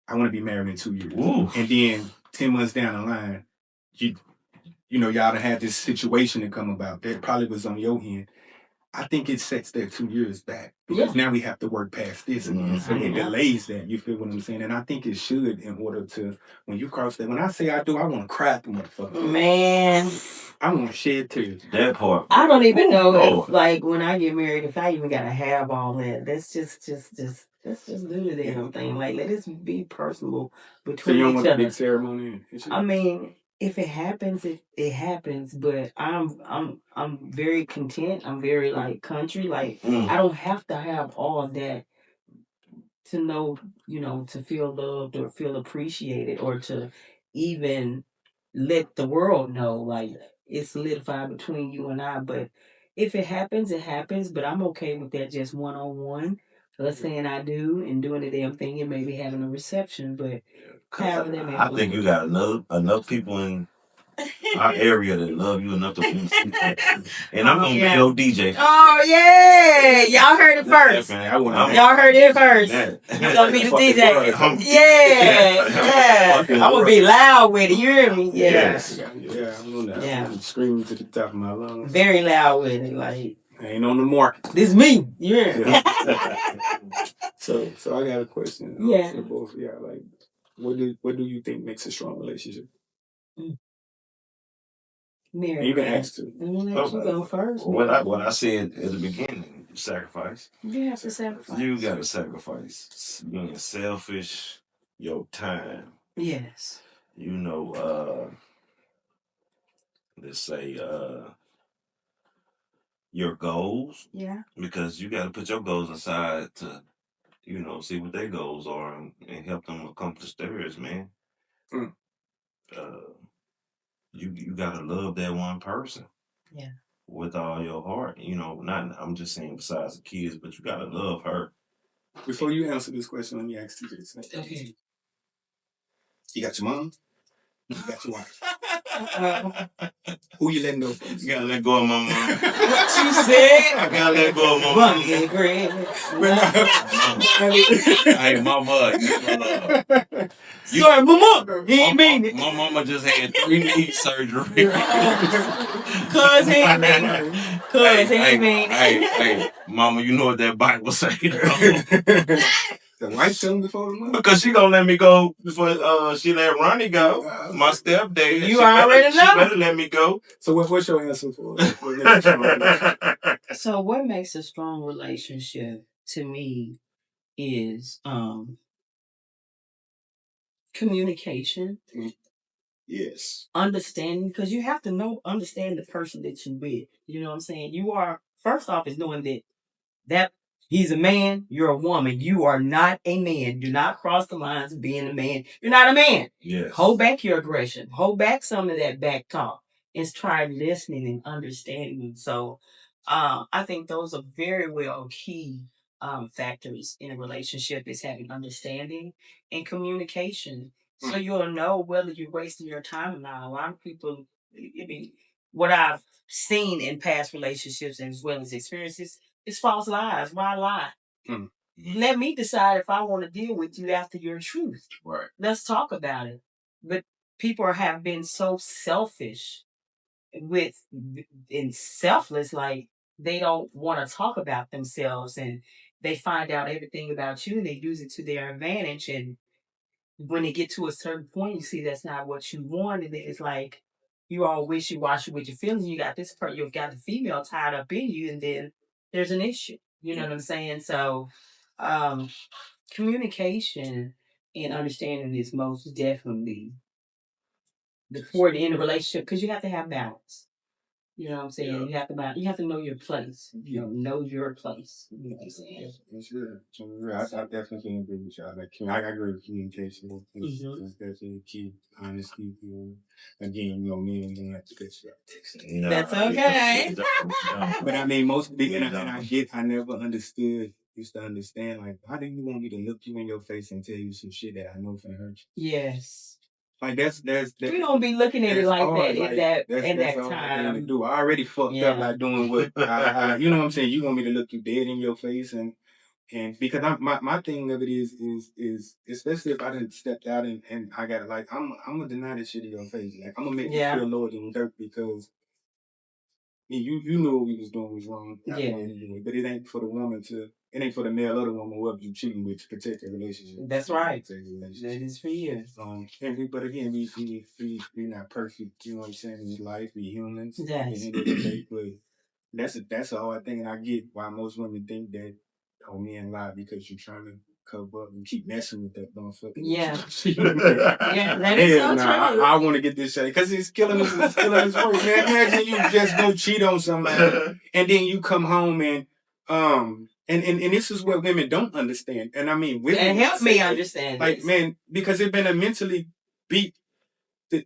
I want to be married in 2 years, and then 10 months down the line, y'all done had this situation to come about that probably was on your end. I think it sets that 2 years back because now we have to work past this again. So it delays that. You feel what I'm saying? And I think it should in order to, when you cross that, when I say I do, I want to cry at the motherfucker. Man. I want to shed tears. That part. I don't even know if, like, when I get married, if I even gotta have all that. Let's just let's just do the damn thing. Like, let us be personal between so you don't each want other. a big ceremony? I mean, if it happens, it happens. But I'm very content. I'm very like country. Like I don't have to have all of that to know, to feel loved or feel appreciated or to even let the world know like it's solidified between you and I. But if it happens, it happens. But I'm okay with that just one on one. Let's saying I do and doing the damn thing and maybe having a reception, but I think you got enough people in our area that love you enough to want to see that. And I'm gonna be your DJ. Oh yeah, y'all heard it first. Y'all heard it first. He's gonna be the DJ. Yeah. I'm gonna be loud with it. You hear me? Yeah. I'm screaming to the top of my lungs. Very loud with it, like I ain't on the market. This me. You hear me? So I got a question. For both of y'all, like, what do you think makes a strong relationship? Marriage. You can ask too. I'm gonna let you go first. What I said at the beginning, sacrifice. You have to sacrifice. You gotta sacrifice being selfish, your time. Yes. Let's say your goals. Yeah. Because you gotta put your goals aside to, see what their goals are and help them accomplish theirs, man. You gotta love that one person. Yeah. With all your heart. I'm just saying besides the kids, but you gotta love her. Before you answer this question, let me ask you this. Okay. You got your mom? You got your wife? Who you letting go first? You gotta let go of my mom. What you said? I gotta let go of my mom. Hey, mama. Sorry, mama. He ain't mean it. My mama just had 3 knee surgery. Cuz he ain't mean it. Cuz he ain't mean it. Hey, mama, you know what that Bible say? The wife tell him before the mother? Because she gonna let me go before she let Ronnie go. My stepdad. You already know. She better let me go. So what's your answer for? So what makes a strong relationship to me is communication. Yes. Understanding, because you have to understand the person that you're with. You know what I'm saying? You are, first off, is knowing that he's a man, you're a woman. You are not a man. Do not cross the lines of being a man. You're not a man. Yes. Hold back your aggression. Hold back some of that back talk. And try listening and understanding. So I think those are very well key factors in a relationship is having understanding and communication. So you'll know whether you're wasting your time or not. A lot of people, I mean, what I've seen in past relationships as well as experiences is false lies. Why lie? Let me decide if I want to deal with you after your truth. Right. Let's talk about it. But people have been so selfish and selfless, like they don't want to talk about themselves and they find out everything about you and they use it to their advantage. And when they get to a certain point, you see that's not what you want, and then it's like you all wishy-washy with your feelings. You got you've got the female tied up in you, and then there's an issue. You know what I'm saying? So, communication and understanding is most definitely before the end of the relationship because you have to have balance. You know what I'm saying? Yeah. You have to know your place. Know your place. You know what I'm saying? It's good. I definitely can agree with y'all. Like, I agree with communication. It's definitely key. Honesty. Again, men don't have to get shit. No, that's okay. But I mean, most big, and I never used to understand, like, how do you want me to look you in your face and tell you some shit that I know can hurt you? Yes. Like that's we don't be looking at it like hard. That in that time. To do. I already fucked up by doing what you know what I'm saying. You want me to look you dead in your face and because my thing of it is especially if I done stepped out and I got like I'm gonna deny this shit in your face. Like I'm gonna make you feel lower than dirt because You knew what we was doing was wrong. Yeah. But it ain't for the woman to. It ain't for the male or the woman, whoever you cheating with, to protect the relationship. That's right. That is for you. But again, we not perfect. You know what I'm saying? In life, we humans. Yes. At the end of the day, but that's a hard thing, and I get why most women think that men lie because you're trying to cover up and keep messing with that motherfucker. Yeah. Yeah, that is so true. I want to get this shit because it's killing us. It's killing us work, man. Imagine you just go cheat on somebody and then you come home and this is what women don't understand. And I mean, women and help me understand, like this. Man, because they've been a mentally beat the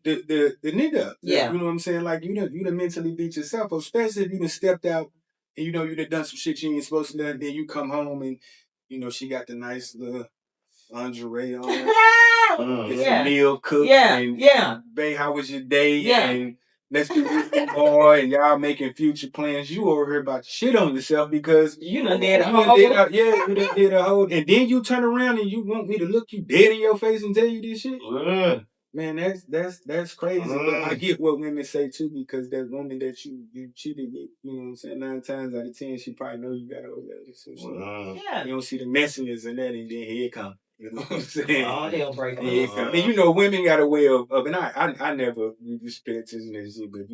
nigga. Yeah. You know what I'm saying? Like you done mentally beat yourself, especially if you done stepped out and you done done some shit you ain't supposed to do. Then you come home and she got the nice little lingerie on. It's a meal cooked. Yeah. Babe, how was your day? Yeah. And let's do this more. And y'all making future plans. You over here about to shit on yourself because you done did a whole. You done did a whole. And then you turn around and you want me to look you dead in your face and tell you this shit? Man, that's crazy. But I get what women say too, because that woman that you cheated with, you know what I'm saying, 9 times out of 10, she probably know you got a relationship. Yeah. You don't see the messiness in that, and then here it comes. You know what I'm saying? All hell breaking loose. And women got a way of and I never respect this and shit, but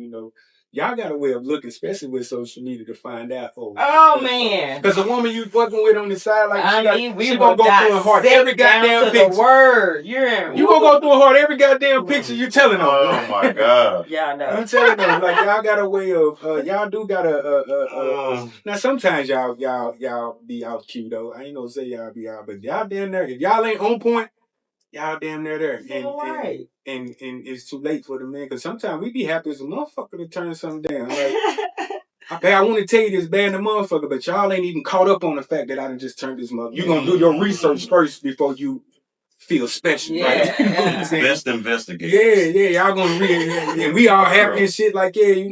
y'all got a way of looking, especially with social media, to find out. Oh man! Because a woman you fucking with on the side, like she gonna go through her heart every goddamn picture. The word, you gonna go through her heart every goddamn picture you telling them. Oh my god! Yeah, I know. I'm telling them, like y'all got a way of y'all do got a now sometimes y'all be out cute though. I ain't gonna say y'all be out, but y'all damn there. If y'all ain't on point, y'all damn near there. And it's too late for the man, because sometimes we be happy as a motherfucker to turn something down. Like, okay, I want to tell you this bad the motherfucker, but y'all ain't even caught up on the fact that I done just turned this motherfucker. You gonna do your research first before you feel special, right? Best investigators. Yeah, y'all gonna read and we all happy and shit like, I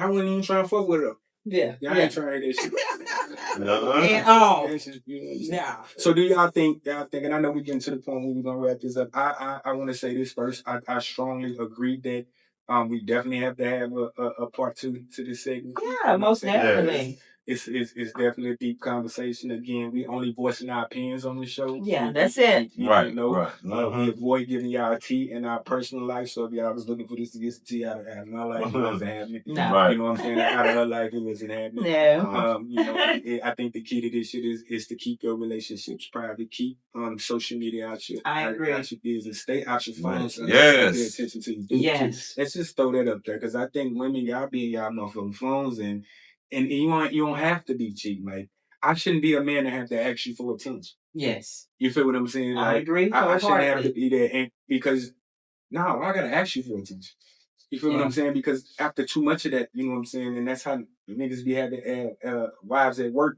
wasn't even trying to fuck with her. Yeah. I ain't trying that shit. At all. Yeah. So do y'all think, and I know we're getting to the point where we're gonna wrap this up. I wanna say this first. I strongly agree that we definitely have to have a part 2 to this segment. Yeah, most definitely. It's definitely a deep conversation. Again, we only voicing our opinions on the show. Yeah, that's it. Right. We avoid giving y'all tea in our personal life. So if y'all was looking for this to get some tea out of my life, it wasn't happening. No. Right. You know what I'm saying? Out of her life, it wasn't happening. No. I think the key to this shit is to keep your relationships private. Keep social media out your out your business. Stay out your phones. Yes. Pay attention to you. Yes. Let's just throw that up there, because I think women, y'all be in y'all motherfucking phones and you don't have to be cheating. Like, I shouldn't be a man that have to ask you for attention. Yes. You feel what I'm saying? Like, I agree. I shouldn't have to be there, and because I gotta ask you for attention. You feel what I'm saying? Because after too much of that, you know what I'm saying, and that's how niggas be having wives at work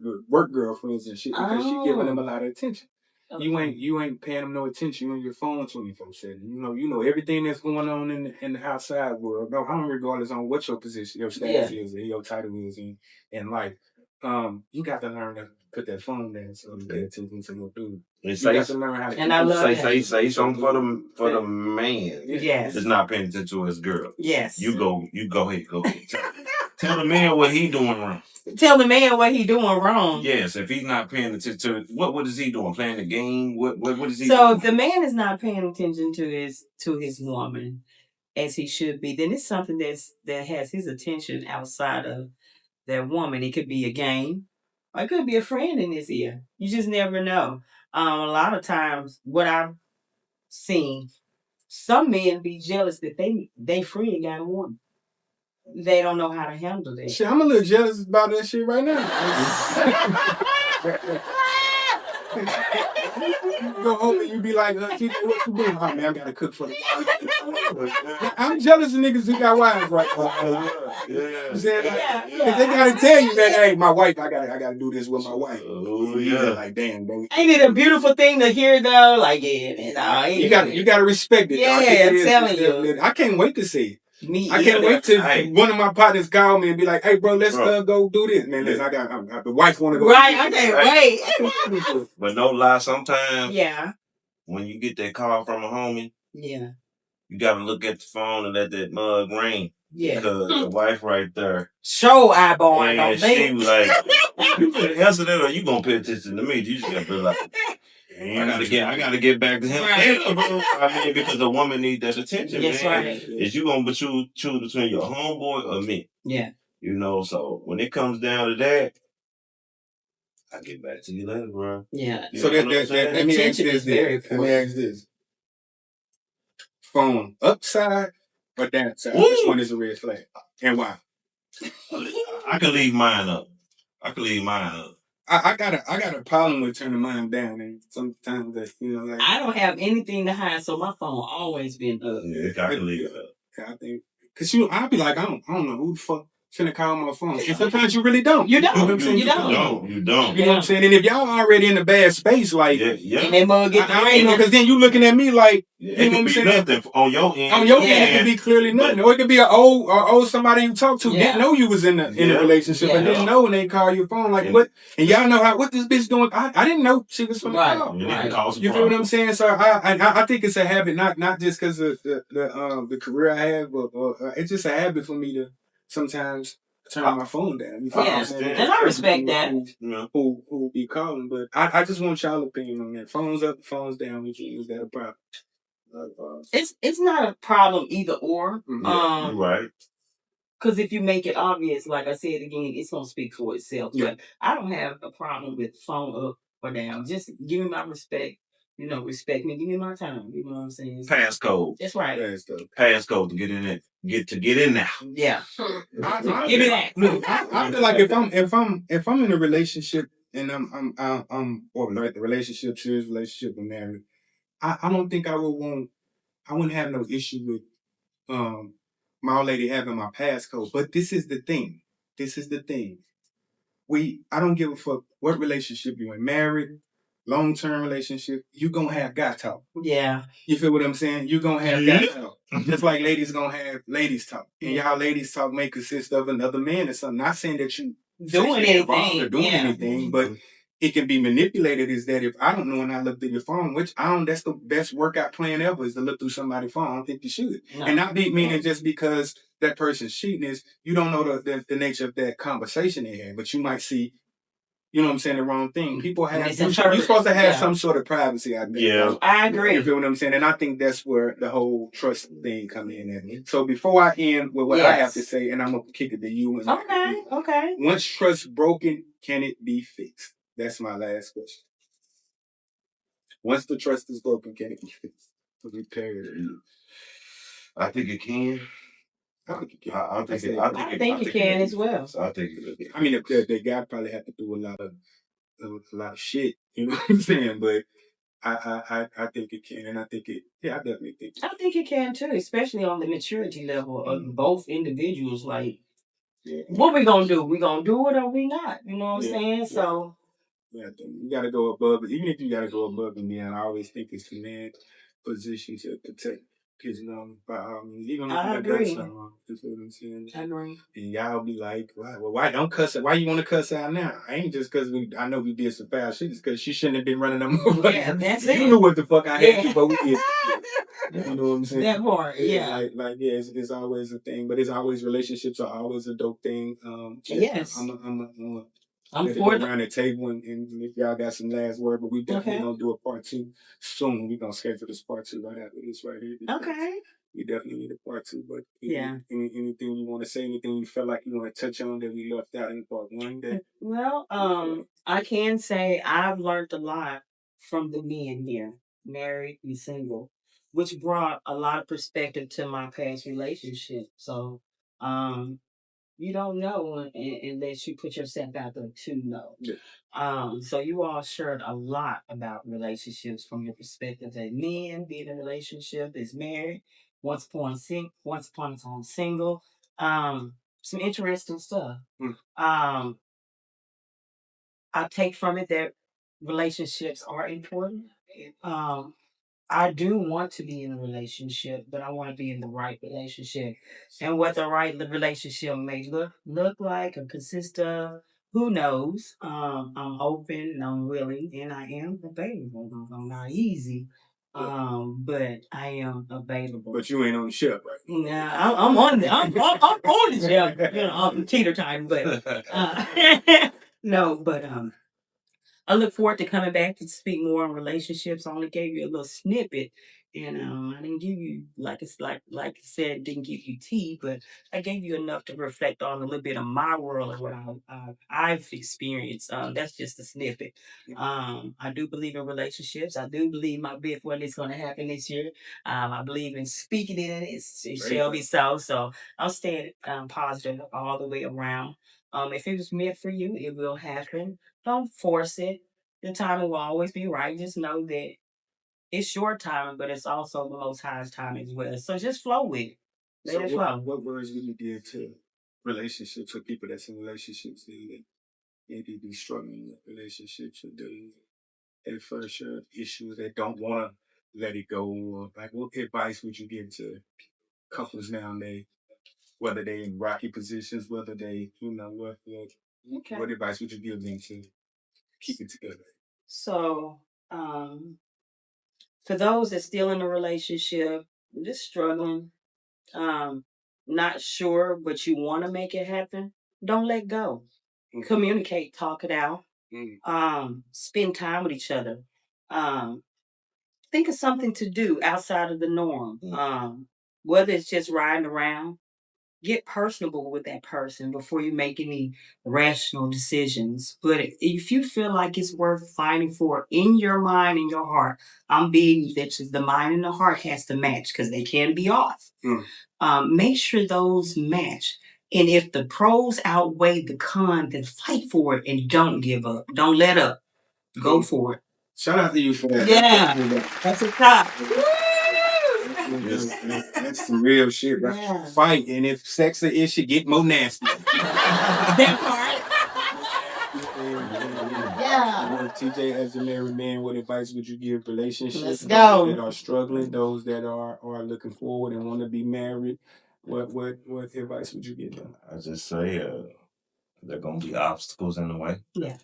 girlfriends and shit, because she giving them a lot of attention. Okay. You ain't paying them no attention. You on your phone 24/7. You know everything that's going on in the outside world. No, regardless on what your position, your status is, or your title is in life. You got to learn to put that phone down so you pay attention to your dude. You got to learn how to. And I love say something for the man. Yes. That's not paying attention to his girl. Yes. You go ahead. Tell the man what he doing wrong. Tell the man what he doing wrong. Yes, if he's not paying attention to what is he doing? Playing the game? What is he doing? So if the man is not paying attention to his woman as he should be, then it's something that has his attention outside of that woman. It could be a game, or it could be a friend in his ear. You just never know. A lot of times, what I've seen, some men be jealous that they friend got a woman. They don't know how to handle that. Shit, I'm a little jealous about that shit right now. Go home and you be like, what you doing? Oh, man, I gotta cook for the wife. I'm jealous of niggas who got wives right now. Because they gotta tell you that, hey, my wife, I gotta do this with my wife. Like, damn, baby. Ain't it a beautiful thing to hear though? Like, you gotta respect it. Yeah, I'm telling you. I can't wait to see it. I can't wait till one of my partners call me and be like, "Hey, bro, let's go do this, man. Listen, the wife want to go." Right, I can't wait. But no lie, sometimes when you get that call from a homie, you gotta look at the phone and let that mug ring. Yeah. Because the wife right there. Show eyeball. And she was like, you finna answer that or you gonna pay attention to me? You just gotta be like, I gotta get back to him. Right. Yeah, bro. I mean, because the woman needs that attention, That's man. right. Is you gonna choose between your homeboy or me? Yeah. You know, so when it comes down to that, I'll get back to you later, bro. Yeah. You So know what I'm saying? let me ask Attention is very this. Let important. me ask this. Phone upside or downside? Ooh. Which one is a red flag? And why? I can leave mine up. I got a problem with turning mine down, and sometimes that like I don't have anything to hide, so my phone always been up. Yeah, I can leave it up. I think because I'll be like I don't know who the fuck finna call my phone, and sometimes you really don't. You don't. know what I'm saying? You don't. You know what I'm saying? And if y'all already in a bad space, like yeah. And that mug get I don't know, because then you looking at me like it could be nothing on your end. On your end, it could be clearly nothing, or it could be an old somebody you talk to didn't know you was in a relationship, and didn't know when they call your phone like what, and y'all know what this bitch doing. I didn't know she was from the call. You feel what I'm saying? So I think it's a habit, not just because of the career I have, but it's just a habit for me to sometimes turn my phone down. You feel what I'm saying? And I respect that. Who be calling, but I just want y'all opinion on that. Phones up, phones down. Is that a problem? It's not a problem either or. You're right. Because if you make it obvious, like I said again, it's gonna speak for itself. Yeah. But I don't have a problem with phone up or down. Just give me my respect. Respect me. Give me my time. You know what I'm saying? Passcode. That's right. Passcode to get in there. Get in there. Yeah. Give me that. Look, I feel like if I'm in a relationship and I'm or like the relationship, serious relationship, or married, I don't think I wouldn't have no issue with my old lady having my passcode. But this is the thing. I don't give a fuck what relationship you're in, married, long-term relationship, you gonna have guy talk. Yeah. You feel what I'm saying? You gonna have guy talk. Just like ladies gonna have ladies talk. And y'all ladies talk may consist of another man or something. Not saying that you doing anything or doing anything, but it can be manipulated. Is that if I don't know and I look through your phone, which that's the best workout plan ever, is to look through somebody's phone. I don't think you should. No. And not be meaning just because that person's cheating is you don't know the nature of that conversation they had, but you might see, you know what I'm saying, the wrong thing. People have, you're supposed to have some sort of privacy, I think. Yeah. I agree. You feel what I'm saying? And I think that's where the whole trust thing comes in at. So before I end with what I have to say, and I'm going to kick it to you. Okay. Once trust broken, can it be fixed? That's my last question. Once the trust is broken, can it be fixed? Repair it. I think it can. I think it can as well. So I think it. I mean, the guy probably have to do a lot of shit. You know what I'm saying? But I think it can, and I think it. Yeah, I definitely think it. I think it can too, especially on the maturity level of both individuals. Like, what we gonna do? We gonna do it or we not? You know what I'm saying? So. Yeah, you gotta go above it. Even if you gotta go above the man, I always think it's the man's position to protect his by all means. Even if you got something wrong, you feel what I'm saying? I agree. And y'all be like, why don't cuss it? Why you want to cuss out now? I ain't just because I know we did some foul shit. It's because she shouldn't have been running them over. Yeah, that's it. You knew what the fuck I had to, but we did. You know what I'm saying? That part, yeah. It's always a thing, but it's always, relationships are always a dope thing. Yes. I'm for around the table, and if y'all got some last word, but we definitely gonna do a part 2 soon. We're gonna schedule this part 2 right after this right here. Okay. We definitely need a part 2, but anything you want to say, anything you feel like you want to touch on that we left out in part 1? Well, I can say I've learned a lot from the men here, married and single, which brought a lot of perspective to my past relationship. So, you don't know unless you put yourself out there to know. Yeah. So you all shared a lot about relationships from your perspective as men, being in a relationship, as married, once upon a time single. Some interesting stuff. I take from it that relationships are important. I do want to be in a relationship, but I want to be in the right relationship. And what the right relationship may look like or consist of, who knows? I'm open and I'm willing and I am available. I'm not easy, But I am available. But you ain't on the ship, right? Nah, I'm on the I'm on the ship. You know, I'm teeter time, but no, but I look forward to coming back to speak more on relationships. I only gave you a little snippet, and I didn't give you like I said, didn't give you tea, but I gave you enough to reflect on a little bit of my world and what I've experienced. That's just a snippet. I do believe in relationships. I do believe my bid what is going to happen this year. I believe in speaking in it. It shall be so. So I'll stay positive all the way around. If it was meant for you, it will happen. Don't force it. The timing will always be right. Just know that it's your timing, but it's also the Most High's timing as well. So just flow with it. Let it flow. What words would you give to relationships or people that's in relationships that maybe be struggling with relationships or they at first share issues that don't want to let it go? Or like, what advice would you give to couples nowadays? Whether they in rocky positions, whether they, what advice would you give them to keep it together? So, for those that's still in a relationship, just struggling, not sure, but you want to make it happen, don't let go. Communicate, talk it out. Spend time with each other. Think of something to do outside of the norm. Whether it's just riding around, get personable with that person before you make any rational decisions. But if you feel like it's worth fighting for in your mind and your heart, I'm being that the mind and the heart has to match because they can be off. Make sure those match. And if the pros outweigh the con, then fight for it and don't give up. Don't let up. Go for it. Shout out to you for that. Yeah, that's a top. That's some real shit, right? Yeah. Fight, and if sex an issue, get more nasty. That part. Yeah. TJ, as a married man, what advice would you give relationships that are struggling, those that are looking forward and want to be married? What advice would you give them? I just say there are gonna be obstacles in the way. Yeah.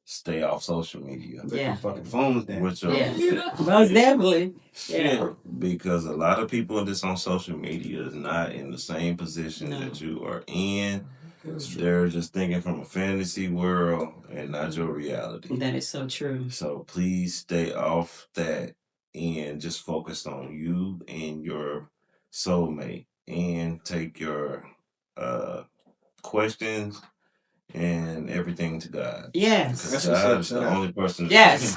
Stay off social media. Put your fucking phones down. Most definitely. Yeah. Because a lot of people that's on social media is not in the same position that you are in. They're just thinking from a fantasy world and not your reality. That is so true. So please stay off that and just focus on you and your soulmate and take your questions and everything to God. Yes. Because God is the only person. Yes.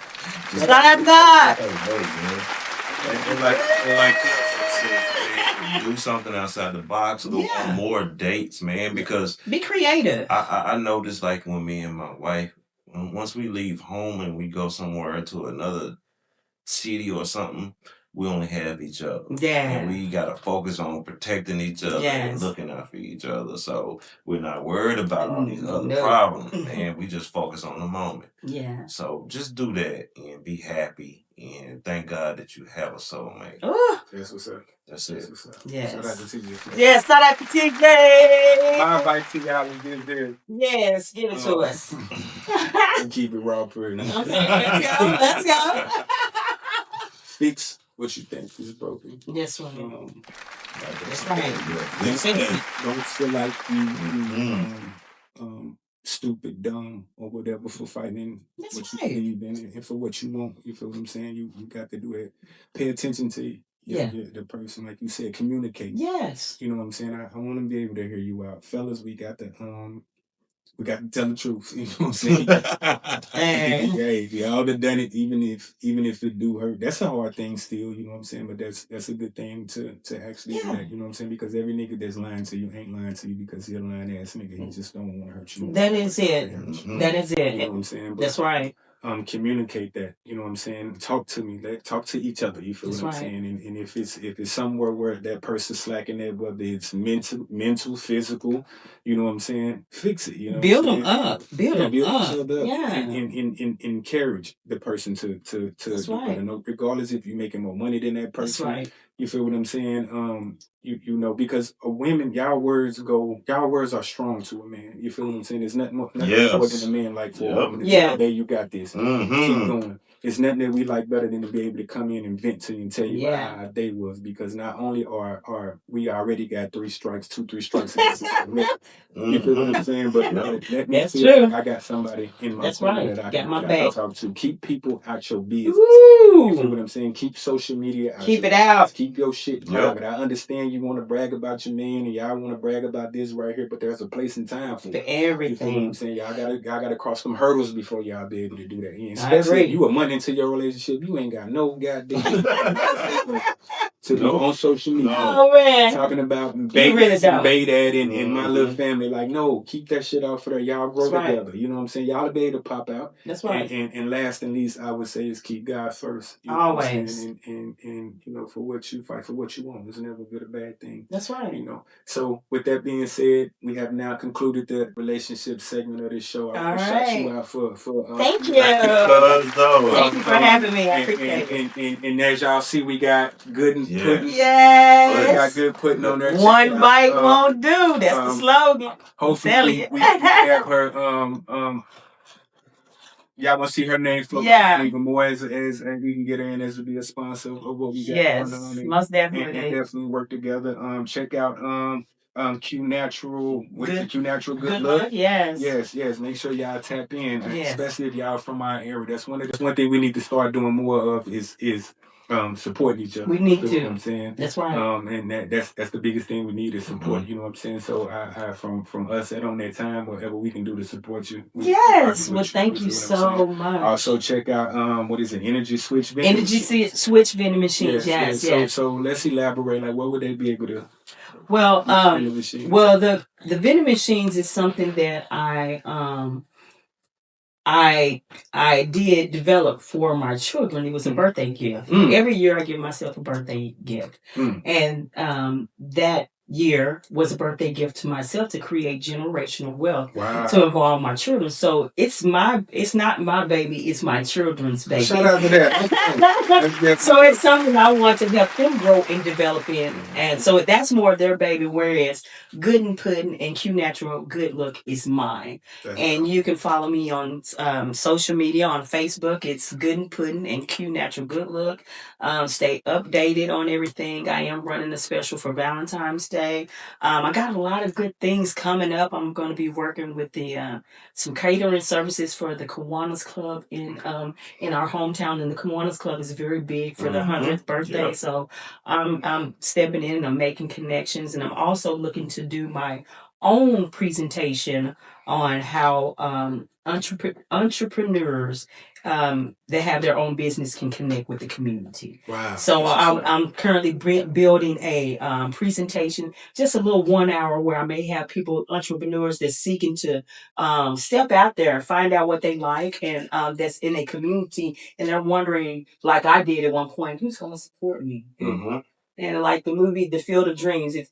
Shout out to God. Do something outside the box. Go on more dates, man. Because be creative. I noticed, like, when me and my wife, once we leave home and we go somewhere to another city or something, we only have each other. Yeah. And we got to focus on protecting each other and looking out for each other. So we're not worried about all these other problems, man. We just focus on the moment. Yeah. So just do that and be happy and thank God that you have a soulmate. That's what's up. That's it. Yes. Shout out to TJ. Yes, shout out to TJ. My advice to y'all is get there. Yes, give it to us. And keep it raw pretty. Okay, let's go. Fix what you think is broken. Yes, right. That's right. Don't feel like you stupid, dumb, or whatever for fighting what you believe in and for what you want. You feel what I'm saying? You got to do it. Pay attention to the person, like you said, communicate. Yes. You know what I'm saying? I want to be able to hear you out. Fellas, we got to tell the truth. You know what I'm saying? Hey, y'all have done it, even if it do hurt. That's a hard thing still, you know what I'm saying? But that's a good thing to actually do that, you know what I'm saying? Because every nigga that's lying to you ain't lying to you because he's a lying ass nigga. He just don't want to hurt you. That is it. That is it. You know what I'm saying? But, that's right. Communicate that, you know what I'm saying? Talk to me. Talk to each other, you feel what I'm saying? And if it's somewhere where that person's slacking at, whether it's mental, physical, you know what I'm saying? Fix it, you know. Build them up. Build them up. Yeah. And encourage the person to regardless if you're making more money than that person. That's right. You feel what I'm saying? you know, because women, y'all words are strong to a man. You feel what I'm saying? There's nothing more than a man like for a woman to tell, "Hey, you got this. Keep going." It's nothing that we like better than to be able to come in and vent to you and tell you how our day was, because not only are we already got 3 strikes, 2-3 strikes against men. You feel what I'm saying? But let me feel like I got somebody in my corner that I can talk to. Keep people out your business. You feel what I'm saying? Keep social media out. Keep it out. Keep your shit private. I understand you want to brag about your man and y'all want to brag about this right here, but there's a place and time for everything. You feel what I'm saying? Y'all gotta cross some hurdles before y'all be able to do that. And especially if you a month into your relationship, you ain't got no goddamn to be on social media. Oh man, talking about Baydad in my little family. Like, no, keep that shit off of there. Y'all grow together. You know what I'm saying? Y'all be able to pop out. That's right. And last and least, I would say is keep God first. You Always. Know and you know, for what you fight for, what you want. It's never good or bad thing. That's right. You know. So with that being said, we have now concluded the relationship segment of this show. I want to shout you out for thank you. Thank you for having me. I appreciate it. And as y'all see, we got Goodin pudding. Yes. We got good pudding on there. One bite won't do. That's the slogan. Hopefully we have her y'all want to see her name float even more as we can get her in as to be a sponsor of what we got going on. And, most definitely. And definitely work together. Check out Q Natural. What's the Q Natural Good Look? Yes. Make sure y'all tap in, especially if y'all from our area. That's one thing we need to start doing more of is supporting each other. We need to. You know what I'm saying? That's right. And that's the biggest thing we need is support. You know what I'm saying? So I from us at On That Time, whatever we can do to support you. Well, thank you so much. Also check out what is it? Energy Switch vending machines. Yes. So let's elaborate. Like, what would they be able to? Well, the vending machines is something that I did develop for my children. It was a birthday gift. Every year I give myself a birthday gift. And that year was a birthday gift to myself to create generational wealth to involve my children. So it's not my baby, it's my children's baby. Shout out to that. So it's something I want to help them grow and develop in. And so that's more their baby, whereas Goodin Pudding and Q Natural Good Look is mine. And you can follow me on social media. On Facebook, it's Goodin Pudding and Q Natural Good Look. Stay updated on everything. I am running a special for Valentine's Day. I got a lot of good things coming up. I'm going to be working with the some catering services for the Kiwanis Club in our hometown. And the Kiwanis Club is very big for the 100th birthday. So I'm stepping in and I'm making connections. And I'm also looking to do my own presentation on how entrepreneurs that have their own business can connect with the community. So I'm currently building a presentation, just a little 1 hour where I may have entrepreneurs that's seeking to step out there and find out what they like and that's in a community, and they're wondering, like I did at one point, who's going to support me? And like the movie The Field of Dreams, if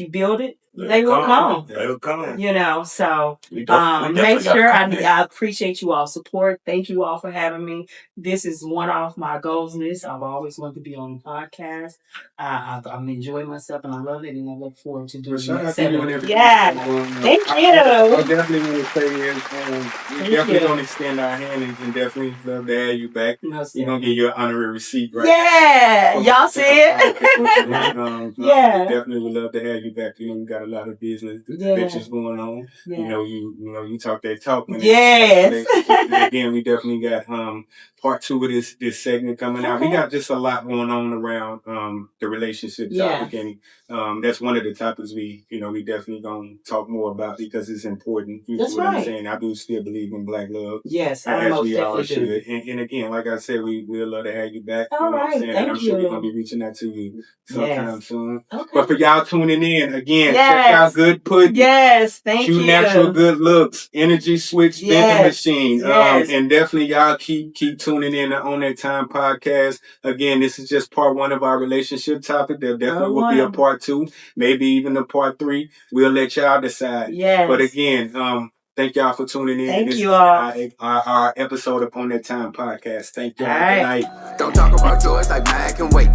you build it, they will come. They will come. You know, so make sure I appreciate you all support. Thank you all for having me. This is one of my goals in this. I've always wanted to be on a podcast. I'm enjoying myself and I love it, and I look forward to doing it. Thank you. I definitely want to say is we definitely going to extend our hand and definitely love to have you back. We're going to give you an honorary receipt, right? Yeah, y'all see it? Definitely would love to have you back. You know, we got a lot of business ventures going on. You talk that talk. Again, we definitely got part 2 of this segment coming out. We got just a lot going on around the relationship topic, and that's one of the topics we definitely gonna talk more about because it's important. You know what I'm saying? I do still believe in black love. Yes, I most definitely do. And again, like I said, we'll love to have you back. All right, thank I'm you. sure we're gonna be reaching out to you sometime soon. Okay. But for y'all tuning in, again, check out Good Pudding. Yes, thank you. Q Natural Good Looks, Energy Switch vending machine. And definitely y'all keep tuning in to On That Time podcast. Again, this is just part 1 of our relationship topic. There definitely will be a part 2, maybe even a part 3. We'll let y'all decide. Yes. But again, thank y'all for tuning in. Thank you all. Our episode of On That Time podcast. Thank y'all. Good night. Don't talk about yours like mine can wait.